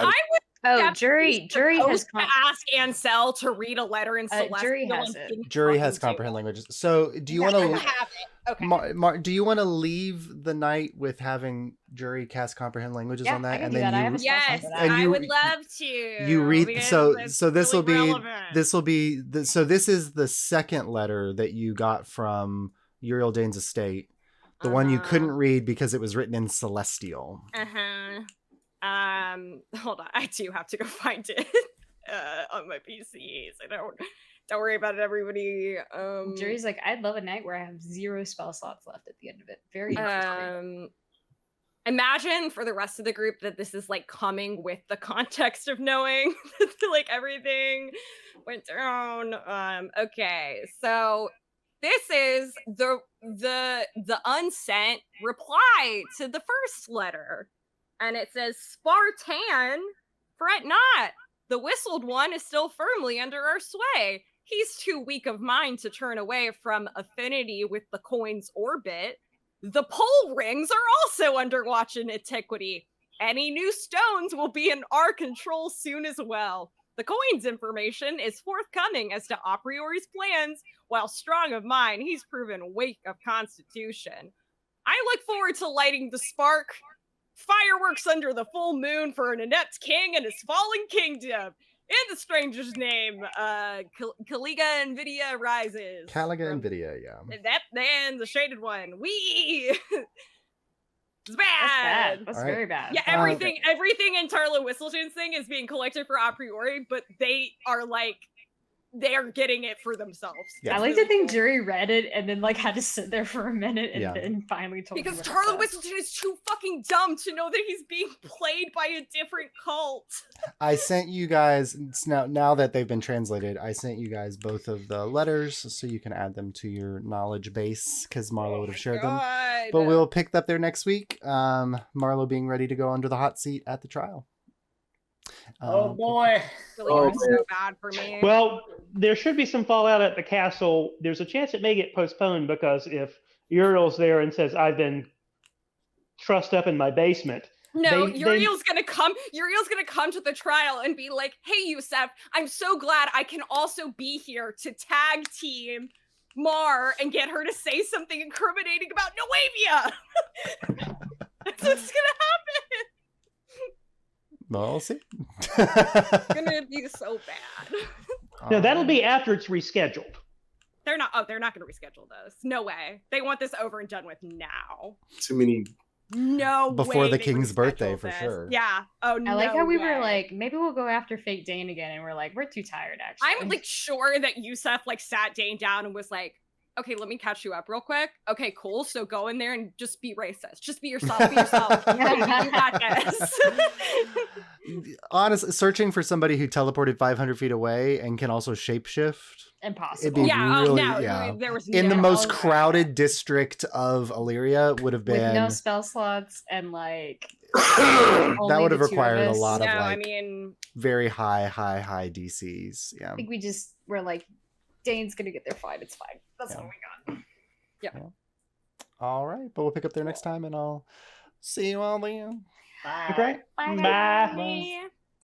Oh, Steph, jury he's has supposed to ask Ansel to read a letter in Celestial. jury has and it. didn't Jury has fucking do comprehend it. languages. So do you Yeah, want you to have it. Okay. do you want to leave the night with having jury cast comprehend languages Yeah, on that, I can and do then that. I you have a spell slot Yes, for that. and I you- would love to. you read because so it's this will really be relevant. so this is the second letter that you got from Uriel Dane's estate, the one you couldn't read because it was written in Celestial. Hold on, I do have to go find it on my PC. So don't worry about it, everybody. Jury's like, I'd love a night where I have 0 spell slots left at the end of it. Very interesting. Imagine for the rest of the group that this is like coming with the context of knowing like everything went down. Okay, so this is the unsent reply to the first letter, and it says, Spartan, fret not. The whistled one is still firmly under our sway. He's too weak of mind to turn away from affinity with the coin's orbit. The pole rings are also under watch in antiquity. Any new stones will be in our control soon as well. The coin's information is forthcoming as to a priori's plans. While strong of mind, he's proven weak of constitution. I look forward to lighting the spark. Fireworks under the full moon for an inept king and his fallen kingdom. In the stranger's name, Caliga Nvidia rises. Caliga Nvidia, yeah. That and the shaded one. It's bad. That's bad. That's All right. very bad. Yeah, everything in Tarlo Whistletune's thing is being collected for a priori, but they are like, they're getting it for themselves. Yeah. I like to think Jury read it and then like had to sit there for a minute and Yeah. then finally told Because me what it Tarlo said. Whistletune is too fucking dumb to know that he's being played by a different cult. I sent you guys now that they've been translated. I sent you guys both of the letters so you can add them to your knowledge base because Marlo would have shared them. But we'll pick up there next week. Marlo being ready to go under the hot seat at the trial. Oh boy. Really so bad for me. Well, there should be some fallout at the castle. There's a chance it may get postponed because if Uriel's there and says, I've been trussed up in my basement. No, Uriel's gonna come to the trial and be like, hey, Yusef, I'm so glad I can also be here to tag team Mar and get her to say something incriminating about Noavia. That's what's gonna happen. Well, we'll see. It's gonna be so bad. No, that'll be after it's rescheduled. They're not gonna reschedule this. No way. They want this over and done with now. Too many. No Before way the they king's reschedule birthday, for this. sure. Yeah. Oh no. I like how we way. were like, maybe we'll go after fake Dane again, and we're like, we're too tired actually. I'm like sure that Yusef like sat Dane down and was like, okay, let me catch you up real quick. Okay, cool. So go in there and just be racist. Just be yourself. Be yourself. You got this. Honestly, searching for somebody who teleported 500 feet away and can also shapeshift. impossible. It'd be Yeah. really, No. yeah. There was In the no most way. crowded district of Alyria would have With been no spell slots and like that only would have the two of required a us. lot No, of I like mean, very high DCs. Yeah. I think we just were like, Dane's gonna get there fine. It's fine. That's Yeah. what we got. All right, but we'll pick up there next time, and I'll see you all then. Bye. Great. Bye. Bye. Bye.